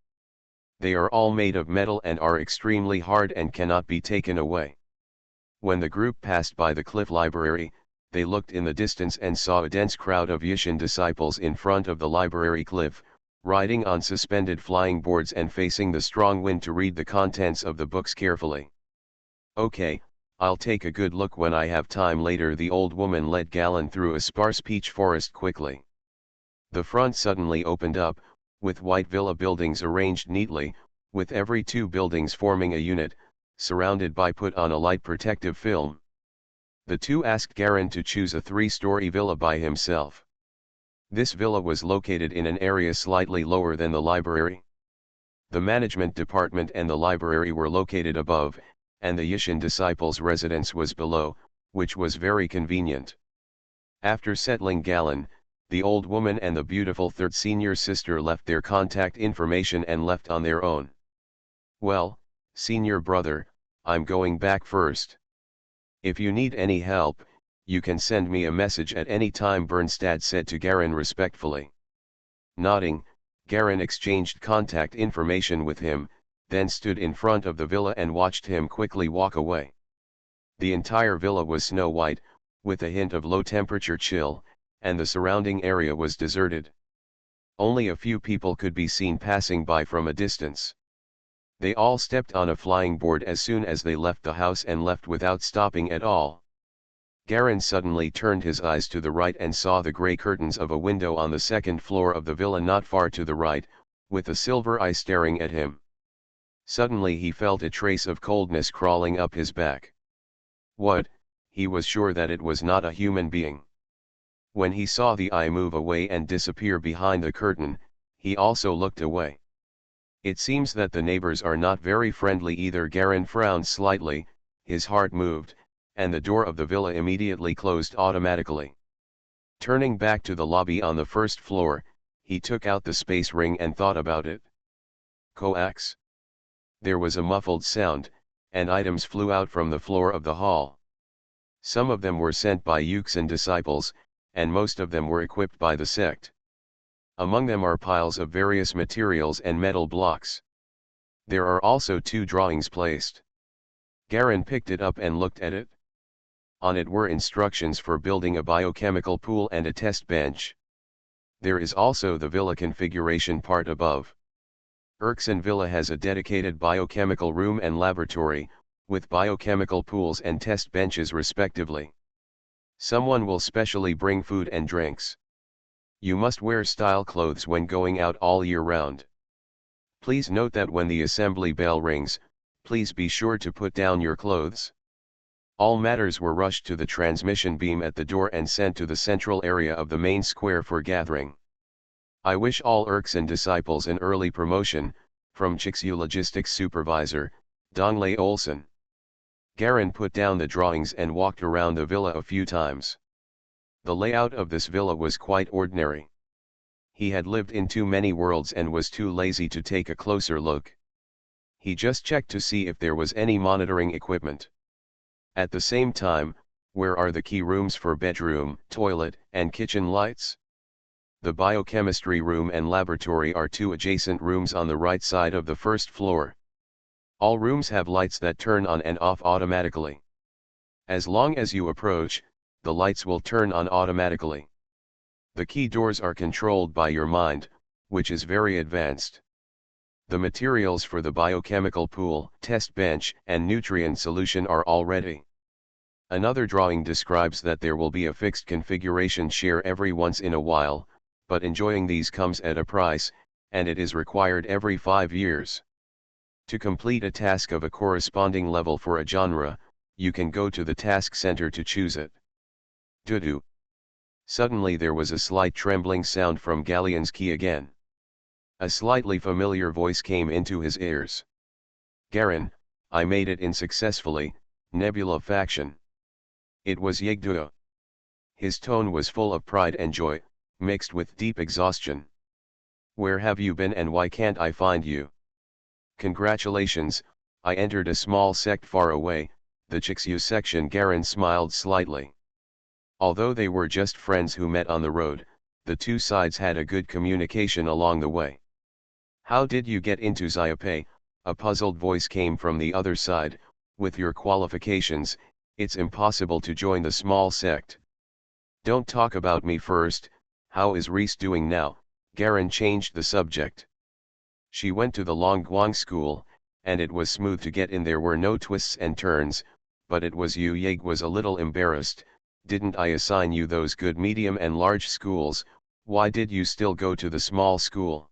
They are all made of metal and are extremely hard and cannot be taken away. When the group passed by the cliff library, they looked in the distance and saw a dense crowd of Yishin disciples in front of the library cliff, riding on suspended flying boards and facing the strong wind to read the contents of the books carefully. Okay, I'll take a good look when I have time later. The old woman led Galan through a sparse peach forest quickly. The front suddenly opened up, with white villa buildings arranged neatly, with every two buildings forming a unit, surrounded by put on a light protective film. The two asked Garin to choose a three-story villa by himself. This villa was located in an area slightly lower than the library. The management department and the library were located above, and the Yishin disciples' residence was below, which was very convenient. After settling Galan, the old woman and the beautiful third senior sister left their contact information and left on their own. Well, senior brother, I'm going back first. If you need any help, you can send me a message at any time, Bernstad said to Garin respectfully. Nodding, Garin exchanged contact information with him, then stood in front of the villa and watched him quickly walk away. The entire villa was snow white, with a hint of low temperature chill, and the surrounding area was deserted. Only a few people could be seen passing by from a distance. They all stepped on a flying board as soon as they left the house and left without stopping at all. Garin suddenly turned his eyes to the right and saw the grey curtains of a window on the second floor of the villa not far to the right, with a silver eye staring at him. Suddenly he felt a trace of coldness crawling up his back. What? He was sure that it was not a human being. When he saw the eye move away and disappear behind the curtain, he also looked away. It seems that the neighbors are not very friendly either. Garin frowned slightly, his heart moved, and the door of the villa immediately closed automatically. Turning back to the lobby on the first floor, he took out the space ring and thought about it. Coax. There was a muffled sound, and items flew out from the floor of the hall. Some of them were sent by Yuxin disciples, and most of them were equipped by the sect. Among them are piles of various materials and metal blocks. There are also two drawings placed. Garin picked it up and looked at it. On it were instructions for building a biochemical pool and a test bench. There is also the villa configuration part above. Erksan Villa has a dedicated biochemical room and laboratory, with biochemical pools and test benches respectively. Someone will specially bring food and drinks. You must wear style clothes when going out all year round. Please note that when the assembly bell rings, please be sure to put down your clothes. All matters were rushed to the transmission beam at the door and sent to the central area of the main square for gathering. I wish all Erkson disciples an early promotion, from Chixu Logistics Supervisor, Donglei Olsen. Garin put down the drawings and walked around the villa a few times. The layout of this villa was quite ordinary. He had lived in too many worlds and was too lazy to take a closer look. He just checked to see if there was any monitoring equipment. At the same time, where are the key rooms for bedroom, toilet, and kitchen lights? The biochemistry room and laboratory are two adjacent rooms on the right side of the first floor. All rooms have lights that turn on and off automatically. As long as you approach, the lights will turn on automatically. The key doors are controlled by your mind, which is very advanced. The materials for the biochemical pool, test bench, and nutrient solution are all ready. Another drawing describes that there will be a fixed configuration share every once in a while, but enjoying these comes at a price, and it is required every 5 years. To complete a task of a corresponding level for a genre, you can go to the task center to choose it. Doo-doo. Suddenly there was a slight trembling sound from Galleon's key again. A slightly familiar voice came into his ears. Garin, I made it in successfully, Nebula faction. It was Yegduo. His tone was full of pride and joy, mixed with deep exhaustion. Where have you been and why can't I find you? Congratulations, I entered a small sect far away, the Chixu section. Garin smiled slightly. Although they were just friends who met on the road, the two sides had a good communication along the way. How did you get into Xiaopei? A puzzled voice came from the other side. With your qualifications, it's impossible to join the small sect. Don't talk about me first. How is Reese doing now? Garin changed the subject. She went to the Longguang school, and it was smooth to get in. There were no twists and turns, but it was you. Yeg was a little embarrassed. Didn't I assign you those good medium and large schools? Why did you still go to the small school?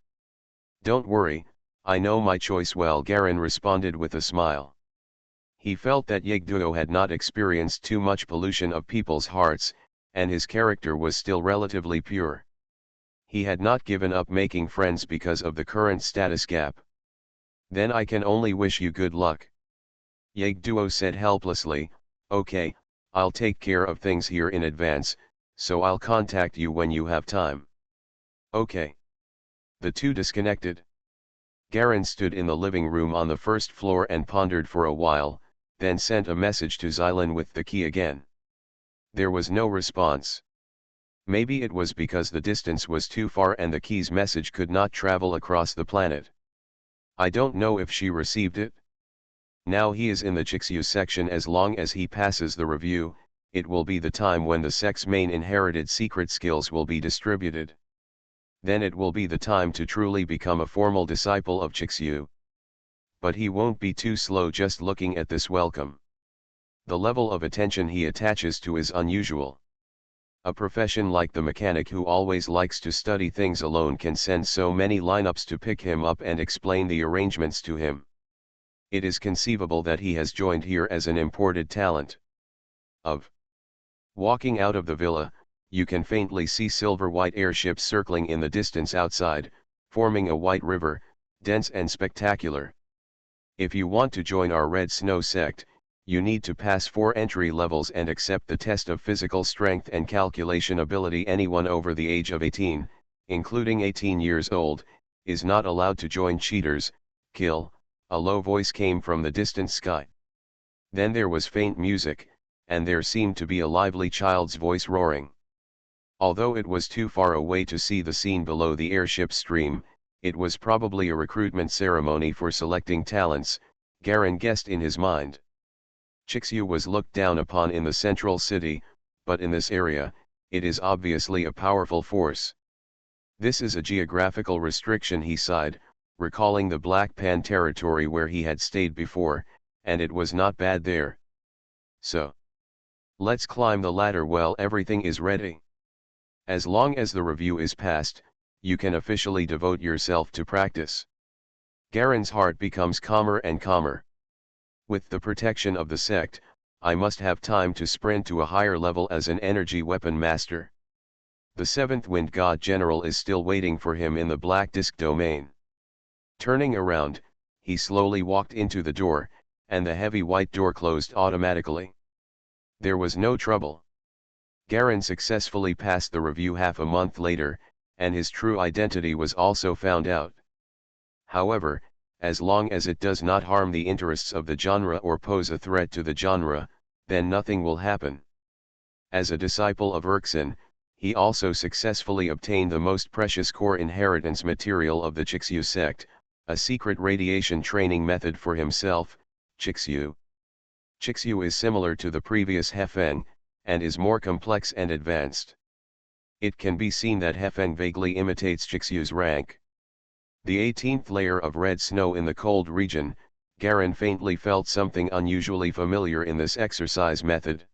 Don't worry, I know my choice well, Garin responded with a smile. He felt that Yegduo had not experienced too much pollution of people's hearts, and his character was still relatively pure. He had not given up making friends because of the current status gap. Then I can only wish you good luck. Yegduo said helplessly, okay, I'll take care of things here in advance, so I'll contact you when you have time. Okay. The two disconnected. Garin stood in the living room on the first floor and pondered for a while, then sent a message to Xylan with the key again. There was no response. Maybe it was because the distance was too far and the key's message could not travel across the planet. I don't know if she received it. Now he is in the Chixu section. As long as he passes the review, it will be the time when the sect's main inherited secret skills will be distributed. Then it will be the time to truly become a formal disciple of Chixu. But he won't be too slow just looking at this welcome. The level of attention he attaches to is unusual. A profession like the mechanic who always likes to study things alone can send so many lineups to pick him up and explain the arrangements to him. It is conceivable that he has joined here as an imported talent. Walking out of the villa, you can faintly see silver-white airships circling in the distance outside, forming a white river, dense and spectacular. If you want to join our Red Snow sect, you need to pass 4 entry levels and accept the test of physical strength and calculation ability. Anyone over the age of 18, including 18 years old, is not allowed to join. Cheaters, kill. A low voice came from the distant sky. Then there was faint music, and there seemed to be a lively child's voice roaring. Although it was too far away to see the scene below the airship stream, it was probably a recruitment ceremony for selecting talents, Garin guessed in his mind. Chixu was looked down upon in the central city, but in this area, it is obviously a powerful force. This is a geographical restriction, he sighed, recalling the Black Pan territory where he had stayed before, and it was not bad there. So, let's climb the ladder. Well, everything is ready. As long as the review is passed, you can officially devote yourself to practice. Garen's heart becomes calmer and calmer. With the protection of the sect, I must have time to sprint to a higher level as an energy weapon master. The seventh wind god general is still waiting for him in the black disk domain. Turning around, he slowly walked into the door, and the heavy white door closed automatically. There was no trouble. Garen successfully passed the review half a month later, and his true identity was also found out. However, as long as it does not harm the interests of the genre or pose a threat to the genre, then nothing will happen. As a disciple of Erkson, he also successfully obtained the most precious core inheritance material of the Chixyu sect, a secret radiation training method for himself, Chixyu. Chixyu is similar to the previous Hefeng, and is more complex and advanced. It can be seen that Hefeng vaguely imitates Chixyu's rank. The 18th layer of red snow in the cold region, Garen faintly felt something unusually familiar in this exercise method.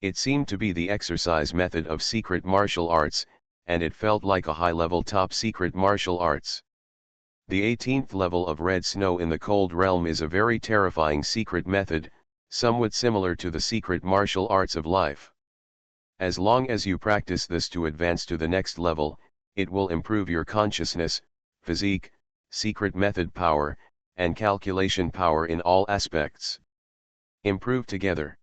It seemed to be the exercise method of secret martial arts, and it felt like a high-level top-secret martial arts. The 18th level of red snow in the cold realm is a very terrifying secret method, somewhat similar to the secret martial arts of life. As long as you practice this to advance to the next level, it will improve your consciousness, physique, secret method power, and calculation power in all aspects. Improve together.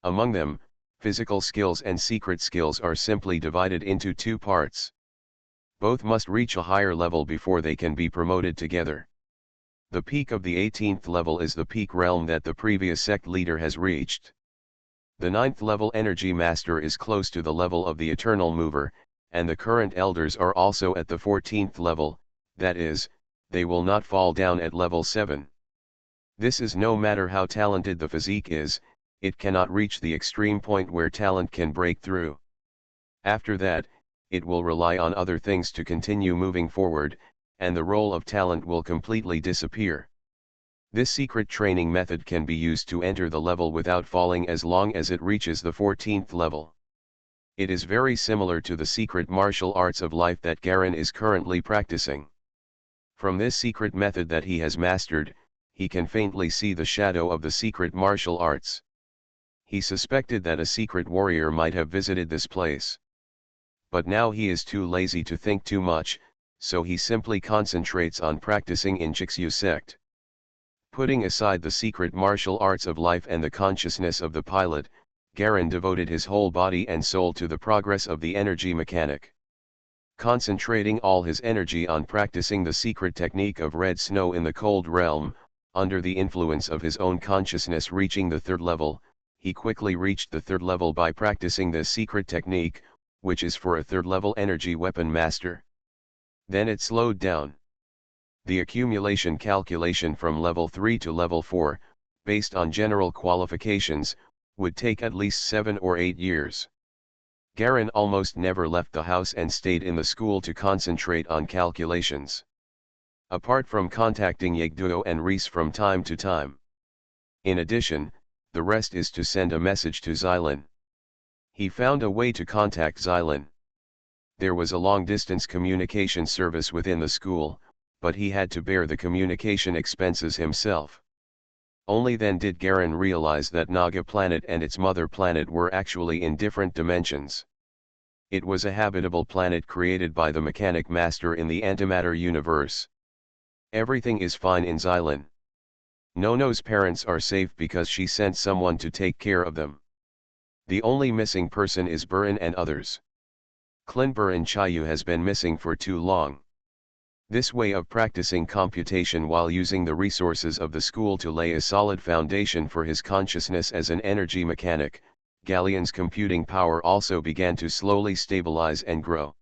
Among them, physical skills and secret skills are simply divided into two parts. Both must reach a higher level before they can be promoted together. The peak of the 18th level is the peak realm that the previous sect leader has reached. The 9th level energy master is close to the level of the eternal mover, and the current elders are also at the 14th level, that is, they will not fall down at level 7. This is no matter how talented the physique is, it cannot reach the extreme point where talent can break through. After that, it will rely on other things to continue moving forward, and the role of talent will completely disappear. This secret training method can be used to enter the level without falling as long as it reaches the 14th level. It is very similar to the secret martial arts of life that Garen is currently practicing. From this secret method that he has mastered, he can faintly see the shadow of the secret martial arts. He suspected that a secret warrior might have visited this place. But now he is too lazy to think too much, so he simply concentrates on practicing in Chixyu sect. Putting aside the secret martial arts of life and the consciousness of the pilot, Garen devoted his whole body and soul to the progress of the energy mechanic. Concentrating all his energy on practicing the secret technique of red snow in the cold realm, under the influence of his own consciousness reaching the 3rd level, he quickly reached the 3rd level by practicing this secret technique, which is for a 3rd level energy weapon master. Then it slowed down. The accumulation calculation from level 3 to level 4, based on general qualifications, would take at least 7 or 8 years. Garen almost never left the house and stayed in the school to concentrate on calculations. Apart from contacting Yegduo and Reese from time to time. In addition, the rest is to send a message to Xylin. He found a way to contact Xylin. There was a long-distance communication service within the school, but he had to bear the communication expenses himself. Only then did Garen realize that Naga planet and its mother planet were actually in different dimensions. It was a habitable planet created by the mechanic master in the antimatter universe. Everything is fine in Xylin. Nono's parents are safe because she sent someone to take care of them. The only missing person is Burin and others. Klinburin Chayu has been missing for too long. This way of practicing computation while using the resources of the school to lay a solid foundation for his consciousness as an energy mechanic, Galleon's computing power also began to slowly stabilize and grow.